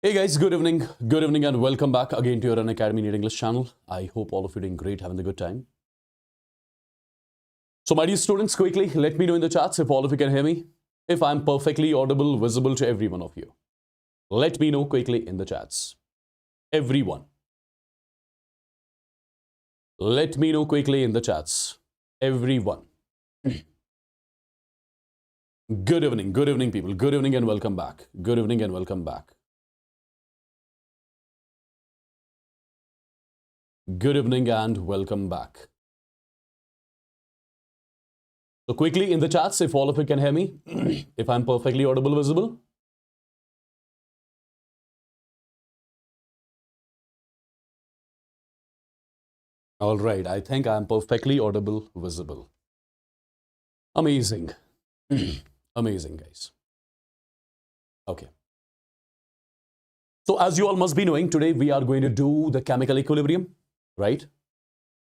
Hey guys, good evening, and welcome back again to your Unacademy NEET English channel. I hope all of you are doing great, having a good time. So, my dear students, quickly let me know in the chats if all of you can hear me. If I'm perfectly audible, visible to every one of you. Let me know quickly in the chats. Everyone. Let me know quickly in the chats. Everyone. Good evening, people. Good evening and welcome back. Good evening and welcome back. Good evening and welcome back. So quickly in the chats, if all of you can hear me, if I'm perfectly audible, visible. All right, I think I'm perfectly audible, visible. Amazing. Amazing, guys. Okay. So as you all must be knowing, today we are going to do the chemical equilibrium, right?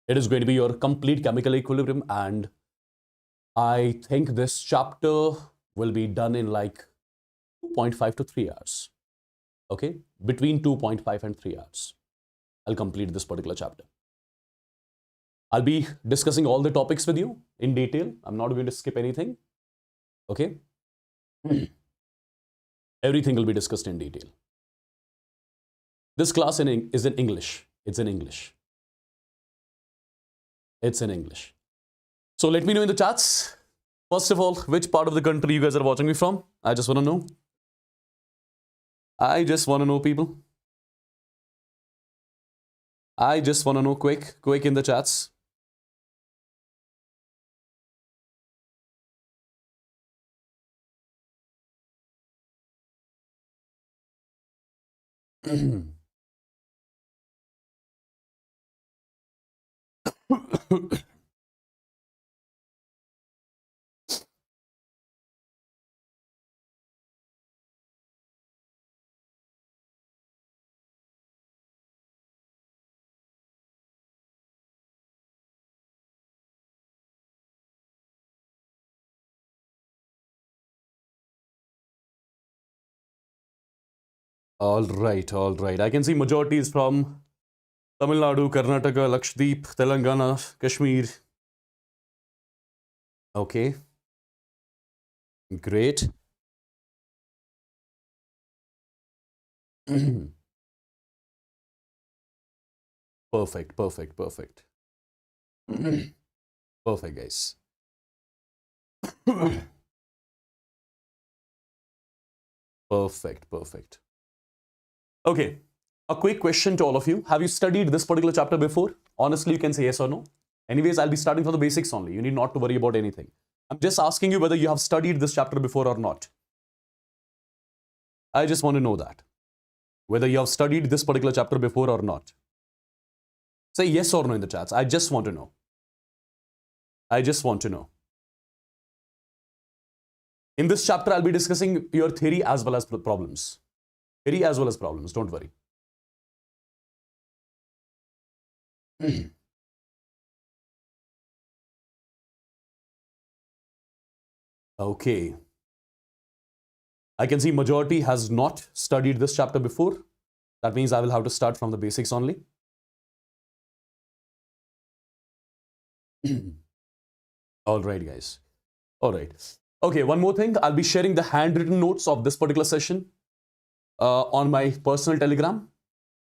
It is going to be your complete chemical equilibrium, and I think this chapter will be done in like 2.5 to 3 hours. Okay, between 2.5 and 3 hours. I'll complete this particular chapter. I'll be discussing all the topics with you in detail. I'm not going to skip anything. Okay. Everything will be discussed in detail. This class is in English. It's in English. It's in English. So let me know in the chats. First of all, which part of the country you guys are watching me from? I just want to know. I just want to know, people. I just want to know quick in the chats. All right. I can see majority is from Tamil Nadu, Karnataka, Lakshadweep, Telangana, Kashmir. Okay. Great. Perfect. Perfect, guys. Perfect. Okay. A quick question to all of you. Have you studied this particular chapter before? Honestly, you can say yes or no. Anyways, I'll be starting from the basics only. You need not to worry about anything. I'm just asking you whether you have studied this chapter before or not. I just want to know that. Whether you have studied this particular chapter before or not. Say yes or no in the chats. I just want to know. I just want to know. In this chapter, I'll be discussing your theory as well as problems. Theory as well as problems. Don't worry. Okay. I can see majority has not studied this chapter before. That means I will have to start from the basics only. All right, guys. All right. Okay, one more thing. I'll be sharing the handwritten notes of this particular session on my personal Telegram.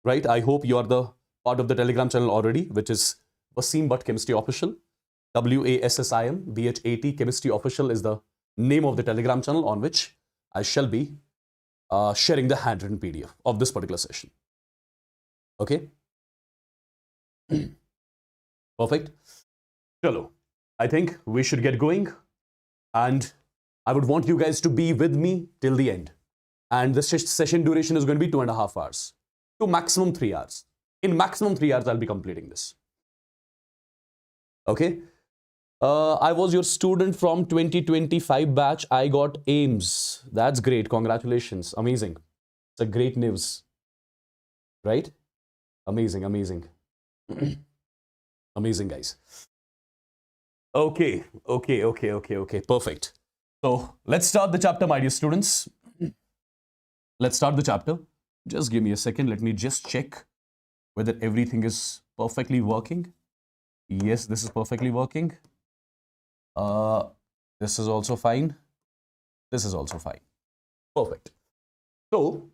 Right? I hope you are the part of the Telegram channel already, which is Wassim Chemistry Official. WASSIM BHAT Chemistry Official is the name of the Telegram channel on which I shall be sharing the handwritten PDF of this particular session. Okay? Perfect. Chalo. I think we should get going, and I would want you guys to be with me till the end. And the session duration is going to be 2.5 hours to maximum 3 hours. In maximum 3 hours, I'll be completing this. Okay. I was your student from 2025 batch. I got AIMS. That's great. Congratulations. Amazing. It's a great news. Right? Amazing, amazing. Amazing, guys. Okay. Perfect. So let's start the chapter, my dear students. Let's start the chapter. Just give me a second. Let me just check whether everything is perfectly working. Yes, this is perfectly working. This is also fine. This is also fine. Perfect. So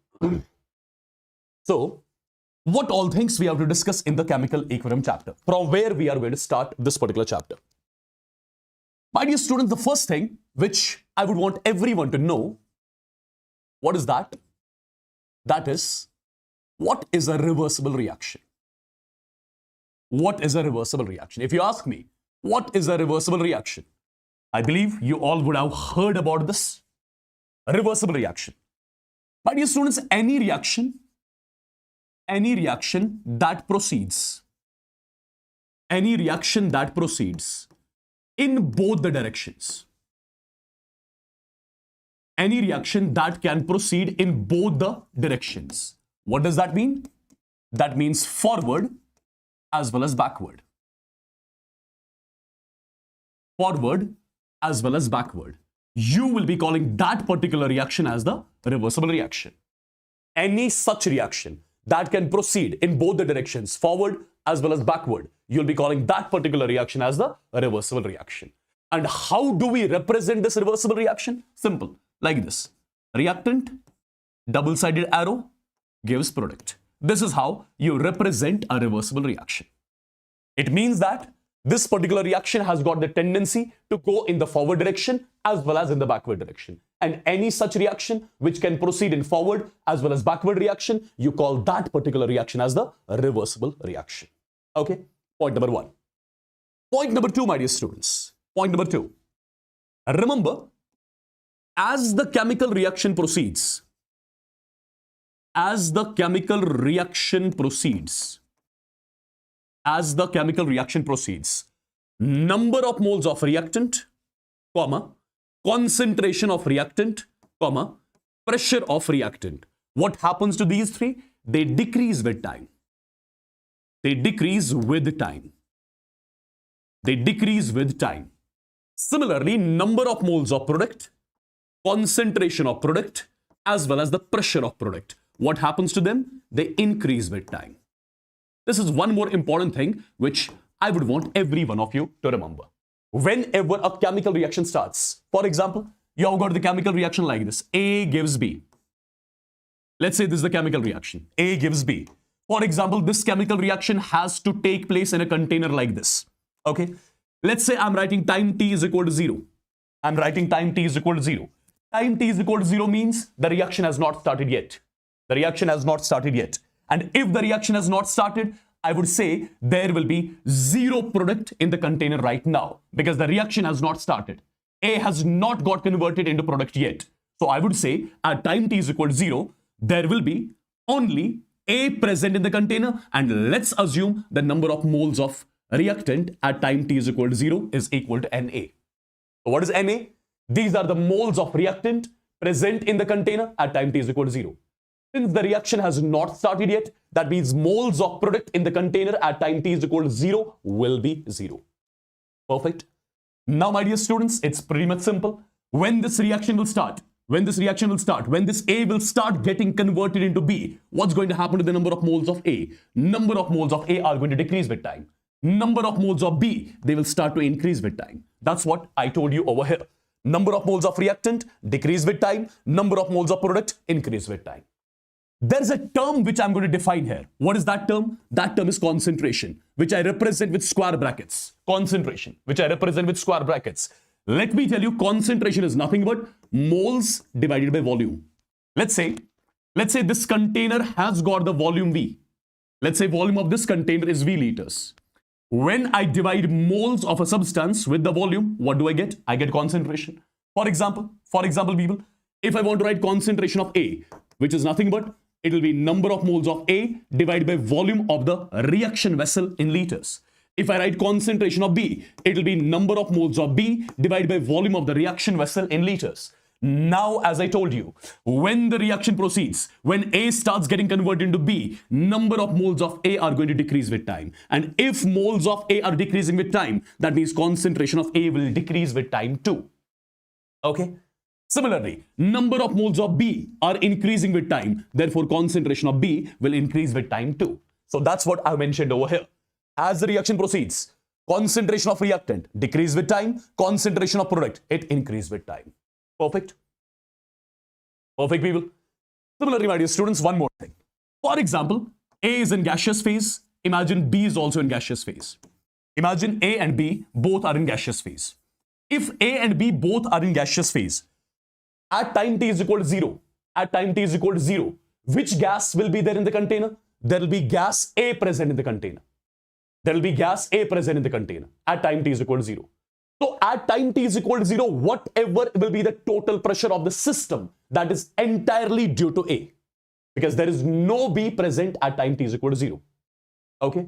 what all things we have to discuss in the chemical equilibrium chapter? From where we are going to start this particular chapter? My dear students, the first thing which I would want everyone to know, what is that? That is, what is a reversible reaction? What is a reversible reaction? If you ask me, what is a reversible reaction? I believe you all would have heard about this. A reversible reaction. My dear students, any reaction that proceeds in both the directions. Any reaction that can proceed in both the directions. What does that mean? That means forward as well as backward. Forward as well as backward. You will be calling that particular reaction as the reversible reaction. Any such reaction that can proceed in both the directions, forward as well as backward, you'll be calling that particular reaction as the reversible reaction. And how do we represent this reversible reaction? Simple, like this. Reactant, double-sided arrow, gives product. This is how you represent a reversible reaction. It means that this particular reaction has got the tendency to go in the forward direction as well as in the backward direction. And any such reaction which can proceed in forward as well as backward reaction, you call that particular reaction as the reversible reaction. Okay, point number 1. Point number 2, my dear students. Point number 2. Remember, as the chemical reaction proceeds, number of moles of reactant, concentration of reactant, pressure of reactant. What happens to these three? They decrease with time. Similarly, number of moles of product, concentration of product, as well as the pressure of product. What happens to them? They increase with time. This is one more important thing which I would want every one of you to remember. Whenever a chemical reaction starts, for example, you have got the chemical reaction like this. A gives B. Let's say this is the chemical reaction. A gives B. For example, this chemical reaction has to take place in a container like this. Okay. Let's say I'm writing time t is equal to 0. Time t is equal to 0 means the reaction has not started yet. And if the reaction has not started, I would say there will be 0 product in the container right now because the reaction has not started. A has not got converted into product yet. So I would say at time t is equal to 0, there will be only A present in the container, and let's assume the number of moles of reactant at time t is equal to 0 is equal to Na. So what is Na? These are the moles of reactant present in the container at time t is equal to 0. Since the reaction has not started yet, that means moles of product in the container at time t is equal to 0 will be 0. Perfect. Now, my dear students, it's pretty much simple. When this reaction will start, when this A will start getting converted into B, what's going to happen to the number of moles of A? Number of moles of A are going to decrease with time. Number of moles of B, they will start to increase with time. That's what I told you over here. Number of moles of reactant decrease with time. Number of moles of product increase with time. There's a term which I'm going to define here. What is that term? That term is concentration, which I represent with square brackets. Concentration, which I represent with square brackets. Let me tell you, concentration is nothing but moles divided by volume. Let's say this container has got the volume V. Let's say volume of this container is V liters. When I divide moles of a substance with the volume, what do I get? I get concentration. For example, people, if I want to write concentration of A, which is nothing but It will be number of moles of A divided by volume of the reaction vessel in liters. If I write concentration of B, it will be number of moles of B divided by volume of the reaction vessel in liters. Now, as I told you, when the reaction proceeds, when A starts getting converted into B, number of moles of A are going to decrease with time. And if moles of A are decreasing with time, that means concentration of A will decrease with time too. Okay? Similarly, number of moles of B are increasing with time. Therefore, concentration of B will increase with time too. So that's what I mentioned over here. As the reaction proceeds, concentration of reactant decrease with time, concentration of product, it increase with time. Perfect? Perfect, people. Similarly, my dear students, one more thing. For example, A is in gaseous phase. Imagine B is also in gaseous phase. Imagine A and B both are in gaseous phase. If A and B both are in gaseous phase, at time t is equal to 0, at time t is equal to 0, which gas will be there in the container? There will be gas A present in the container. There will be gas A present in the container at time t is equal to 0. So at time t is equal to 0, whatever will be the total pressure of the system, that is entirely due to A. Because there is no B present at time t is equal to 0. Okay?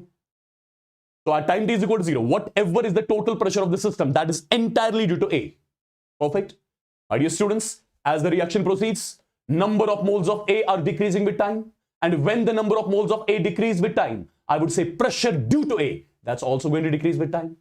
So at time t is equal to 0, whatever is the total pressure of the system, that is entirely due to A. Perfect? My dear students, as the reaction proceeds, number of moles of A are decreasing with time. And when the number of moles of A decrease with time, I would say pressure due to A, that's also going to decrease with time.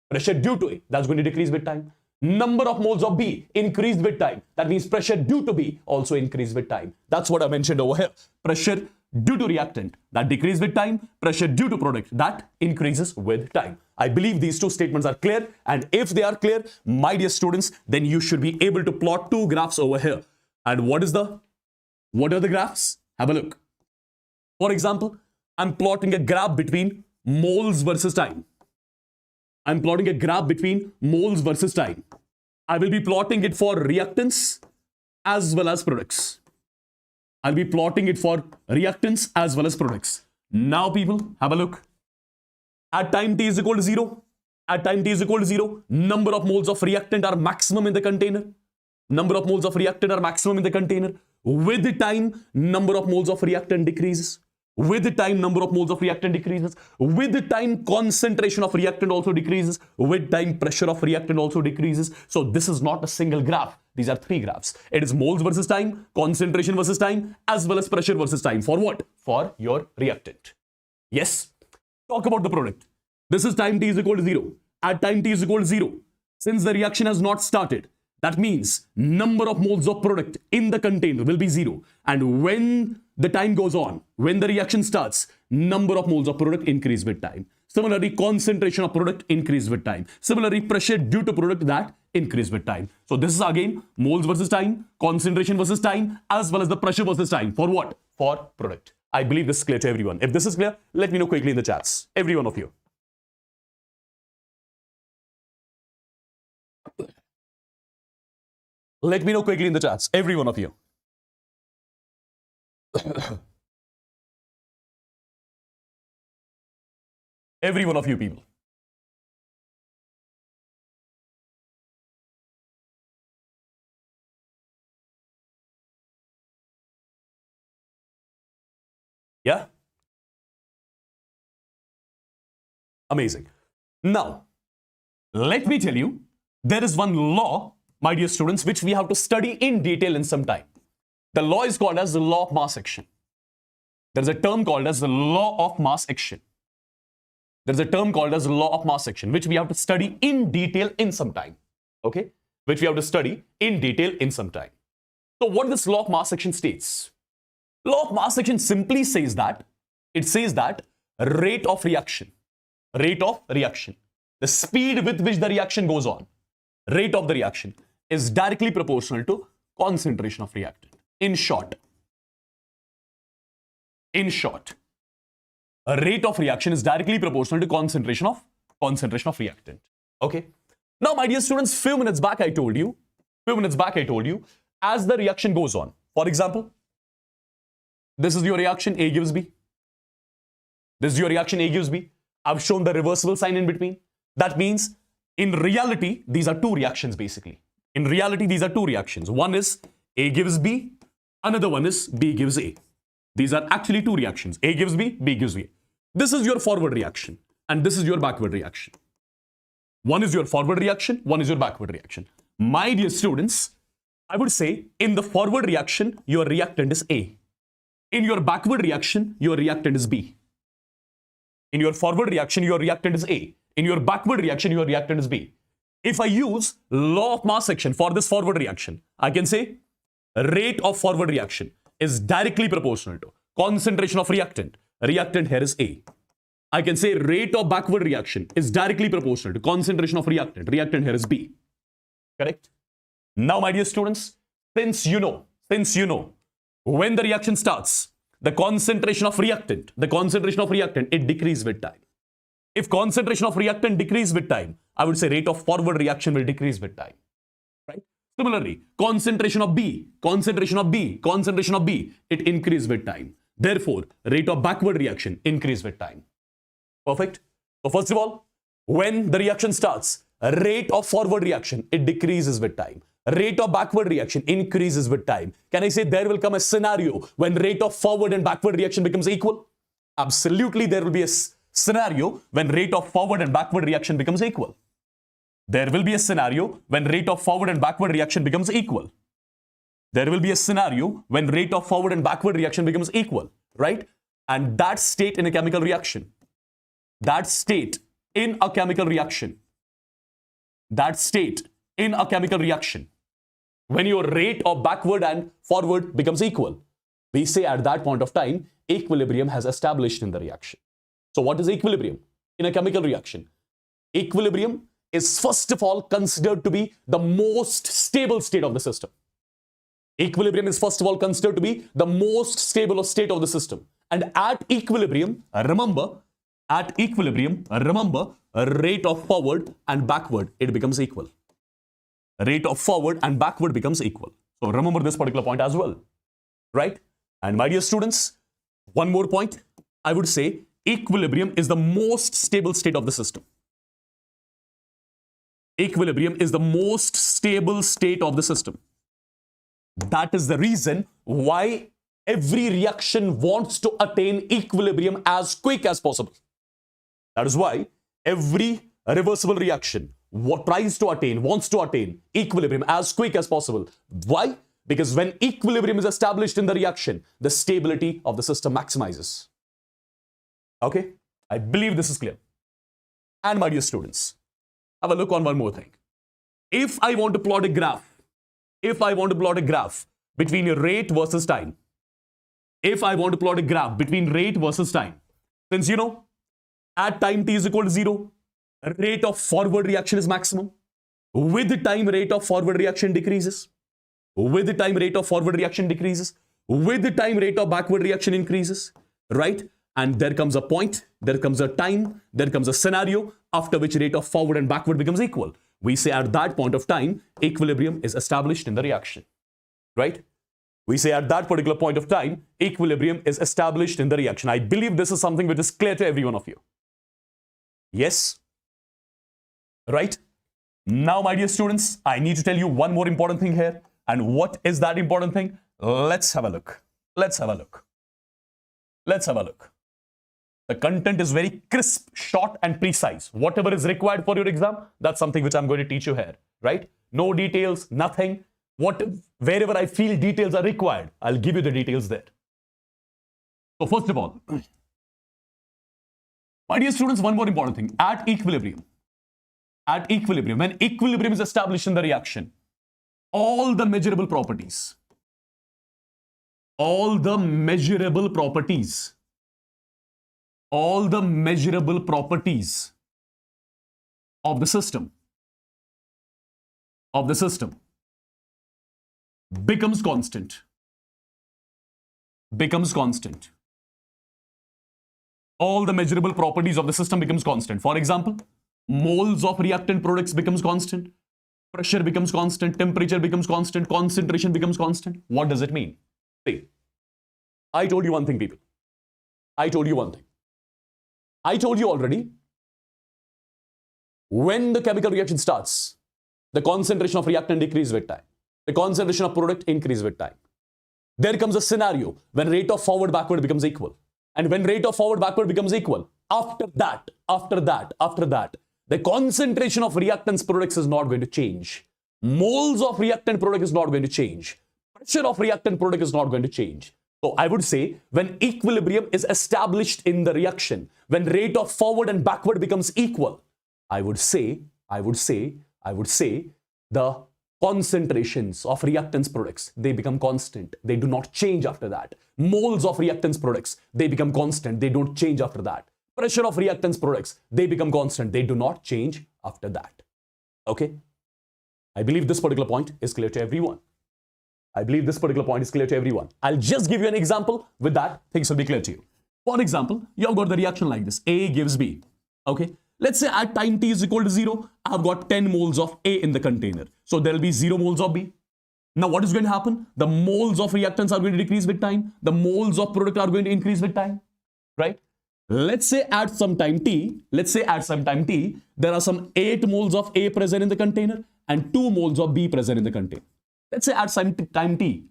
Pressure due to A, that's going to decrease with time. Number of moles of B increased with time. That means pressure due to B also increased with time. That's what I mentioned over here. Pressure due to reactant, that decreases with time. Pressure due to product, that increases with time. I believe these two statements are clear. And if they are clear, my dear students, then you should be able to plot two graphs over here. And what are the graphs? Have a look. For example, I'm plotting a graph between moles versus time. I'm plotting a graph between moles versus time. I will be plotting it for reactants as well as products. I'll be plotting it for reactants as well as products. Now, people, have a look. At time t is equal to 0, at time t is equal to 0, number of moles of reactant are maximum in the container. Number of moles of reactant are maximum in the container. With the time, number of moles of reactant decreases. With the time, number of moles of reactant decreases. With the time, concentration of reactant also decreases. With time, pressure of reactant also decreases. So this is not a single graph. These are three graphs. It is moles versus time, concentration versus time, as well as pressure versus time. For what? For your reactant. Yes. Talk about the product. This is time t is equal to 0. At time t is equal to 0, since the reaction has not started, that means number of moles of product in the container will be 0. And when the time goes on, when the reaction starts, number of moles of product increase with time. Similarly, concentration of product increase with time. Similarly, pressure due to product, that increase with time. So this is again moles versus time, concentration versus time, as well as the pressure versus time. For what? For product. I believe this is clear to everyone. If this is clear, let me know quickly in the chats. Every one of you. Let me know quickly in the chats. Every one of you. Every one of you people. Yeah? Amazing. Now, let me tell you, there is one law, my dear students, which we have to study in detail in some time. The law is called as the law of mass action. There's a term called as the law of mass action. There's a term called as the law of mass action, which we have to study in detail in some time. Okay? Which we have to study in detail in some time. So what this law of mass action states? Law of mass action simply says that, it says that rate of reaction, the speed with which the reaction goes on, rate of the reaction is directly proportional to concentration of reactant. In short, a rate of reaction is directly proportional to concentration of reactant. Okay. Now, my dear students, few minutes back I told you, as the reaction goes on, for example, this is your reaction, A gives B. This is your reaction, A gives B. I've shown the reversible sign in between. That means, in reality, these are two reactions basically. In reality, these are two reactions. One is A gives B, another one is B gives A. These are actually two reactions. A gives B, B gives B. This is your forward reaction, and this is your backward reaction. One is your forward reaction, one is your backward reaction. My dear students, I would say in the forward reaction, your reactant is A. In your backward reaction, your reactant is B. In your forward reaction, your reactant is A. In your backward reaction, your reactant is B. If I use law of mass action for this forward reaction, I can say rate of forward reaction is directly proportional to concentration of reactant. Reactant here is A. I can say rate of backward reaction is directly proportional to concentration of reactant. Reactant here is B. Correct? Now, my dear students, since you know, when the reaction starts, the concentration of reactant, it decreases with time. If concentration of reactant decreases with time, I would say rate of forward reaction will decrease with time. Right? Similarly, concentration of B, it increases with time. Therefore, rate of backward reaction increase with time. Perfect? So first of all, when the reaction starts, rate of forward reaction, it decreases with time. Rate of backward reaction increases with time. Can I say there will come a scenario when rate of forward and backward reaction becomes equal? Absolutely, there will be a scenario when rate of forward and backward reaction becomes equal. There will be a scenario when rate of forward and backward reaction becomes equal. There will be a scenario when rate of forward and backward reaction becomes equal, right? And that state in a chemical reaction, that state in a chemical reaction, when your rate of backward and forward becomes equal, we say at that point of time, equilibrium has established in the reaction. So what is equilibrium in a chemical reaction? Equilibrium is first of all considered to be the most stable state of the system. Equilibrium is first of all considered to be the most stable state of the system. And at equilibrium, remember, rate of forward and backward, it becomes equal. Rate of forward and backward becomes equal. So remember this particular point as well, right? And my dear students, one more point, I would say equilibrium is the most stable state of the system. Equilibrium is the most stable state of the system. That is the reason why every reaction wants to attain equilibrium as quick as possible. That is why every reversible reaction wants to attain equilibrium as quick as possible. Why? Because when equilibrium is established in the reaction, the stability of the system maximizes. Okay? I believe this is clear. And my dear students, have a look on one more thing. If I want to plot a graph, between rate versus time, since you know, at time t is equal to 0, rate of forward reaction is maximum. With time, rate of forward reaction decreases. With time, rate of forward reaction decreases. With time, rate of backward reaction increases. Right? And there comes a point, there comes a time, there comes a scenario after which rate of forward and backward becomes equal. We say at that point of time, equilibrium is established in the reaction. Right? We say at that particular point of time, equilibrium is established in the reaction. I believe this is something which is clear to every one of you. Yes? Right? Now, my dear students, I need to tell you one more important thing here. And what is that important thing? Let's have a look. The content is very crisp, short, and precise. Whatever is required for your exam, that's something which I'm going to teach you here. Right? No details, nothing. Wherever I feel details are required, I'll give you the details there. So first of all, my dear students, one more important thing. At equilibrium, when equilibrium is established in the reaction, all the measurable properties of the system becomes constant. All the measurable properties of the system becomes constant. For example, moles of reactant products becomes constant, pressure becomes constant, temperature becomes constant, concentration becomes constant. What does it mean? See, I told you one thing, people. I told you already, when the chemical reaction starts, the concentration of reactant decreases with time. The concentration of product increases with time. there comes a scenario when rate of forward backward becomes equal. And when rate of forward backward becomes equal, after that, the concentration of reactants products is not going to change. Moles of reactant product is not going to change. Pressure of reactant product is not going to change. So I would say when equilibrium is established in the reaction, when rate of forward and backward becomes equal, I would say the concentrations of reactants products, they become constant. They do not change after that. Moles of reactants products, they become constant. They don't change after that. Pressure of reactants products, they become constant. They do not change after that. Okay? I believe this particular point is clear to everyone. I'll just give you an example. With that, things will be clear to you. For example, you have got the reaction like this. A gives B. Okay? Let's say at time t is equal to 0, I've got 10 moles of A in the container. So there will be 0 moles of B. Now what is going to happen? The moles of reactants are going to decrease with time. The moles of product are going to increase with time. Right? Let's say at some time t, there are some 8 moles of A present in the container and 2 moles of B present in the container. Let's say at some time t,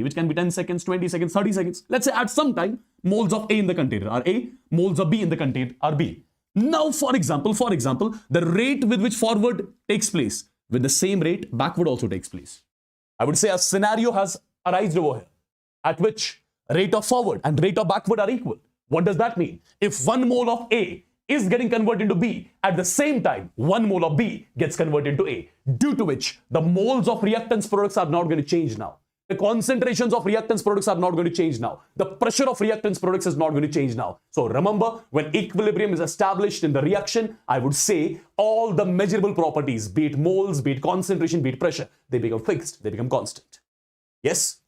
which can be 10 seconds, 20 seconds, 30 seconds. Let's say at some time, moles of A in the container are A, moles of B in the container are B. Now, for example, the rate with which forward takes place, with the same rate, backward also takes place. I would say a scenario has arisen over here, at which rate of forward and rate of backward are equal. What does that mean? If 1 mole of A is getting converted into B, at the same time, 1 mole of B gets converted into A, due to which the moles of reactants products are not going to change now. The concentrations of reactants products are not going to change now. The pressure of reactants products is not going to change now. So remember, when equilibrium is established in the reaction, I would say all the measurable properties, be it moles, be it concentration, be it pressure, they become fixed, they become constant. Yes?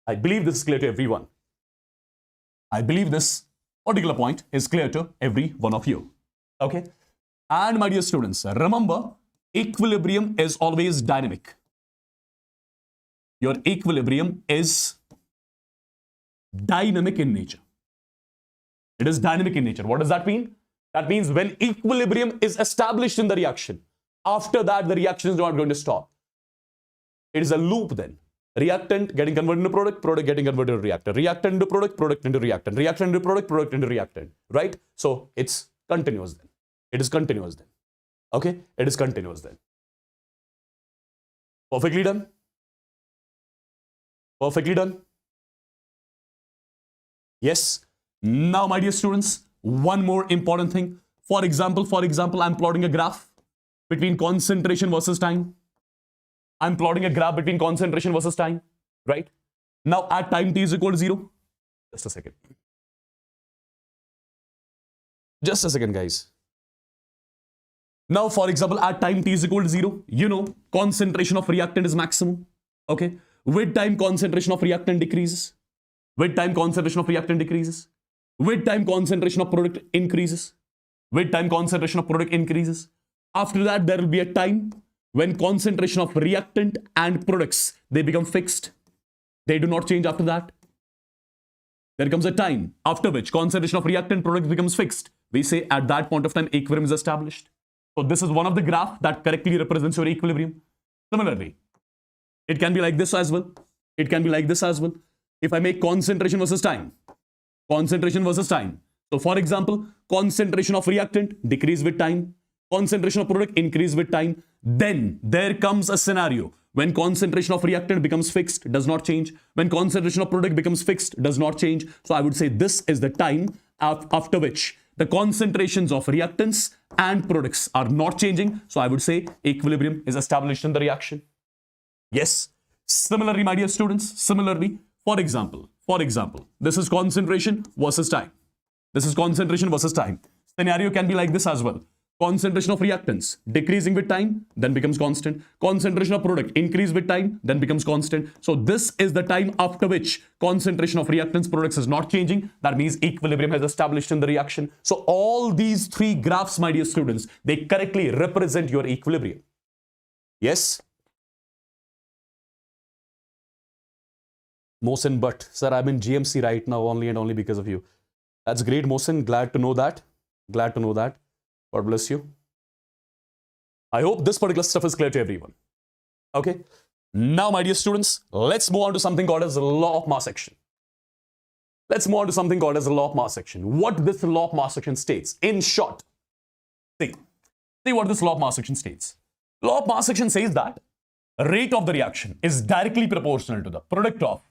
I believe this is clear to everyone. I believe this particular point is clear to every one of you. Okay? And my dear students, remember, equilibrium is always dynamic. Your equilibrium is dynamic in nature. It is dynamic in nature. What does that mean? That means when equilibrium is established in the reaction, after that the reaction is not going to stop. It is a loop then. Reactant getting converted into product, product getting converted into reactant, reactant into product into reactant, reactant into product into reactant, right? So it's continuous then. It is continuous then. Okay? It is continuous then. Perfectly done? Perfectly done? Yes. Now, my dear students, one more important thing. For example, I'm plotting a graph between concentration versus time. I'm plotting a graph between concentration versus time, right? Now, at time t is equal to 0. Just a second. Just a second, guys. Now, for example, at time t is equal to 0, you know, concentration of reactant is maximum. Okay? With time, concentration of reactant decreases. With time, concentration of reactant decreases. With time, concentration of product increases. With time, concentration of product increases. After that, there will be a time when concentration of reactant and products, they become fixed. They do not change after that. There comes a time after which concentration of reactant product becomes fixed. We say at that point of time, equilibrium is established. So this is one of the graphs that correctly represents your equilibrium. Similarly, it can be like this as well. It can be like this as well. If I make concentration versus time. So for example, concentration of reactant decrease with time. Concentration of product increase with time. Then there comes a scenario when concentration of reactant becomes fixed, does not change. When concentration of product becomes fixed, does not change. So I would say this is the time after which the concentrations of reactants and products are not changing. So I would say equilibrium is established in the reaction. Yes. Similarly, my dear students, for example, this is concentration versus time. Scenario can be like this as well. Concentration of reactants decreasing with time, then becomes constant. Concentration of product increase with time, then becomes constant. So this is the time after which concentration of reactants products is not changing. That means equilibrium has established in the reaction. So all these three graphs, my dear students, they correctly represent your equilibrium. Yes? Mohsen Bhatt, sir, I'm in GMC right now only and only because of you. That's great, Mohsen. Glad to know that. God bless you. I hope this particular stuff is clear to everyone. Okay. Now, my dear students, let's move on to something called as the law of mass action. Let's move on to something called as the law of mass action. What this law of mass action states, in short, see what this law of mass action states. Law of mass action says that rate of the reaction is directly proportional to the product of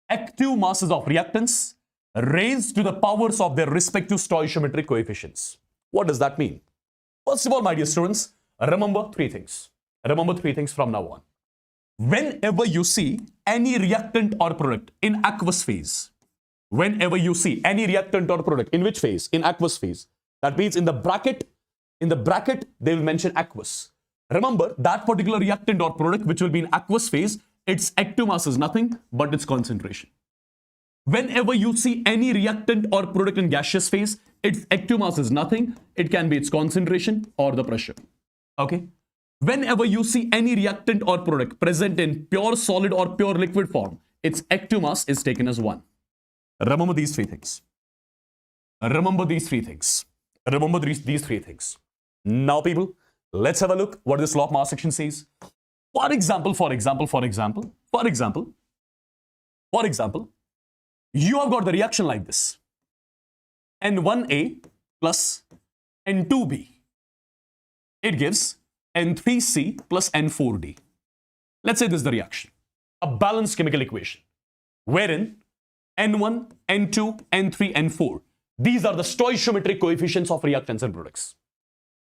active masses of reactants raised to the powers of their respective stoichiometric coefficients. What does that mean? First of all, my dear students, remember three things. Remember three things from now on. Whenever you see any reactant or product in aqueous phase, whenever you see any reactant or product in which phase? In aqueous phase. That means in the bracket, they will mention aqueous. Remember that particular reactant or product which will be in aqueous phase, its active mass is nothing but its concentration. Whenever you see any reactant or product in gaseous phase, its active mass is nothing. It can be its concentration or the pressure. Okay. Whenever you see any reactant or product present in pure solid or pure liquid form, its active mass is taken as 1. Remember these three things. Remember these three things. Remember these three things. Now, people, let's have a look what this law of mass action says. For example, you have got the reaction like this. N1A plus N2B. It gives N3C plus N4D. Let's say this is the reaction. A balanced chemical equation wherein N1, N2, N3, N4. These are the stoichiometric coefficients of reactants and products.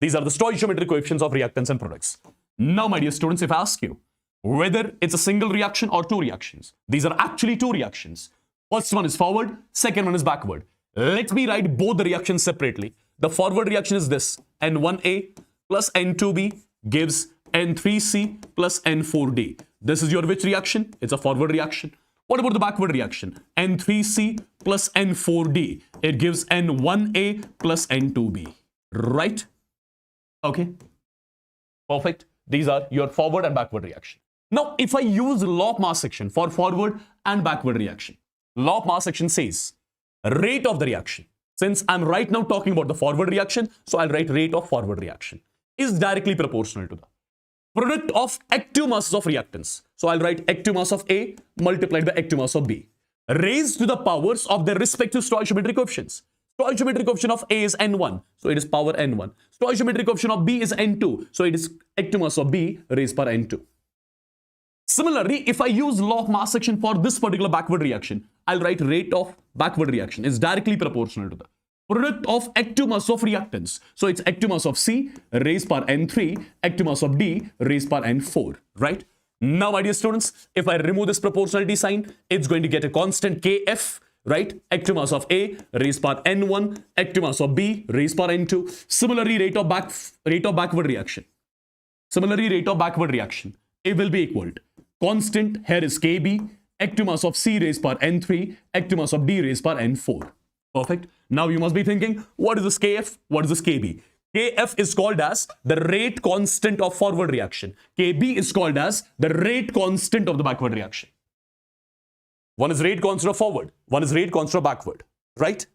These are the stoichiometric coefficients of reactants and products. Now, my dear students, if I ask you whether it's a single reaction or two reactions, these are actually two reactions. First one is forward, second one is backward. Let me write both the reactions separately. The forward reaction is this. N1A plus N2B gives N3C plus N4D. This is your which reaction? It's a forward reaction. What about the backward reaction? N3C plus N4D. It gives N1A plus N2B. Right? Okay. Perfect. These are your forward and backward reaction. Now, if I use law of mass action for forward and backward reaction, law of mass action says rate of the reaction. Since I'm right now talking about the forward reaction, so I'll write rate of forward reaction is directly proportional to the product of active masses of reactants. So I'll write active mass of A multiplied by active mass of B raised to the powers of their respective stoichiometric coefficients. Stoichiometric coefficient of A is N1, so it is power N1. Stoichiometric coefficient of B is N2, so it is active mass of B raised per N2. Similarly, if I use law of mass action for this particular backward reaction, I'll write rate of backward reaction is directly proportional to the product of active mass of reactants. So it's active mass of C raised per N3, active mass of D raised per N4, right? Now, my dear students, if I remove this proportionality sign, it's going to get a constant Kf, right? Active mass of A raised per N1, active mass of B raised per N2. Similarly, rate of backward reaction. It will be equal to constant here is Kb, active mass of C raised per N3, active mass of D raised per N4. Perfect. Now you must be thinking, what is this Kf? What is this Kb? Kf is called as the rate constant of forward reaction. Kb is called as the rate constant of the backward reaction. One is rate constant of forward, one is rate constant of backward, right?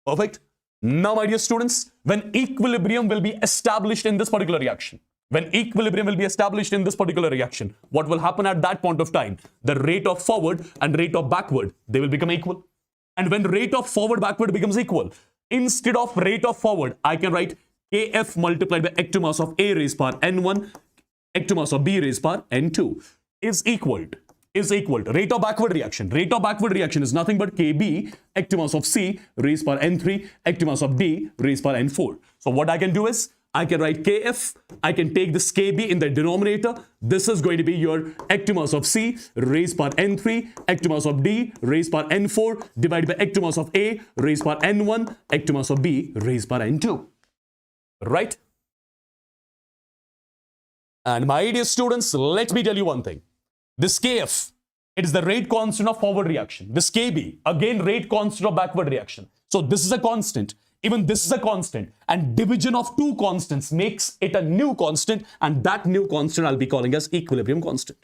Perfect. Now, my dear students, when equilibrium will be established in this particular reaction, what will happen at that point of time? The rate of forward and rate of backward, they will become equal. And when rate of forward backward becomes equal, instead of rate of forward, I can write Kf multiplied by active mass of A raised per N1, active mass of B raised per N2 is equal to rate of backward reaction. Rate of backward reaction is nothing but Kb, active mass of C raised per N3, active mass of D raised per N4. So what I can do is, I can write Kf, I can take this Kb in the denominator. This is going to be your active mass of C raised per N3, active mass of D raised per N4 divided by active mass of A raised per N1, active mass of B raised per N2. Right? And my dear students, let me tell you one thing. This Kf, it is the rate constant of forward reaction. This Kb, again rate constant of backward reaction. So this is a constant. Even this is a constant, and division of two constants makes it a new constant, and that new constant I'll be calling as equilibrium constant.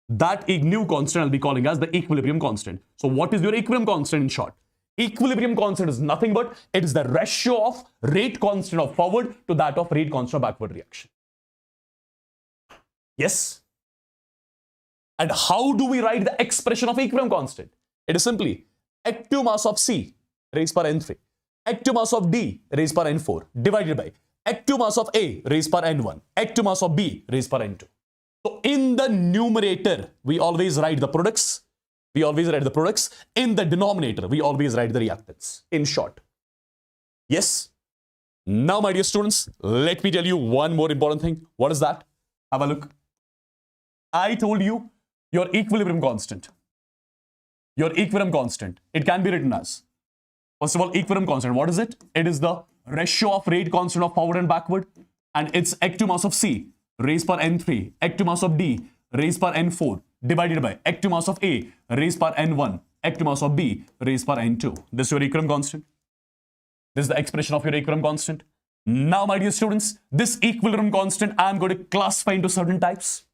That new constant I'll be calling as the equilibrium constant. So what is your equilibrium constant in short? Equilibrium constant is nothing but it is the ratio of rate constant of forward to that of rate constant of backward reaction. Yes. And how do we write the expression of equilibrium constant? It is simply active mass of C raised per n3, active mass of D raised per n4 divided by active mass of A raised per n1, active mass of B raised per n2. So in the numerator, we always write the products. We always write the products. In the denominator, we always write the reactants. In short. Yes. Now, my dear students, let me tell you one more important thing. What is that? Have a look. I told you your equilibrium constant. Your equilibrium constant. It can be written as, first of all, equilibrium constant. What is it? It is the ratio of rate constant of forward and backward. And it's active mass of C raised per n3, active mass of D raised per n4 divided by active mass of A raised per n1, active mass of B raised per n2. This is your equilibrium constant. This is the expression of your equilibrium constant. Now, my dear students, this equilibrium constant I am going to classify into certain types.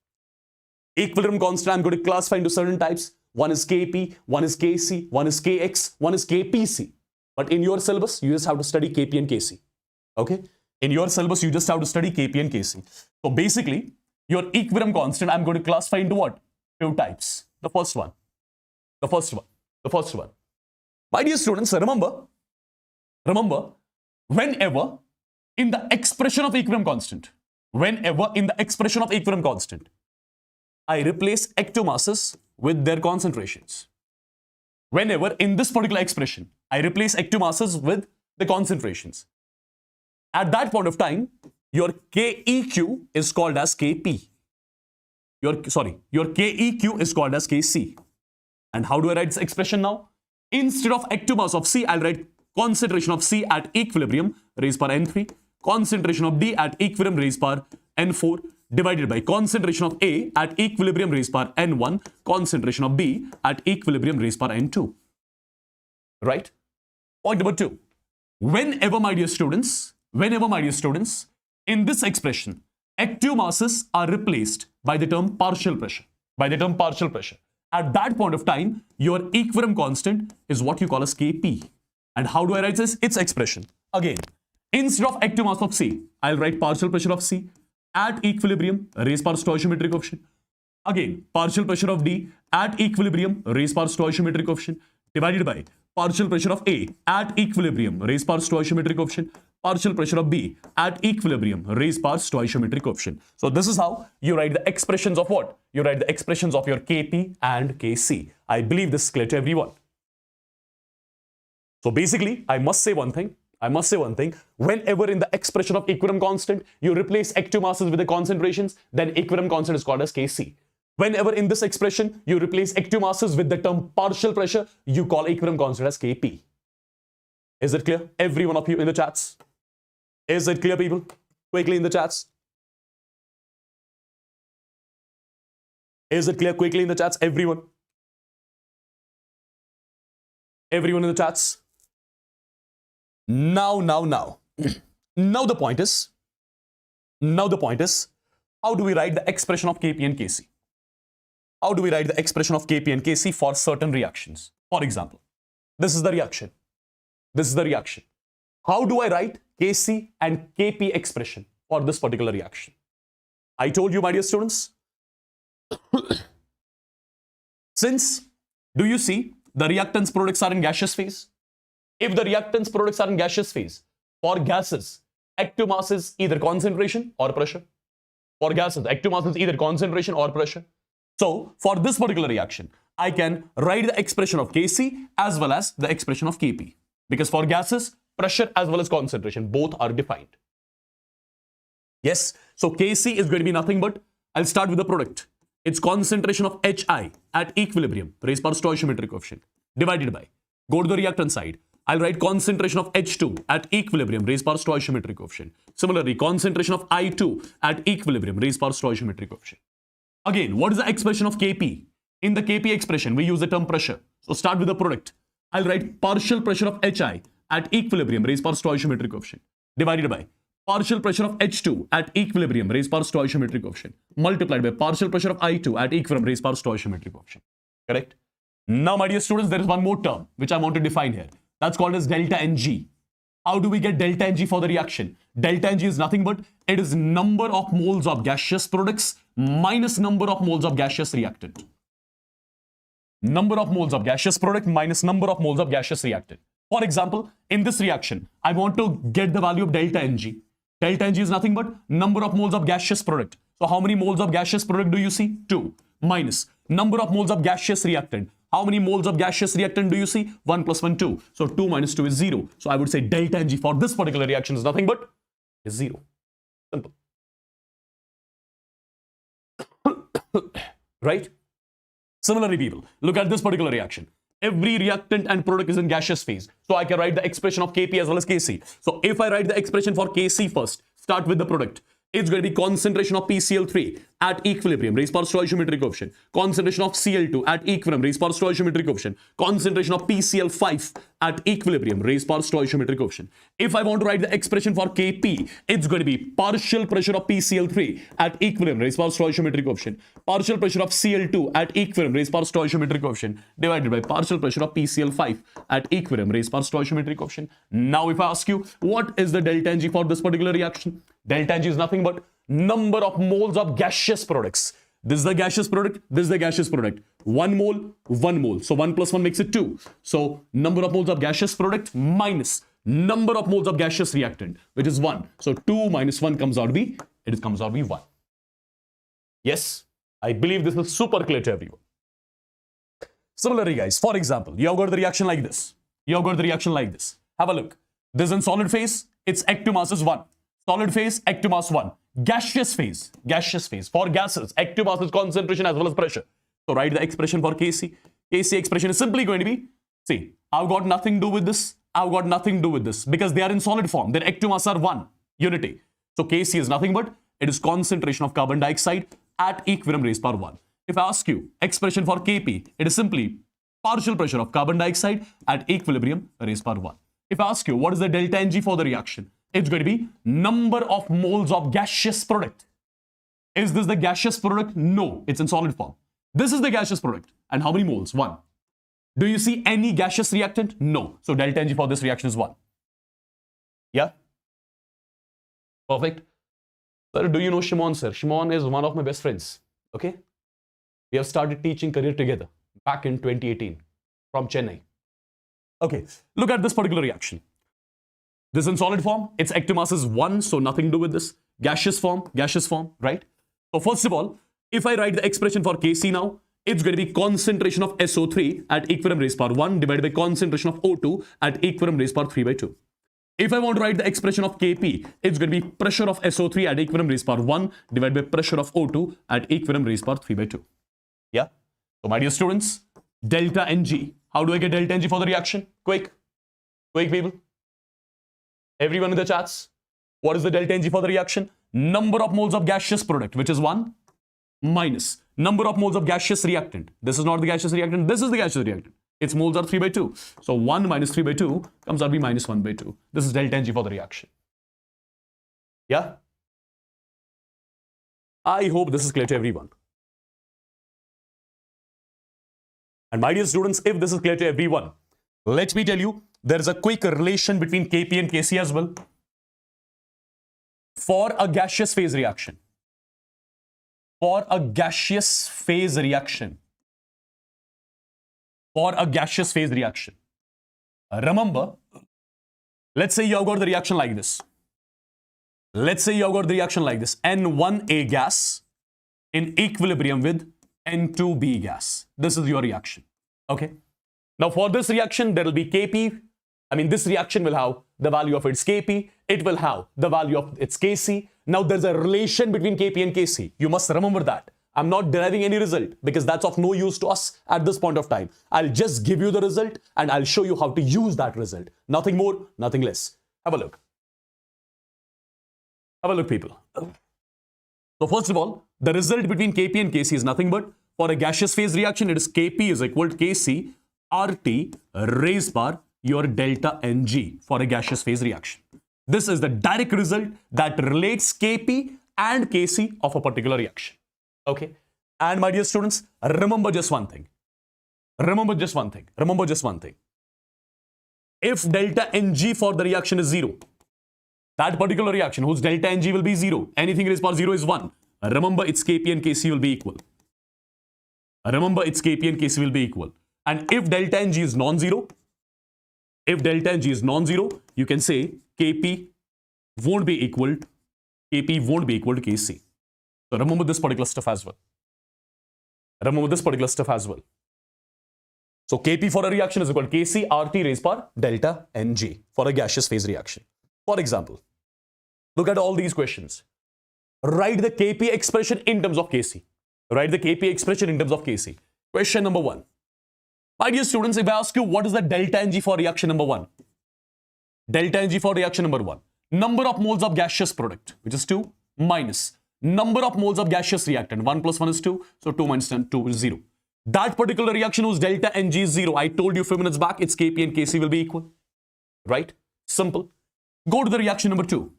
Equilibrium constant I am going to classify into certain types. One is Kp, one is Kc, one is Kx, one is Kpc. But in your syllabus, you just have to study Kp and Kc. Okay? In your syllabus, you just have to study Kp and Kc. So basically, your equilibrium constant I'm going to classify into what? Two types. The first one. My dear students, remember, whenever in the expression of equilibrium constant, I replace active masses with their concentrations. Whenever in this particular expression, I replace active masses with the concentrations. At that point of time, your KEQ is called as Kp. Your KEQ is called as Kc. And how do I write this expression now? Instead of active mass of C, I'll write concentration of C at equilibrium raised per n3, concentration of D at equilibrium raised per n4 divided by concentration of A at equilibrium raised per n1, concentration of B at equilibrium raised per n2. Right? Point number 2. Whenever, my dear students, in this expression, active masses are replaced by the term partial pressure. At that point of time, your equilibrium constant is what you call as Kp. And how do I write this? Its expression. Again, instead of active mass of C, I'll write partial pressure of C at equilibrium raised per stoichiometric coefficient. Again, partial pressure of D at equilibrium raised per stoichiometric coefficient divided by partial pressure of A at equilibrium raised per stoichiometric coefficient, partial pressure of B at equilibrium raised per stoichiometric coefficient. So this is how you write the expressions of what? You write the expressions of your Kp and Kc. I believe this is clear to everyone. So basically, I must say one thing. Whenever in the expression of equilibrium constant, you replace active masses with the concentrations, then equilibrium constant is called as Kc. Whenever in this expression, you replace active masses with the term partial pressure, you call equilibrium constant as Kp. Is it clear? Every one of you in the chats. Is it clear, people? Quickly in the chats. Is it clear? Quickly in the chats, everyone. Everyone in the chats. Now the point is, how do we write the expression of Kp and Kc? How do we write the expression of Kp and Kc for certain reactions? For example, this is the reaction. How do I write Kc and Kp expression for this particular reaction? I told you, my dear students, since, do you see the reactants products are in gaseous phase? If the reactants products are in gaseous phase, for gases, active mass is either concentration or pressure. For gases, active mass is either concentration or pressure. So, for this particular reaction, I can write the expression of Kc as well as the expression of Kp. Because for gases, pressure as well as concentration, both are defined. Yes, so Kc is going to be nothing but, I'll start with the product. It's concentration of Hi at equilibrium raised per stoichiometric coefficient divided by, go to the reactant side, I'll write concentration of H2 at equilibrium raised per stoichiometric coefficient. Similarly, concentration of I2 at equilibrium raised per stoichiometric coefficient. Again, what is the expression of Kp? In the Kp expression, we use the term pressure. So start with the product. I'll write partial pressure of Hi at equilibrium raised per stoichiometric coefficient divided by partial pressure of H2 at equilibrium raised per stoichiometric coefficient multiplied by partial pressure of I2 at equilibrium raised per stoichiometric coefficient. Correct? Now, my dear students, there is one more term which I want to define here. That's called as delta Ng. How do we get delta Ng for the reaction? Delta Ng is nothing but, it is number of moles of gaseous products minus number of moles of gaseous reactant. Number of moles of gaseous product minus number of moles of gaseous reactant. For example, in this reaction, I want to get the value of delta Ng. Delta Ng is nothing but number of moles of gaseous product. So how many moles of gaseous product do you see? 2. Minus number of moles of gaseous reactant. How many moles of gaseous reactant do you see? 1 plus 1, 2. So 2 minus 2 is 0. So I would say delta Ng for this particular reaction is nothing but is 0. Simple. Right? Similarly, people, look at this particular reaction. Every reactant and product is in gaseous phase. So I can write the expression of Kp as well as Kc. So if I write the expression for Kc first, start with the product. It's going to be concentration of PCl3 at equilibrium, raised power stoichiometric coefficient. Concentration of Cl2 at equilibrium, raised power stoichiometric coefficient. Concentration of PCl5 at equilibrium, raised power stoichiometric coefficient. If I want to write the expression for Kp, it's going to be partial pressure of PCl3 at equilibrium, raised power stoichiometric coefficient. Partial pressure of Cl2 at equilibrium, raised power stoichiometric coefficient, divided by partial pressure of PCl5 at equilibrium, raised power stoichiometric coefficient. Now if I ask you, what is the delta Ng for this particular reaction? Delta Ng is nothing but number of moles of gaseous products. This is the gaseous product, this is the gaseous product. 1 mole, 1 mole. So 1 plus 1 makes it 2. So number of moles of gaseous product minus number of moles of gaseous reactant, which is 1. So 2 minus 1 comes out to be, it comes out to be 1. Yes, I believe this is super clear to everyone. Similarly, guys, for example, you have got the reaction like this. You have got the reaction like this. Have a look. This is in solid phase, its active mass is 1. Solid phase, active mass 1. Gaseous phase. For gases, active mass is concentration as well as pressure. So write the expression for Kc. Kc expression is simply going to be, see, I've got nothing to do with this. I've got nothing to do with this because they are in solid form. Their active mass are 1 unity. So Kc is nothing but it is concentration of carbon dioxide at equilibrium raised power 1. If I ask you expression for Kp, it is simply partial pressure of carbon dioxide at equilibrium raised power 1. If I ask you what is the delta Ng for the reaction, it's going to be number of moles of gaseous product. Is this the gaseous product? No, it's in solid form. This is the gaseous product. And how many moles? 1. Do you see any gaseous reactant? No. So delta Ng for this reaction is 1. Yeah? Perfect. Sir, do you know Shimon, sir? Shimon is one of my best friends. Okay? We have started teaching career together back in 2018 from Chennai. Okay, look at this particular reaction. This is in solid form, its active mass is 1, so nothing to do with this. Gaseous form, right? So first of all, if I write the expression for Kc now, it's going to be concentration of SO3 at equilibrium raised power 1 divided by concentration of O2 at equilibrium raised power 3 by 2. If I want to write the expression of Kp, it's going to be pressure of SO3 at equilibrium raised power 1 divided by pressure of O2 at equilibrium raised power 3 by 2. Yeah? So my dear students, delta Ng. How do I get delta Ng for the reaction? Quick people. Everyone in the chats, what is the delta Ng for the reaction? Number of moles of gaseous product, which is 1, minus number of moles of gaseous reactant. This is not the gaseous reactant, this is the gaseous reactant. Its moles are 3 by 2. So 1 minus 3 by 2 comes out to be minus 1 by 2. This is delta Ng for the reaction. Yeah? I hope this is clear to everyone. And my dear students, if this is clear to everyone, let me tell you, there is a quick relation between Kp and Kc as well. For a gaseous phase reaction, remember, let's say you have got the reaction like this. N1A gas in equilibrium with N2B gas. This is your reaction. Okay. Now for this reaction, there will be Kp. This reaction will have the value of its Kp. It will have the value of its Kc. Now there's a relation between Kp and Kc. You must remember that. I'm not deriving any result because that's of no use to us at this point of time. I'll just give you the result and I'll show you how to use that result. Nothing more, nothing less. Have a look. Have a look, people. So first of all, the result between Kp and Kc is nothing but, for a gaseous phase reaction, it is Kp is equal to Kc RT raised by your delta Ng for a gaseous phase reaction. This is the direct result that relates Kp and Kc of a particular reaction. Okay. And my dear students, remember just one thing. If delta Ng for the reaction is 0, that particular reaction whose delta Ng will be 0, anything raised power 0 is 1. Remember, its Kp and Kc will be equal. Remember, its Kp and Kc will be equal. And if delta Ng is non-zero, you can say Kp won't be equal to Kc. So remember this particular stuff as well. So Kp for a reaction is equal to Kc RT raised power delta Ng for a gaseous phase reaction. For example, look at all these questions. Write the Kp expression in terms of Kc. Question number 1. My dear students, if I ask you what is the delta Ng for reaction number 1? Number of moles of gaseous product, which is 2, minus number of moles of gaseous reactant. 1 plus 1 is 2, so 2 minus 2 is 0. That particular reaction whose delta Ng is 0, I told you a few minutes back, its Kp and Kc will be equal. Right? Simple. Go to the reaction number 2.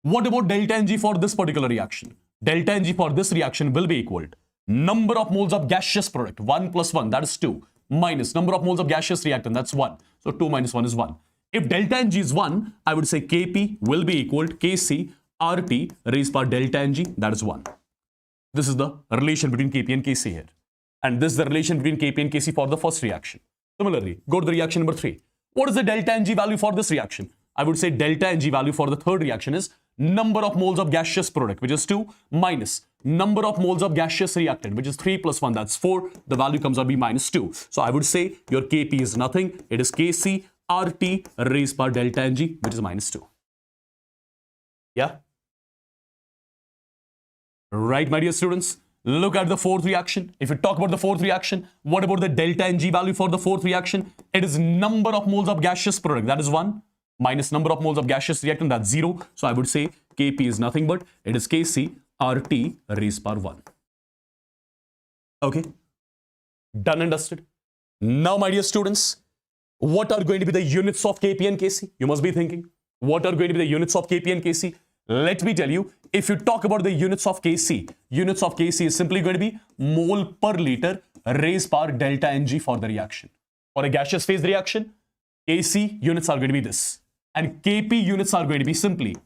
What about delta Ng for this particular reaction? Delta Ng for this reaction will be equal to number of moles of gaseous product, 1 plus 1, that is 2, minus number of moles of gaseous reactant, that's 1. So 2 minus 1 is 1. If delta Ng is 1, I would say Kp will be equal to Kc RT raised by delta Ng, that is 1. This is the relation between Kp and Kc here. And this is the relation between Kp and Kc for the first reaction. Similarly, go to the reaction number 3. What is the delta Ng value for this reaction? I would say delta Ng value for the third reaction is number of moles of gaseous product, which is 2, minus number of moles of gaseous reactant, which is 3 plus 1, that's 4. The value comes out to be minus 2. So I would say your Kp is nothing. It is Kc RT raised by delta Ng, which is minus 2. Yeah? Right, my dear students? Look at the fourth reaction. If you talk about the fourth reaction, what about the delta Ng value for the fourth reaction? It is number of moles of gaseous product, that is 1, minus number of moles of gaseous reactant, that's 0. So I would say Kp is nothing but it is Kc RT raised by 1. Okay? Done and dusted. Now, my dear students, what are going to be the units of Kp and Kc? You must be thinking, what are going to be the units of Kp and Kc? Let me tell you, if you talk about the units of Kc is simply going to be mole per liter raised by delta Ng for the reaction. For a gaseous phase reaction, Kc units are going to be this. And Kp units are going to be simply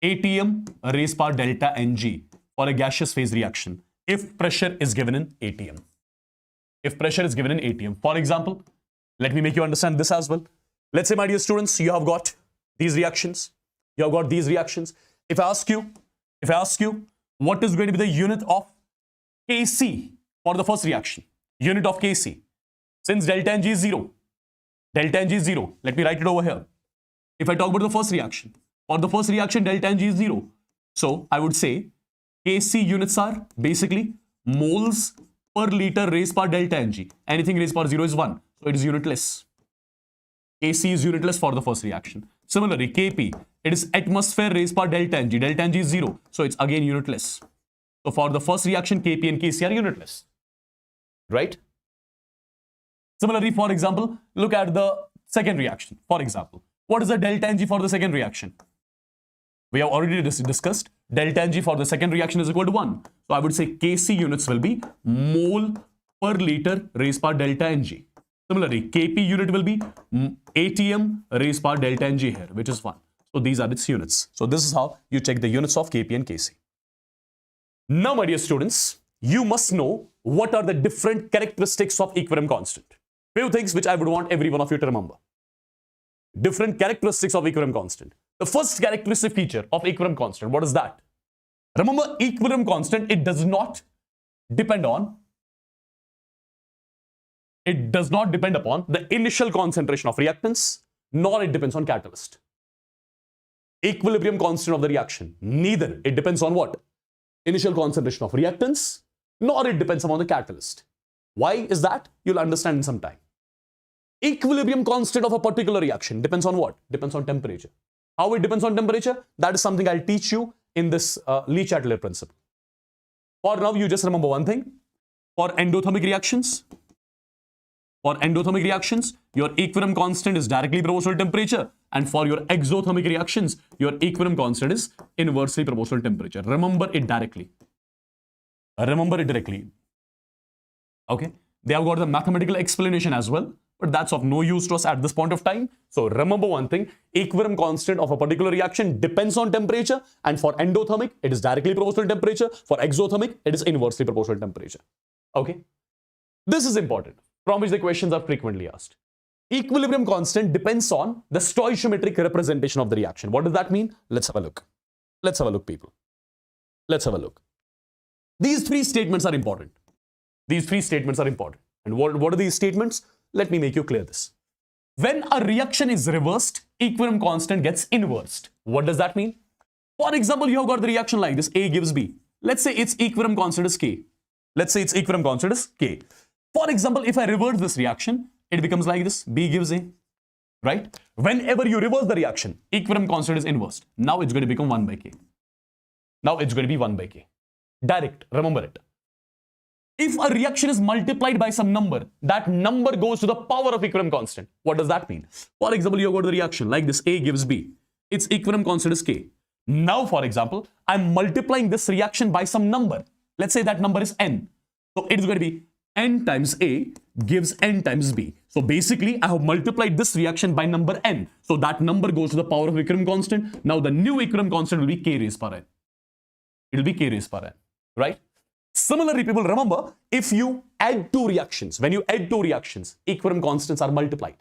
atm raised by delta Ng for a gaseous phase reaction if pressure is given in atm. For example, let me make you understand this as well. Let's say, my dear students, you have got these reactions. If I ask you, what is going to be the unit of Kc for the first reaction? Unit of Kc. Since delta Ng is 0, let me write it over here. If I talk about the first reaction, for the first reaction, delta Ng is 0. So I would say Kc units are basically moles per liter raised by delta Ng. Anything raised by 0 is 1. So it is unitless. Kc is unitless for the first reaction. Similarly, Kp, it is atmosphere raised by delta Ng. Delta Ng is 0. So it's again unitless. So for the first reaction, Kp and Kc are unitless. Right? Similarly, for example, look at the second reaction. For example, what is the delta Ng for the second reaction? We have already discussed delta Ng for the second reaction is equal to 1. So I would say Kc units will be mole per liter raised by delta Ng. Similarly, Kp unit will be atm raised by delta Ng here, which is 1. So these are its units. So this is how you check the units of Kp and Kc. Now, my dear students, you must know what are the different characteristics of equilibrium constant. Few things which I would want every one of you to remember. Different characteristics of equilibrium constant. The first characteristic feature of equilibrium constant, what is that? Remember, equilibrium constant, it does not depend upon the initial concentration of reactants, nor it depends on catalyst. Equilibrium constant of the reaction, neither it depends on what? Initial concentration of reactants, nor it depends upon the catalyst. Why is that? You'll understand in some time. Equilibrium constant of a particular reaction depends on what? Depends on temperature. How it depends on temperature? That is something I'll teach you in this Lee-Chatelier principle. For now, you just remember one thing. For endothermic reactions, your equilibrium constant is directly proportional to temperature. And for your exothermic reactions, your equilibrium constant is inversely proportional to temperature. Remember it directly. Okay? They have got the mathematical explanation as well. but that's of no use to us at this point of time. So remember one thing, equilibrium constant of a particular reaction depends on temperature, and for endothermic, it is directly proportional to temperature. For exothermic, it is inversely proportional to temperature. Okay? This is important, from which the questions are frequently asked. Equilibrium constant depends on the stoichiometric representation of the reaction. What does that mean? Let's have a look. Let's have a look, people. Let's have a look. These three statements are important. These three statements are important. And what are these statements? Let me make you clear this. When a reaction is reversed, equilibrium constant gets inversed. What does that mean? For example, you have got the reaction like this, A gives B. Let's say its equilibrium constant is K. Let's say its equilibrium constant is K. For example, if I reverse this reaction, it becomes like this, B gives A, right? Whenever you reverse the reaction, equilibrium constant is inversed. Now it's going to become 1 by K. Now it's going to be 1 by K. Direct, remember it. If a reaction is multiplied by some number, that number goes to the power of equilibrium constant. What does that mean? For example, you have got the reaction like this, A gives B. Its equilibrium constant is K. Now, for example, I'm multiplying this reaction by some number. Let's say that number is N. So it is going to be N times A gives N times B. So basically, I have multiplied this reaction by number N. So that number goes to the power of equilibrium constant. Now the new equilibrium constant will be K raised per N. It will be K raised per N, right? Similarly, people, remember, if you add two reactions, when you add two reactions, equilibrium constants are multiplied.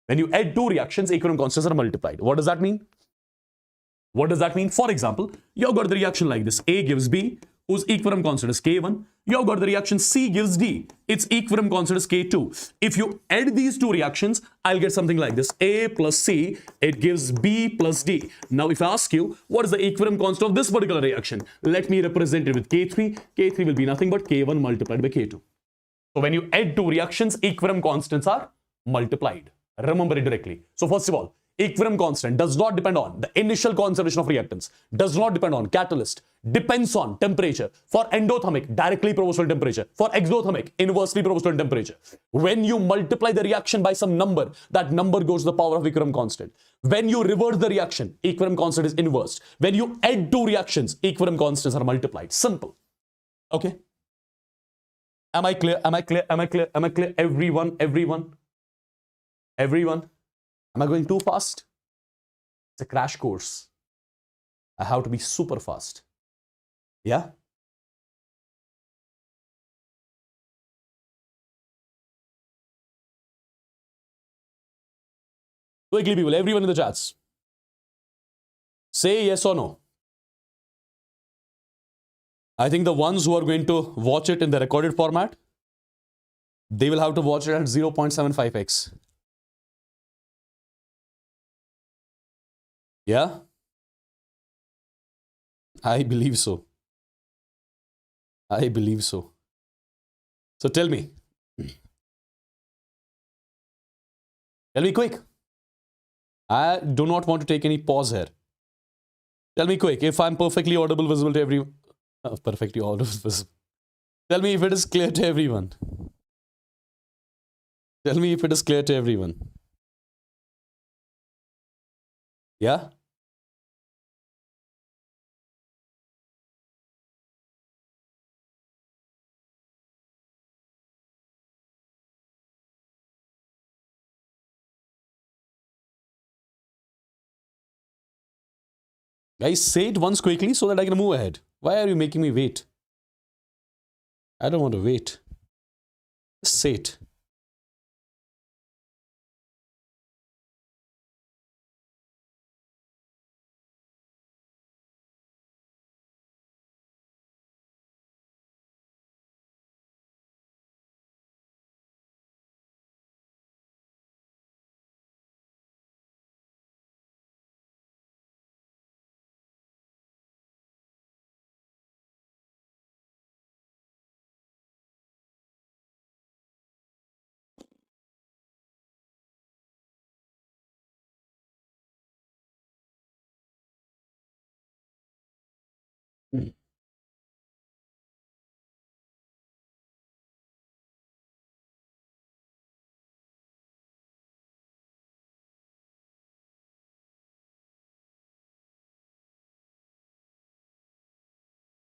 When you add two reactions, equilibrium constants are multiplied. What does that mean? What does that mean? For example, you have got the reaction like this. A gives B, whose equilibrium constant is K1. You have got the reaction C gives D. Its equilibrium constant is K2. If you add these two reactions, I'll get something like this. A plus C, it gives B plus D. Now, if I ask you, what is the equilibrium constant of this particular reaction? Let me represent it with K3. K3 will be nothing but K1 multiplied by K2. So when you add two reactions, equilibrium constants are multiplied. Remember it directly. So first of all, equilibrium constant does not depend on the initial concentration of reactants, does not depend on catalyst, depends on temperature. For endothermic, directly proportional to temperature. For exothermic, inversely proportional to temperature. When you multiply the reaction by some number, that number goes to the power of equilibrium constant. When you reverse the reaction, equilibrium constant is inversed. When you add two reactions, equilibrium constants are multiplied. Simple. Okay? Am I clear? Am I clear? Am I clear? Am I clear? Everyone? Am I going too fast? It's a crash course. I have to be super fast. Yeah? Quickly, people, everyone in the chats. Say yes or no. I think the ones who are going to watch it in the recorded format, they will have to watch it at 0.75x. Yeah? I believe so. I believe so. So tell me. Tell me quick. I do not want to take any pause here. Tell me quick if I'm perfectly audible, visible to everyone. Perfectly audible, visible. Tell me if it is clear to everyone. Tell me if it is clear to everyone. Yeah? Guys, say it once quickly so that I can move ahead. Why are you making me wait? I don't want to wait. Just say it.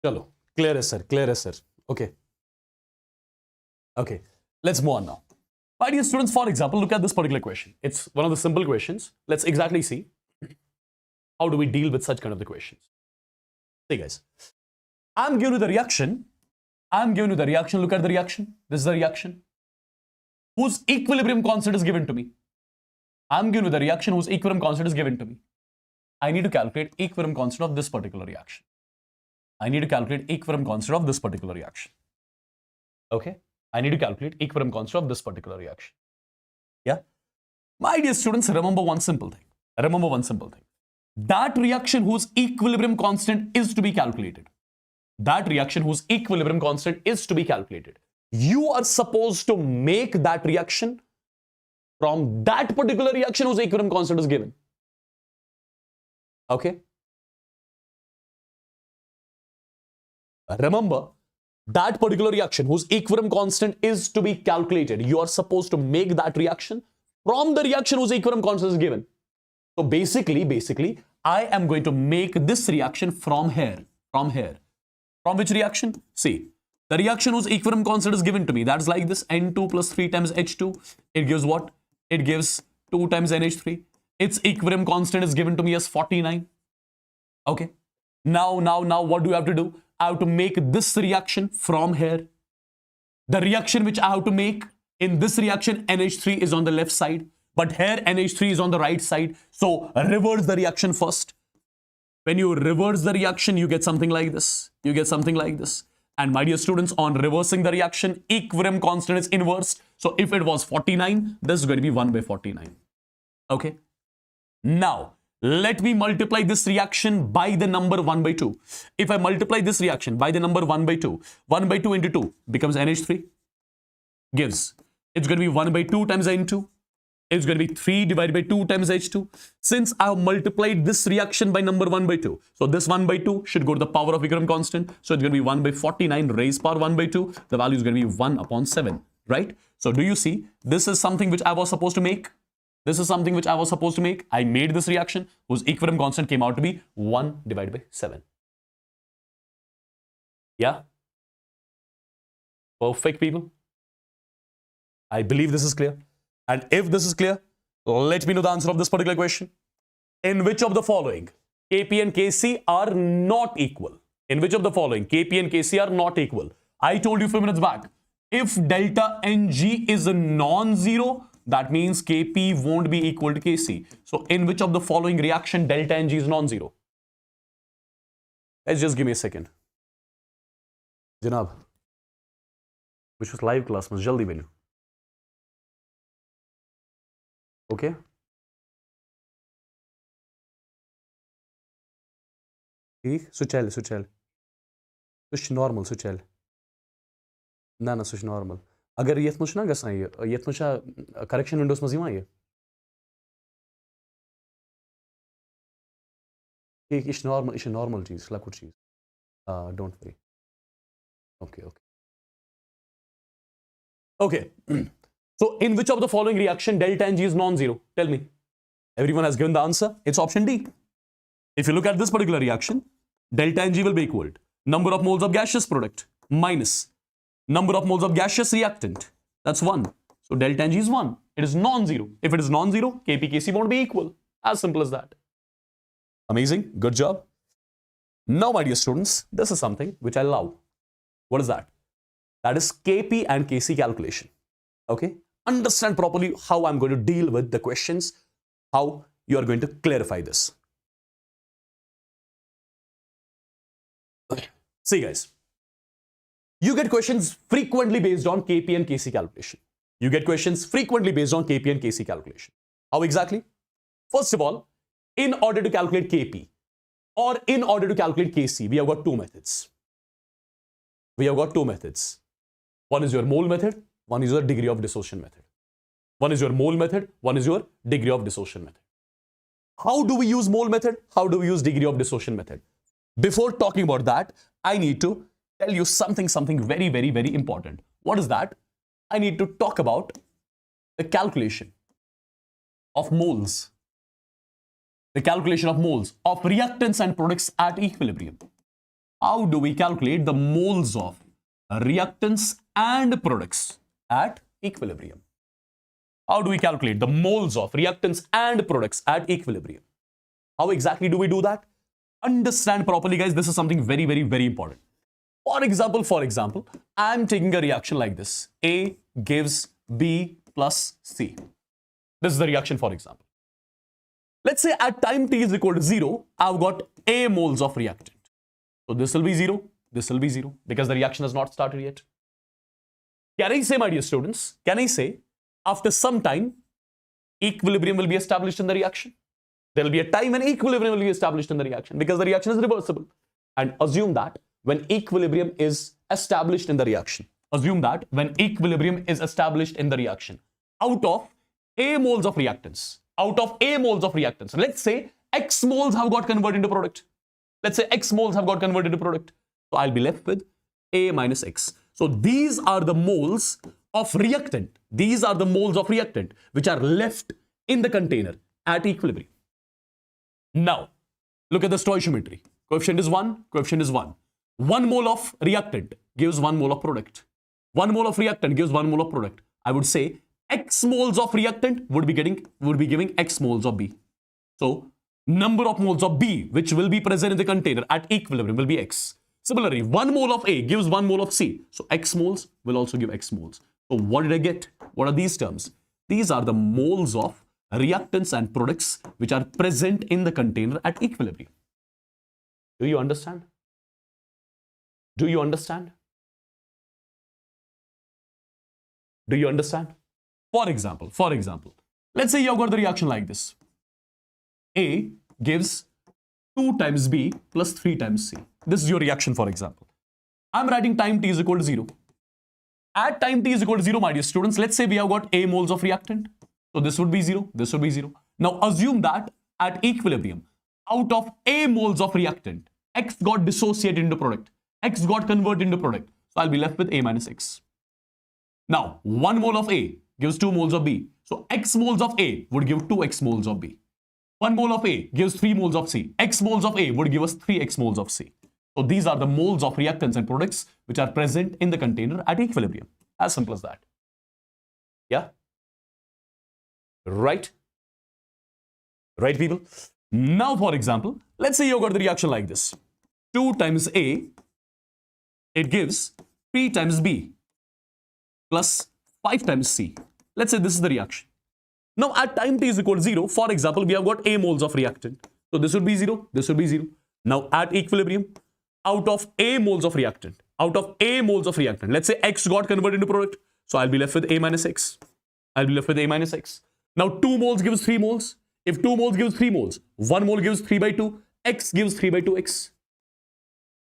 Chalo. Clear as sir. Clear as sir. Okay. Okay. Let's move on now. My dear students, for example, look at this particular question. It's one of the simple questions. Let's exactly see how do we deal with such kind of the questions. See guys, I'm giving you the reaction. Look at the reaction. This is the reaction whose equilibrium constant is given to me. I'm giving you the reaction whose equilibrium constant is given to me. I need to calculate equilibrium constant of this particular reaction. Okay? I need to calculate equilibrium constant of this particular reaction. Yeah? My dear students, remember one simple thing. That reaction whose equilibrium constant is to be calculated. You are supposed to make that reaction from that particular reaction whose equilibrium constant is given. Okay? Remember, that particular reaction whose equilibrium constant is to be calculated, you are supposed to make that reaction from the reaction whose equilibrium constant is given. So basically, I am going to make this reaction from here. From which reaction? See, the reaction whose equilibrium constant is given to me, that's like this, N2 plus 3 times H2. It gives what? It gives 2 times NH3. Its equilibrium constant is given to me as 49. Okay. Now, what do you have to do? I have to make this reaction from here. The reaction which I have to make in this reaction, NH3 is on the left side, but here NH3 is on the right side. So reverse the reaction first. When you reverse the reaction, you get something like this. And my dear students, on reversing the reaction, equilibrium constant is inversed. So if it was 49, this is going to be 1 by 49. Okay. Now, let me multiply this reaction by the number 1 by 2. If I multiply this reaction by the number 1 by 2, 1 by 2 into 2 becomes NH3. It's going to be 1 by 2 times N2. It's going to be 3 divided by 2 times H2. Since I have multiplied this reaction by number 1 by 2, so this 1 by 2 should go to the power of equilibrium constant. So it's going to be 1 by 49 raised power 1 by 2. The value is going to be 1 upon 7, right? So do you see, this is something which I was supposed to make. I made this reaction whose equilibrium constant came out to be 1 divided by 7. Yeah? Perfect, people. I believe this is clear. And if this is clear, let me know the answer of this particular question. In which of the following Kp and Kc are not equal? I told you a few minutes back, if delta Ng is a non-zero, that means Kp won't be equal to Kc. So in which of the following reaction delta Ng is non-zero? Let's just give me a second. Janab, which was live class, mas jaldi benu. Okay. Suchel. Such normal, suchel. Na, such normal. Agar yet much na gasai, yet much correction windows mazima. It's normal cheese, like cheese. Don't worry. Okay. So, in which of the following reaction delta Ng is non-zero? Tell me. Everyone has given the answer. It's option D. If you look at this particular reaction, delta Ng will be equal to number of moles of gaseous product minus number of moles of gaseous reactant. That's 1. So, delta Ng is 1. It is non-zero. If it is non-zero, Kp, Kc won't be equal. As simple as that. Amazing. Good job. Now, my dear students, this is something which I love. What is that? That is Kp and Kc calculation. Okay? Understand properly how I'm going to deal with the questions, how you are going to clarify this. Okay. See guys, you get questions frequently based on Kp and Kc calculation. How exactly? First of all, in order to calculate Kp or in order to calculate Kc, we have got two methods. One is your mole method. One is your degree of dissociation method. How do we use mole method? How do we use degree of dissociation method? Before talking about that, I need to tell you something very, very, very important. What is that? I need to talk about the calculation of moles. The calculation of moles of reactants and products at equilibrium. How do we calculate the moles of reactants and products at equilibrium? How do we calculate the moles of reactants and products at equilibrium? How exactly do we do that? Understand properly, guys. This is something very, very, very important. For example, I'm taking a reaction like this. A gives B plus C. This is the reaction, for example. Let's say at time t is equal to 0, I've got A moles of reactant. So this will be 0, this will be 0, because the reaction has not started yet. Can I say, my dear students, can I say, after some time, equilibrium will be established in the reaction? There will be a time when equilibrium will be established in the reaction, because the reaction is reversible. And assume that when equilibrium is established in the reaction, out of A moles of reactants, let's say X moles have got converted into product. So I'll be left with A minus X. So these are the moles of reactant. Which are left in the container at equilibrium. Now, look at the stoichiometry. Coefficient is 1, coefficient is 1. 1 mole of reactant gives 1 mole of product. 1 mole of reactant gives 1 mole of product. I would say X moles of reactant would be giving X moles of B. So, number of moles of B which will be present in the container at equilibrium will be X. Similarly, 1 mole of A gives 1 mole of C. So, X moles will also give X moles. So, what did I get? What are these terms? These are the moles of reactants and products which are present in the container at equilibrium. Do you understand? Do you understand? For example, let's say you've got the reaction like this. A gives 2 times B plus 3 times C. This is your reaction, for example. I'm writing time t is equal to 0. At time t is equal to 0, my dear students, let's say we have got A moles of reactant. So this would be 0, this would be 0. Now assume that at equilibrium, out of A moles of reactant, X got dissociated into product. X got converted into product. So I'll be left with A minus X. Now, 1 mole of A gives 2 moles of B. So X moles of A would give 2X moles of B. 1 mole of A gives 3 moles of C. X moles of A would give us 3X moles of C. So these are the moles of reactants and products which are present in the container at equilibrium. As simple as that. Yeah? Right? Right, people? Now, for example, let's say you got the reaction like this. 2 times A, it gives 3 times B plus 5 times C. Let's say this is the reaction. Now, at time t is equal to 0, for example, we have got A moles of reactant. So this would be 0, this would be 0. Now, at equilibrium, out of A moles of reactant, let's say X got converted into product. So I'll be left with A minus X. Now, 2 moles gives 3 moles. If 2 moles gives 3 moles, 1 mole gives 3 by 2, X gives 3 by 2X.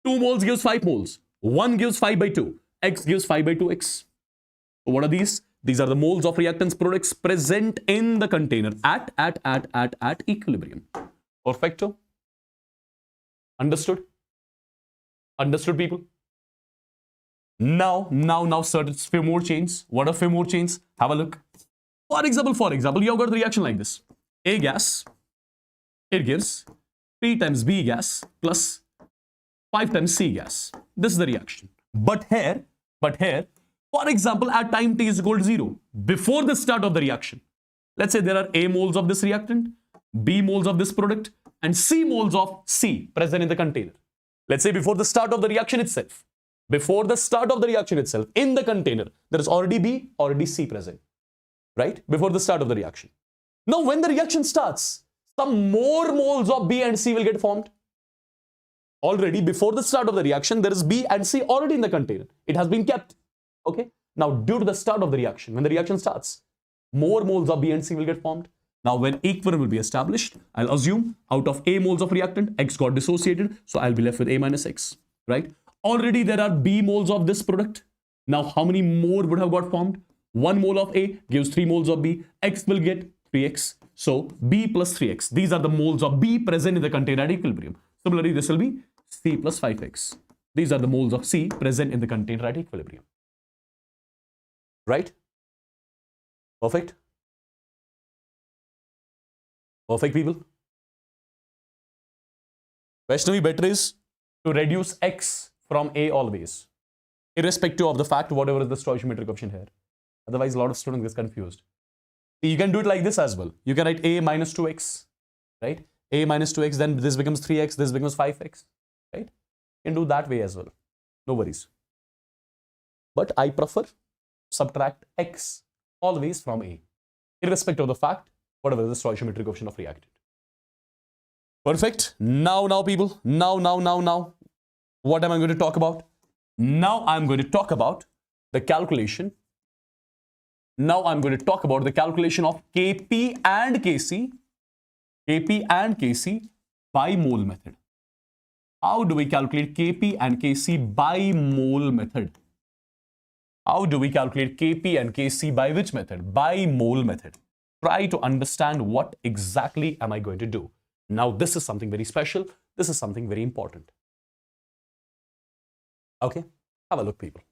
2 moles gives 5 moles, 1 gives 5 by 2, X gives 5 by 2X. So what are these? These are the moles of reactants products present in the container at equilibrium. Perfecto? Understood? Understood, people? Now, certain few more chains. What are few more chains? Have a look. For example, you have got the reaction like this. A gas, it gives 3 times B gas plus 5 times C gas. This is the reaction. But here, for example, at time t is equal to 0, before the start of the reaction, let's say there are A moles of this reactant, B moles of this product, and C moles of C present in the container. Let's say before the start of the reaction itself, in the container, there is already B, already C present, right? Before the start of the reaction. Now, when the reaction starts, some more moles of B and C will get formed. Already before the start of the reaction, there is B and C already in the container. It has been kept. Okay. Now, due to the start of the reaction, when the reaction starts, more moles of B and C will get formed. Now, when equilibrium will be established, I'll assume out of A moles of reactant, X got dissociated. So I'll be left with A minus X, right? Already there are B moles of this product. Now, how many more would have got formed? 1 mole of A gives 3 moles of B. X will get 3X. So B plus 3X. These are the moles of B present in the container at equilibrium. Similarly, this will be C plus 5X. These are the moles of C present in the container at equilibrium. Right? Perfect? Perfect, people? Vaishnavi, better is to reduce X from A always, irrespective of the fact whatever is the stoichiometric coefficient here. Otherwise, a lot of students get confused. You can do it like this as well. You can write a minus 2x, right? A minus 2x, then this becomes 3x, this becomes 5x, right? You can do that way as well. No worries. But I prefer subtract x always from a, irrespective of the fact, whatever is the stoichiometric coefficient of reactant. Perfect. Now, people. Now. What am I going to talk about? Now I'm going to talk about the calculation. Now I'm going to talk about the calculation of Kp and Kc by mole method. How do we calculate Kp and Kc by mole method? How do we calculate Kp and Kc by which method? By mole method. Try to understand what exactly am I going to do. Now this is something very special. This is something very important. Okay, have a look, people.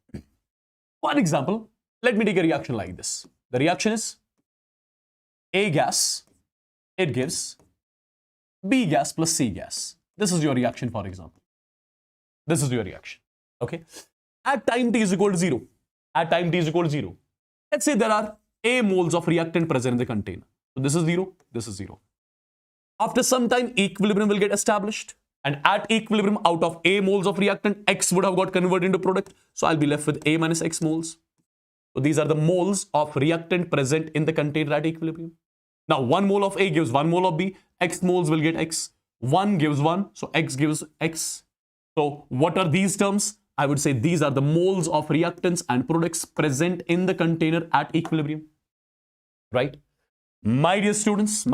For example, let me take a reaction like this. The reaction is A gas, it gives B gas plus C gas. This is your reaction, for example. This is your reaction. Okay. At time t is equal to 0. At time t is equal to 0. Let's say there are A moles of reactant present in the container. So this is 0, this is 0. After some time, equilibrium will get established. And at equilibrium, out of A moles of reactant, X would have got converted into product. So I'll be left with A minus X moles. So these are the moles of reactant present in the container at equilibrium. Now 1 mole of A gives 1 mole of B. X moles will get X. 1 gives 1. So X gives X. So what are these terms? I would say these are the moles of reactants and products present in the container at equilibrium. Right? My dear students,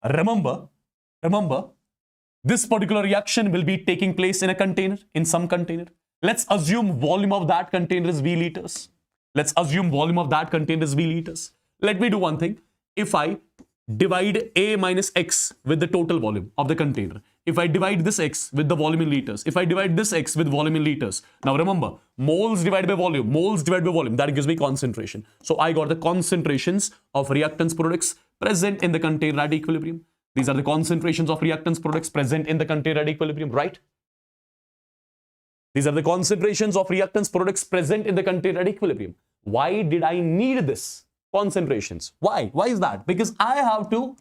remember, this particular reaction will be taking place in a container, in some container. Let's assume volume of that container is V liters. Let's assume volume of that container is V liters. Let me do one thing. If I divide A minus X with the total volume of the container, if I divide this X with the volume in liters, if I divide this X with volume in liters, now remember, moles divided by volume, that gives me concentration. So I got the concentrations of reactants products present in the container at equilibrium. These are the concentrations of reactants products present in the container at equilibrium, right? These are the concentrations of reactants products present in the container at equilibrium. Why did I need this? Concentrations. Why? Why is that? Because I have to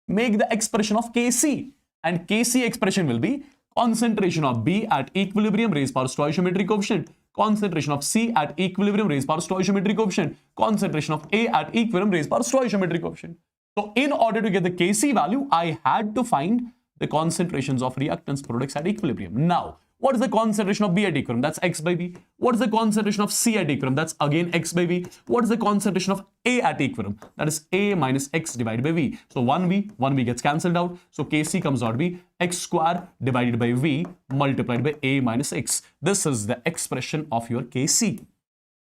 make the expression of Kc. And Kc expression will be concentration of B at equilibrium raised power stoichiometric coefficient, concentration of C at equilibrium raised power stoichiometric coefficient, concentration of A at equilibrium raised power stoichiometric coefficient. So in order to get the Kc value, I had to find the concentrations of reactants products at equilibrium. Now, what is the concentration of B at equilibrium? That's X by B. What is the concentration of C at equilibrium? That's again X by V. What is the concentration of A at equilibrium? That is A minus X divided by V. So 1V gets cancelled out. So Kc comes out to be X square divided by V multiplied by A minus X. This is the expression of your Kc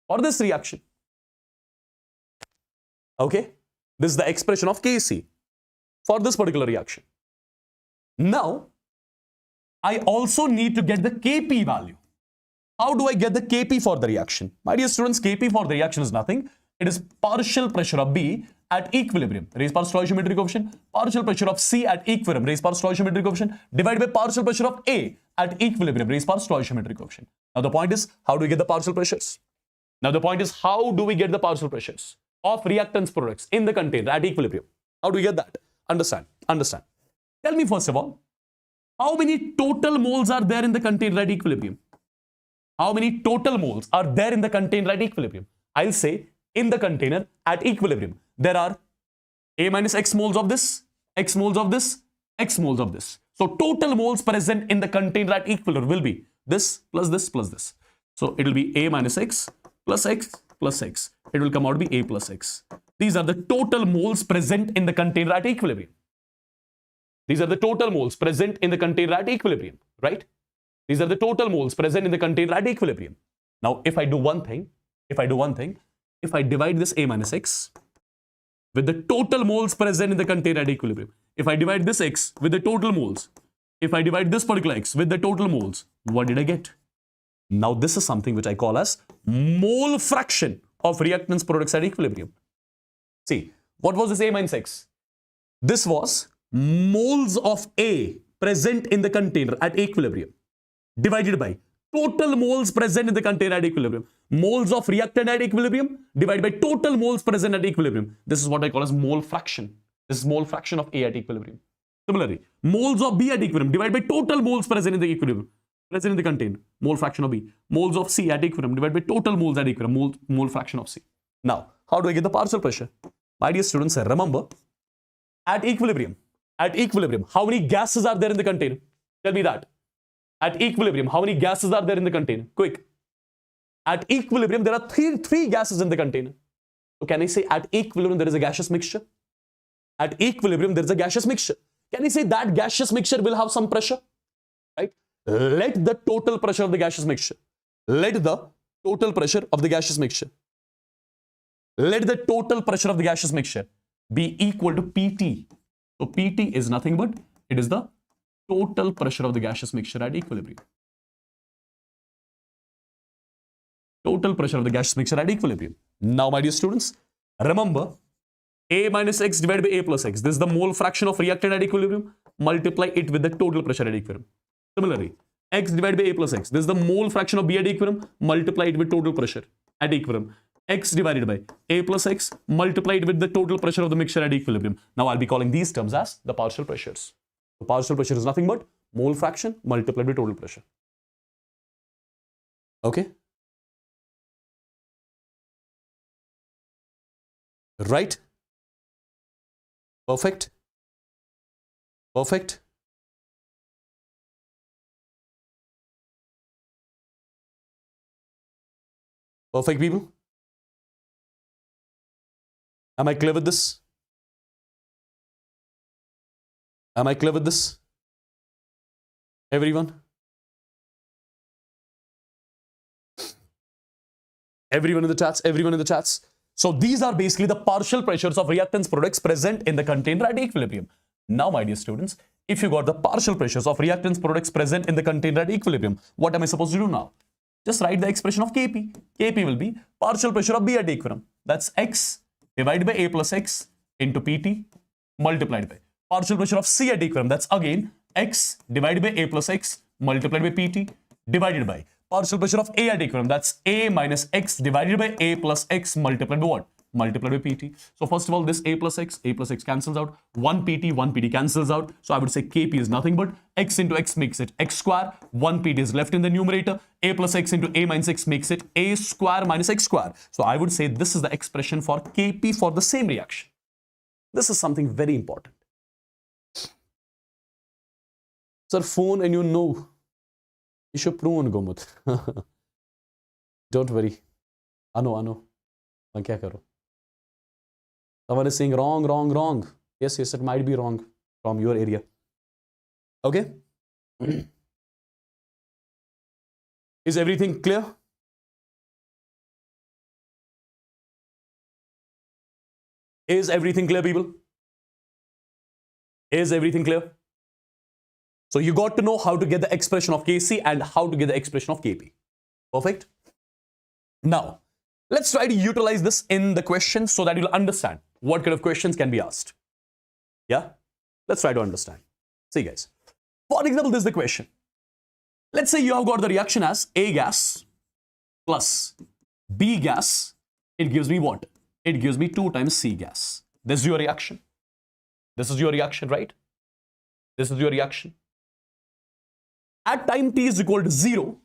for this reaction. Okay? This is the expression of Kc for this particular reaction. Now, I also need to get the Kp value. How do I get the Kp for the reaction? My dear students, Kp for the reaction is nothing. It is partial pressure of B at equilibrium, raised power stoichiometric coefficient, partial pressure of C at equilibrium, raised power stoichiometric coefficient, divided by partial pressure of A at equilibrium, raised power stoichiometric coefficient. Now the point is, how do we get the partial pressures? Now the point is, how do we get the partial pressures of reactants products in the container at equilibrium? How do we get that? Understand. Tell me first of all, how many total moles are there in the container at equilibrium? How many total moles are there in the container at equilibrium? I'll say in the container at equilibrium, there are A minus X moles of this, X moles of this, X moles of this. So total moles present in the container at equilibrium will be this plus this plus this. So it will be A minus X plus X plus X. It will come out to be A plus X. These are the total moles present in the container at equilibrium. These are the total moles present in the container at equilibrium, right? These are the total moles present in the container at equilibrium. Now, if I do one thing, if I divide this A minus X with the total moles present in the container at equilibrium, if I divide this X with the total moles, if I divide this particular X with the total moles, what did I get? Now, this is something which I call as mole fraction of reactants products at equilibrium. See, what was this A minus X? This was moles of A present in the container at equilibrium divided by total moles present in the container at equilibrium. Moles of reactant at equilibrium divided by total moles present at equilibrium. This is what I call as mole fraction. This is mole fraction of A at equilibrium. Similarly, moles of B at equilibrium divided by total moles present in the equilibrium. Present in the container. Mole fraction of B. Moles of C at equilibrium divided by total moles at equilibrium. Mole fraction of C. Now, how do I get the partial pressure? My dear students, remember, at equilibrium, how many gases are there in the container? Tell me that. At equilibrium, how many gases are there in the container? Quick. At equilibrium, there are three gases in the container. So can I say at equilibrium, there is a gaseous mixture? At equilibrium, there is a gaseous mixture. Can I say that gaseous mixture will have some pressure? Right? Let the total pressure of the gaseous mixture. Let the total pressure of the gaseous mixture. Let the total pressure of the gaseous mixture be equal to PT. So PT is nothing but, it is the total pressure of the gaseous mixture at equilibrium. Total pressure of the gaseous mixture at equilibrium. Now, my dear students, remember, A minus X divided by A plus X. This is the mole fraction of reactant at equilibrium. Multiply it with the total pressure at equilibrium. Similarly, X divided by A plus X. This is the mole fraction of B at equilibrium. Multiply it with total pressure at equilibrium. X divided by A plus X. Multiply it with the total pressure of the mixture at equilibrium. Now, I'll be calling these terms as the partial pressures. The partial pressure is nothing but mole fraction multiplied by total pressure. Okay? Right? Perfect. Perfect. Perfect, people. Am I clear with this? Am I clear with this? Everyone? Everyone in the chats? Everyone in the chats? So these are basically the partial pressures of reactants products present in the container at equilibrium. Now, my dear students, if you got the partial pressures of reactants products present in the container at equilibrium, what am I supposed to do now? Just write the expression of Kp. Kp will be partial pressure of B at equilibrium. That's X divided by A plus X into Pt multiplied by partial pressure of C at equilibrium. That's again X divided by A plus X multiplied by Pt divided by partial pressure of A at equilibrium. That's A minus X divided by A plus X multiplied by what? Multiplied by Pt. So first of all, this A plus X cancels out. 1 Pt cancels out. So I would say Kp is nothing but X into X makes it X square. 1 Pt is left in the numerator. A plus X into A minus X makes it A square minus X square. So I would say this is the expression for Kp for the same reaction. This is something very important. Sir, phone and you know. You should prove Gomut. Don't worry. I know. Someone is saying wrong. Yes, it might be wrong from your area. Okay? Is everything clear? Is everything clear, people? Is everything clear? So you got to know how to get the expression of Kc and how to get the expression of Kp. Perfect? Now, let's try to utilize this in the question so that you'll understand what kind of questions can be asked. Yeah? Let's try to understand. See, guys. For example, this is the question. Let's say you have got the reaction as A gas plus B gas. It gives me what? It gives me 2 times C gas. This is your reaction. This is your reaction, right? This is your reaction. At time t is equal to 0,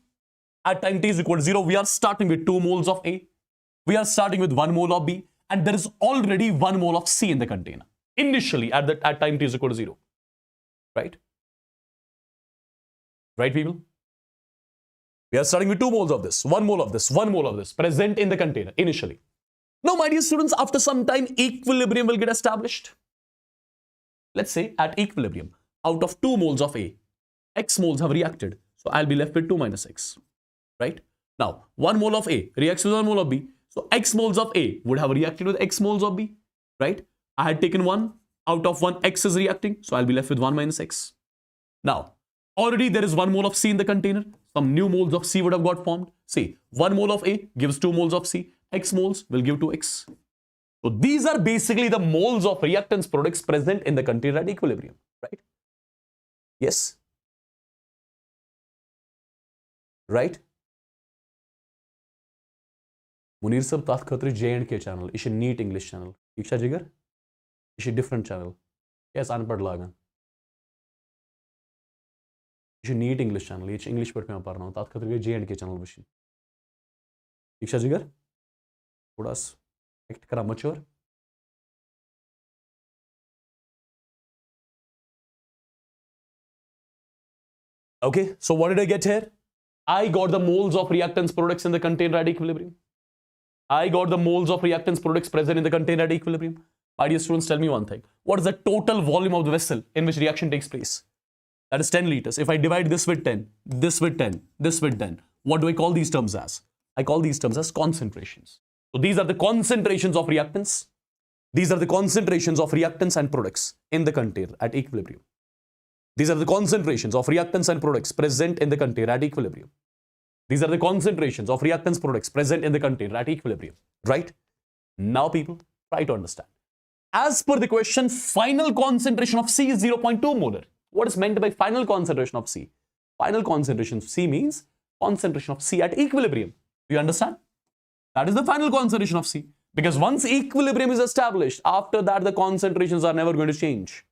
we are starting with 2 moles of A. We are starting with 1 mole of B. And there is already 1 mole of C in the container. Initially, at time t is equal to 0. Right? Right, people? We are starting with 2 moles of this, 1 mole of this, 1 mole of this, present in the container, initially. Now, my dear students, after some time, equilibrium will get established. Let's say at equilibrium, out of 2 moles of A, X moles have reacted. So I'll be left with 2 minus X. Right? Now, 1 mole of A reacts with 1 mole of B. So X moles of A would have reacted with X moles of B. Right? I had taken 1. Out of 1, X is reacting. So I'll be left with 1 minus X. Now, already there is 1 mole of C in the container. Some new moles of C would have got formed. See, 1 mole of A gives 2 moles of C. X moles will give 2X. So these are basically the moles of reactants products present in the container at equilibrium. Right? Yes? right? Munir sab tat khatre J&K channel, ish NEET English channel. Iksha jigar, ish different channel. Yes, unpad lagan. Ish NEET English channel, ish English pad mein parna tat khatre J&K channel vishin. Iksha jigar, thodas act kara mature. Okay, so what did I get here? I got the moles of reactants products in the container at equilibrium. I got the moles of reactants products present in the container at equilibrium. My dear students, tell me one thing. What is the total volume of the vessel in which reaction takes place? That is 10 liters. If I divide this with 10, this with 10, this with 10, what do I call these terms as? I call these terms as concentrations. So these are the concentrations of reactants. These are the concentrations of reactants and products in the container at equilibrium. These are the concentrations of reactants and products present in the container at equilibrium. These are the concentrations of reactants products present in the container at equilibrium, right? Now people, try to understand. As per the question, final concentration of C is 0.2 molar. What is meant by final concentration of C? Final concentration of C means concentration of C at equilibrium. Do you understand? That is the final concentration of C. Because once equilibrium is established, after that the concentrations are never going to change,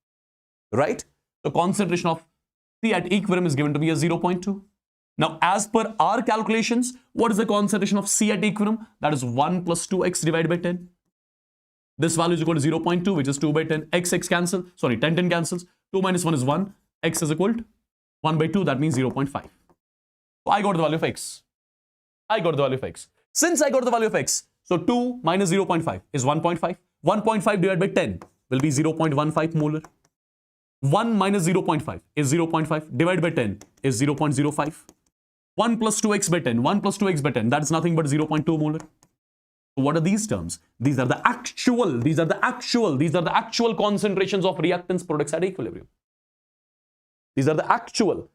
right? The concentration of C at equilibrium is given to be as 0.2. Now, as per our calculations, what is the concentration of C at equilibrium? That is 1 plus 2x divided by 10. This value is equal to 0.2, which is 2 by 10. X cancel. Sorry, 10 cancels. 2 minus 1 is 1. X is equal to 1 by 2. That means 0.5. So I got the value of X. I got the value of X. Since I got the value of X, so 2 minus 0.5 is 1.5. 1.5 divided by 10 will be 0.15 molar. 1 minus 0.5 is 0.5. Divided by 10 is 0.05. 1 plus 2x by 10. 1 plus 2x by 10. That is nothing but 0.2 molar. So what are these terms? These are the actual concentrations of reactants products at equilibrium. These are the actual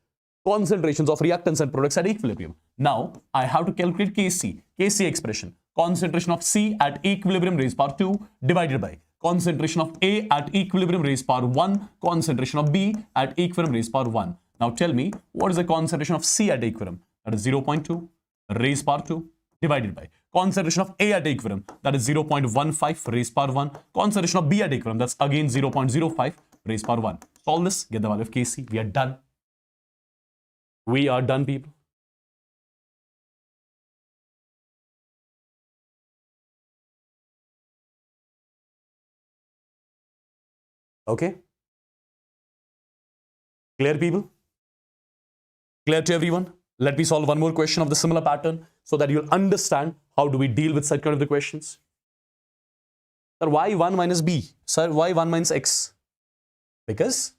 concentrations of reactants and products at equilibrium. Now, I have to calculate Kc. Kc expression. Concentration of C at equilibrium raised power 2 divided by concentration of A at equilibrium raised power 1, concentration of B at equilibrium raised power 1. Now tell me, what is the concentration of C at equilibrium? That is 0.2 raised power 2 divided by concentration of A at equilibrium, that is 0.15 raised power 1, concentration of B at equilibrium, that's again 0.05 raised power 1. Solve this, get the value of Kc. We are done. We are done, people. Okay? Clear, people? Clear to everyone? Let me solve one more question of the similar pattern so that you'll understand how do we deal with such kind of the questions. Sir, why 1 minus B? Sir, why 1 minus X? Because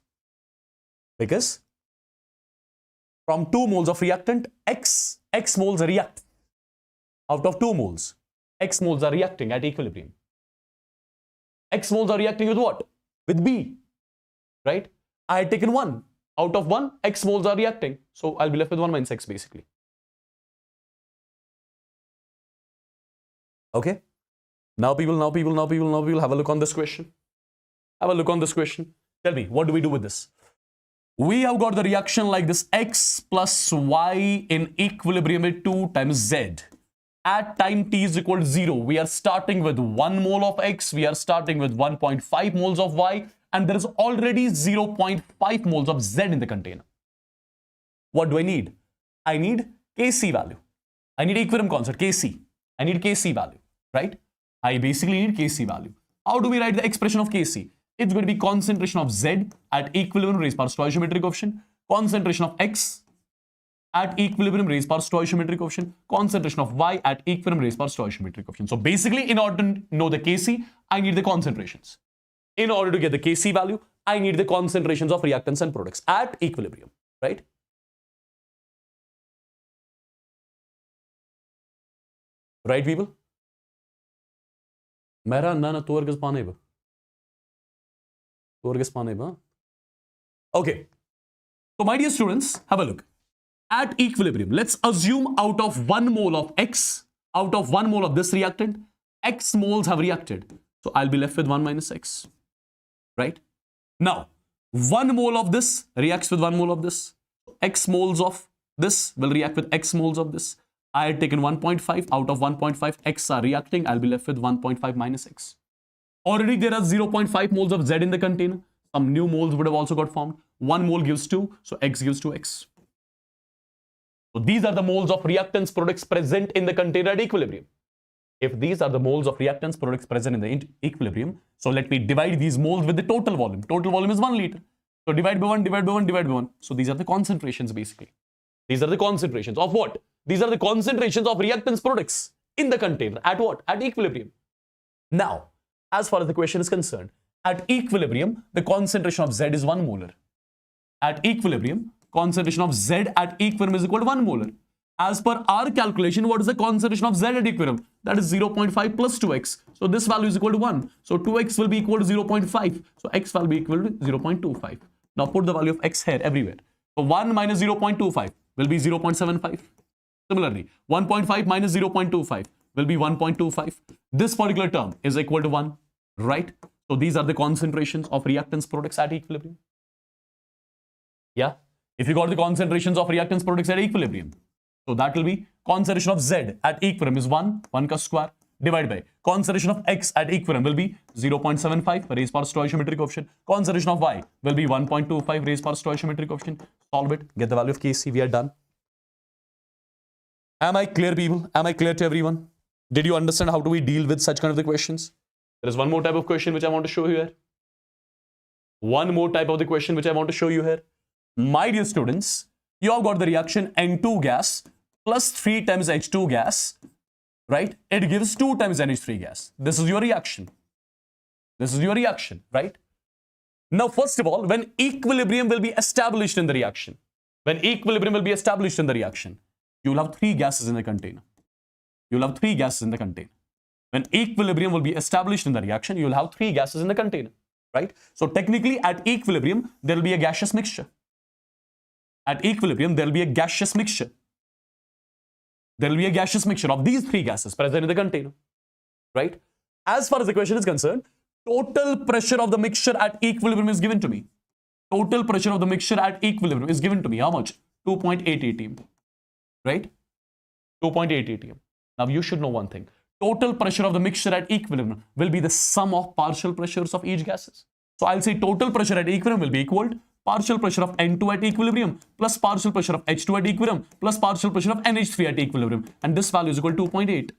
from 2 moles of reactant, X moles react. Out of 2 moles, X moles are reacting at equilibrium. X moles are reacting with what? With B, right? I had taken 1. Out of 1, X moles are reacting. So I'll be left with 1 minus X basically. Okay? Now people, have a look on this question. Have a look on this question. Tell me, what do we do with this? We have got the reaction like this: X plus Y in equilibrium with 2 times Z. At time t is equal to 0, we are starting with 1 mole of X, we are starting with 1.5 moles of Y, and there is already 0.5 moles of Z in the container. What do I need? I need Kc value. I need equilibrium constant, Kc. I need Kc value, right? I basically need Kc value. How do we write the expression of Kc? It's going to be concentration of Z at equilibrium raised power stoichiometric coefficient, concentration of X at equilibrium raised power stoichiometric coefficient, concentration of Y at equilibrium raised power stoichiometric coefficient. So basically, in order to know the Kc, I need the concentrations. In order to get the Kc value, I need the concentrations of reactants and products at equilibrium, right? Right, people? Mera nana torgas paneba. Torgas paneba. Okay. So my dear students, have a look. At equilibrium, let's assume out of 1 mole of X, out of 1 mole of this reactant, X moles have reacted. So I'll be left with 1 minus X, right? Now, 1 mole of this reacts with 1 mole of this. X moles of This will react with X moles of this. I had taken 1.5. Out of 1.5, X are reacting. I'll be left with 1.5 minus X. Already there are 0.5 moles of Z in the container. Some new moles would have also got formed. 1 mole gives 2, so X gives 2X. So these are the moles of reactants products present in the container at equilibrium. If these are the moles of reactants products present in the equilibrium, so let me divide these moles with the total volume. Total volume is 1 liter. So divide by 1, divide by 1, divide by 1. So these are the concentrations basically. These are the concentrations of what? These are the concentrations of reactants products in the container. At what? At equilibrium. Now, as far as the question is concerned, at equilibrium, the concentration of Z is 1 molar. At equilibrium, concentration of Z at equilibrium is equal to 1 molar. As per our calculation, what is the concentration of Z at equilibrium? That is 0.5 plus 2x. So this value is equal to 1. So 2x will be equal to 0.5. So x will be equal to 0.25. Now put the value of x here everywhere. So 1 minus 0.25 will be 0.75. Similarly, 1.5 minus 0.25 will be 1.25. This particular term is equal to 1, right? So these are the concentrations of reactants products at equilibrium. Yeah? If you got the concentrations of reactants products at equilibrium, so that will be concentration of Z at equilibrium is 1 ka square, divided by concentration of X at equilibrium will be 0.75 raised power stoichiometric coefficient. Concentration of Y will be 1.25 raised power stoichiometric coefficient. Solve it, get the value of Kc, we are done. Am I clear, people? Am I clear to everyone? Did you understand how do we deal with such kind of the questions? There is one more type of question which I want to show you here. One more type of the question which I want to show you here. My dear students, you have got the reaction N2 gas plus 3 times H2 gas, right? It gives 2 times NH3 gas. This is your reaction. This is your reaction, right? Now, first of all, when equilibrium will be established in the reaction, you will have 3 gases in the container. You will have 3 gases in the container. When equilibrium will be established in the reaction, you will have 3 gases in the container, right? So technically at equilibrium, there will be a gaseous mixture. At equilibrium, there will be a gaseous mixture. There will be a gaseous mixture of these 3 gases present in the container, right? As far as the question is concerned, total pressure of the mixture at equilibrium is given to me. Total pressure of the mixture at equilibrium is given to me. How much? 2.8 atm, right? 2.8 atm. Now you should know one thing. Total pressure of the mixture at equilibrium will be the sum of partial pressures of each gases. So I'll say total pressure at equilibrium will be equal to partial pressure of N2 at equilibrium plus partial pressure of H2 at equilibrium plus partial pressure of NH3 at equilibrium. And this value is equal to 2.8.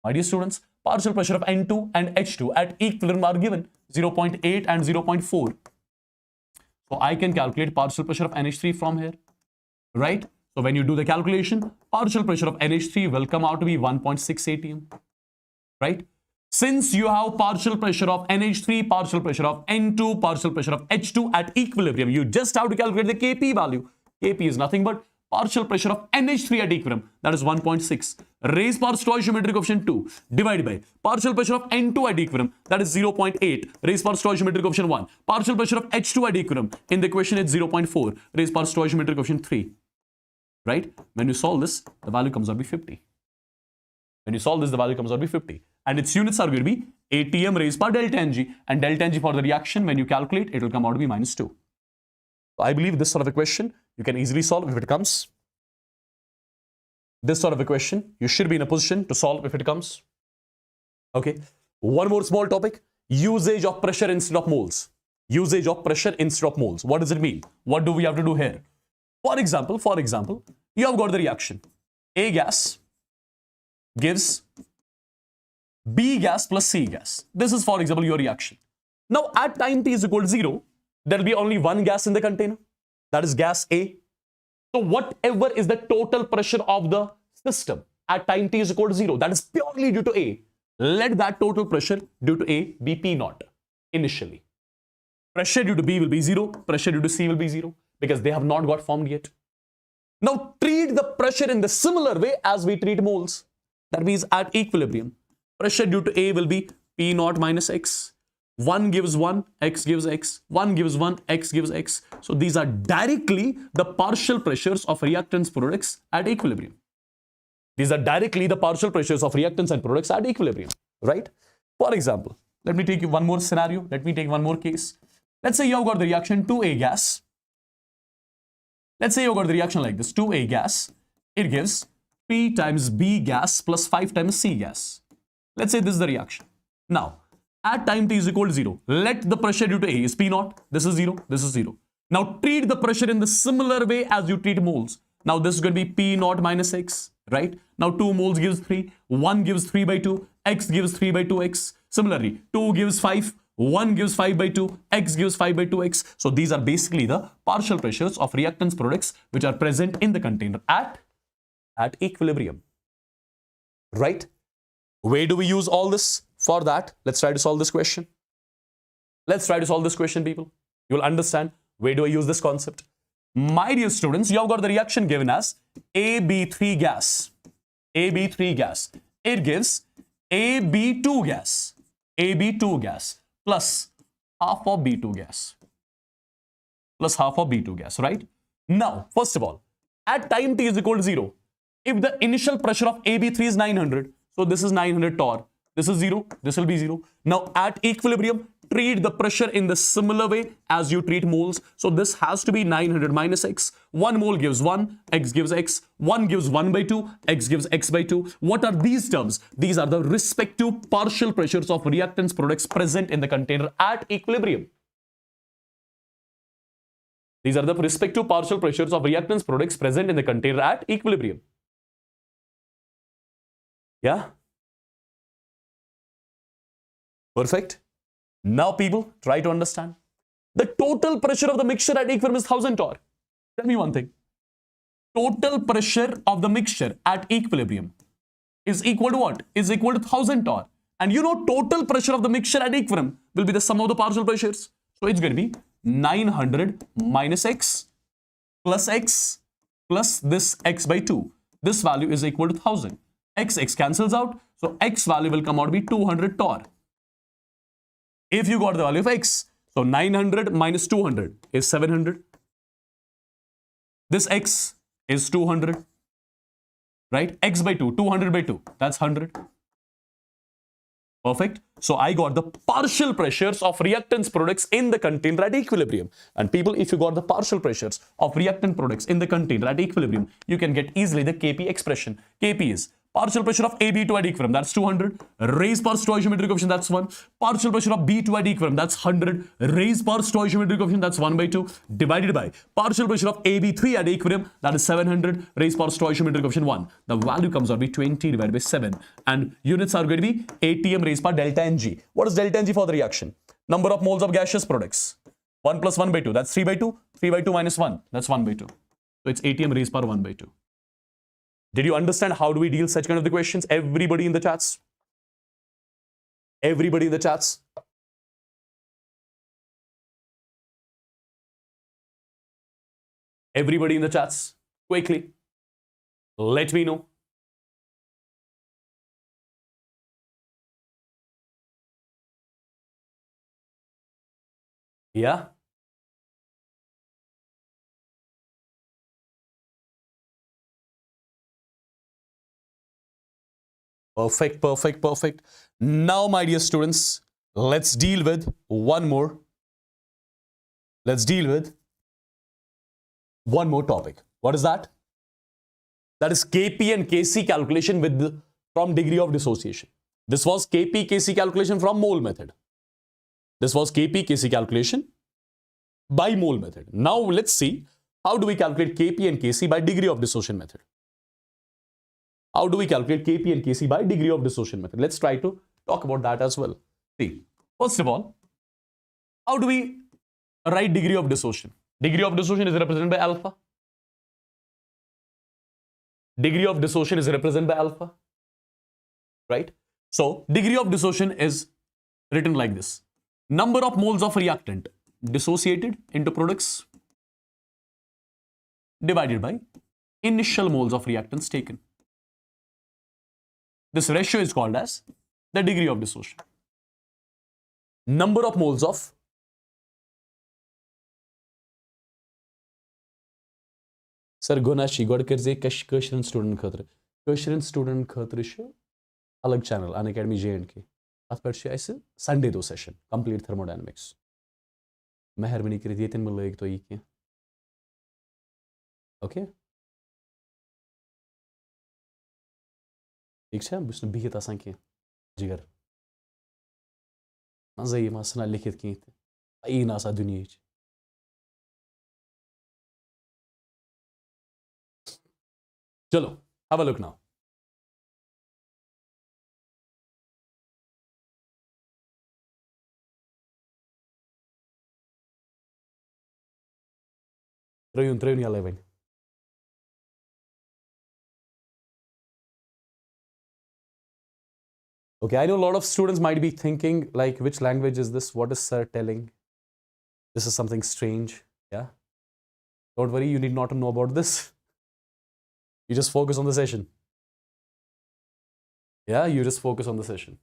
My dear students, partial pressure of N2 and H2 at equilibrium are given 0.8 and 0.4. So I can calculate partial pressure of NH3 from here, right? So when you do the calculation, partial pressure of NH3 will come out to be 1.6 atm, right? Since you have partial pressure of NH3, partial pressure of N2, partial pressure of H2 at equilibrium, you just have to calculate the Kp value. Kp is nothing but partial pressure of NH3 at equilibrium, that is 1.6, raised power stoichiometric coefficient 2, divided by partial pressure of N2 at equilibrium, that is 0.8, raised power stoichiometric coefficient 1, partial pressure of H2 at equilibrium, in the equation it's 0.4, raised power stoichiometric coefficient 3, right? When you solve this, the value comes out to be 50. When you solve this, the value comes out to be 50. And its units are going to be atm raised power delta Ng. And delta Ng for the reaction, when you calculate, it will come out to be -2. So I believe this sort of a question, you can easily solve if it comes. This sort of a question, you should be in a position to solve if it comes. Okay. One more small topic. Usage of pressure instead of moles. Usage of pressure instead of moles. What does it mean? What do we have to do here? For example, you have got the reaction. A gas gives B gas plus C gas. This is, for example, your reaction. Now, at time t is equal to 0, there will be only one gas in the container. That is gas A. So, whatever is the total pressure of the system at time t is equal to 0, that is purely due to A. Let that total pressure due to A be P naught initially. Pressure due to B will be 0. Pressure due to C will be 0 because they have not got formed yet. Now, treat the pressure in the similar way as we treat moles. That means at equilibrium, pressure due to A will be P naught minus X. 1 gives 1, X gives X. 1 gives 1, X gives X. So these are directly the partial pressures of reactants products at equilibrium. These are directly the partial pressures of reactants and products at equilibrium, right? For example, let me take you one more scenario. Let me take one more case. Let's say you have got the reaction 2A gas Let's say you got the reaction like this, 2A gas, it gives P times B gas plus 5 times C gas. Let's say this is the reaction. Now, at time t is equal to 0, let the pressure due to A is P naught. This is 0, this is 0. Now, treat the pressure in the similar way as you treat moles. Now, this is going to be P naught minus X, right? Now, 2 moles gives 3, 1 gives 3 by 2, X gives 3 by 2X. Similarly, 2 gives 5, 1 gives 5 by 2, X gives 5 by 2X. So, these are basically the partial pressures of reactants products which are present in the container at equilibrium, right? Where do we use all this? For that, let's try to solve this question. Let's try to solve this question, people. You will understand where do I use this concept. My dear students, you have got the reaction given as AB3 gas. AB3 gas. It gives AB2 gas. AB2 gas plus half of B2 gas. Plus half of B2 gas, right? Now, first of all, at time t is equal to 0, if the initial pressure of AB3 is 900, so this is 900 torr, this is 0, this will be 0. Now at equilibrium, treat the pressure in the similar way as you treat moles. So this has to be 900 minus X. 1 mole gives 1, X gives X. 1 gives 1 by 2, X gives X by 2. What are these terms? These are the respective partial pressures of reactants products present in the container at equilibrium. These are the respective partial pressures of reactants products present in the container at equilibrium. Yeah? Perfect. Now people, try to understand. The total pressure of the mixture at equilibrium is 1000 torr. Tell me one thing. Total pressure of the mixture at equilibrium is equal to what? Is equal to 1000 torr. And you know total pressure of the mixture at equilibrium will be the sum of the partial pressures. So it's going to be 900 minus X plus this X by 2. This value is equal to 1000. X cancels out. So X value will come out to be 200 torr. If you got the value of X, so 900 minus 200 is 700. This X is 200, right? X by 2, 200 by 2, that's 100. Perfect. So I got the partial pressures of reactants products in the container at equilibrium. And people, if you got the partial pressures of reactant products in the container at equilibrium, you can get easily the Kp expression. Kp is partial pressure of AB2 at equilibrium, that's 200. Raised par stoichiometric coefficient, that's 1. Partial pressure of B2 at equilibrium, that's 100. Raised par stoichiometric coefficient, that's 1 by 2. Divided by partial pressure of AB3 at equilibrium, that is 700. Raised par stoichiometric coefficient 1. The value comes out to be 20 divided by 7. And units are going to be ATM raised par delta Ng. What is delta Ng for the reaction? Number of moles of gaseous products. 1 plus 1 by 2, that's 3 by 2. 3 by 2 minus 1, that's 1 by 2. So it's ATM raised par 1 by 2. Did you understand how do we deal such kind of the questions? Everybody in the chats? Everybody in the chats? Everybody in the chats? Quickly. Let me know. Yeah? Perfect, perfect, perfect. Now, my dear students, let's deal with one more. Let's deal with one more topic. What is that? That is Kp and Kc calculation from degree of dissociation. This was Kp, Kc calculation from mole method. This was Kp, Kc calculation by mole method. Now, let's see how do we calculate Kp and Kc by degree of dissociation method. How do we calculate Kp and Kc by degree of dissociation method? Let's try to talk about that as well. See, first of all, how do we write degree of dissociation? Degree of dissociation is represented by alpha. Degree of dissociation is represented by alpha, right? So, degree of dissociation is written like this. Number of moles of reactant dissociated into products divided by initial moles of reactants taken. This ratio is called as the degree of dissociation. Number of moles of Sir Gunashi God करजे Kashran student खतर Kashran student खतर छ अलग channel Unacademy J&K अथ पर छ ऐसे Sunday दो session complete thermodynamics मेहरबानी करित येतन में लग तो ये Okay. ठीक है बस बिहित आसान की जिगर ना ज़ाई मसना लिखित की आई ना सा दुनिया चलो have a look now. Trayun ya level. Okay, I know a lot of students might be thinking like, which language is this? What is Sir telling? This is something strange. Yeah. Don't worry, you need not to know about this. You just focus on the session. Yeah, you just focus on the session.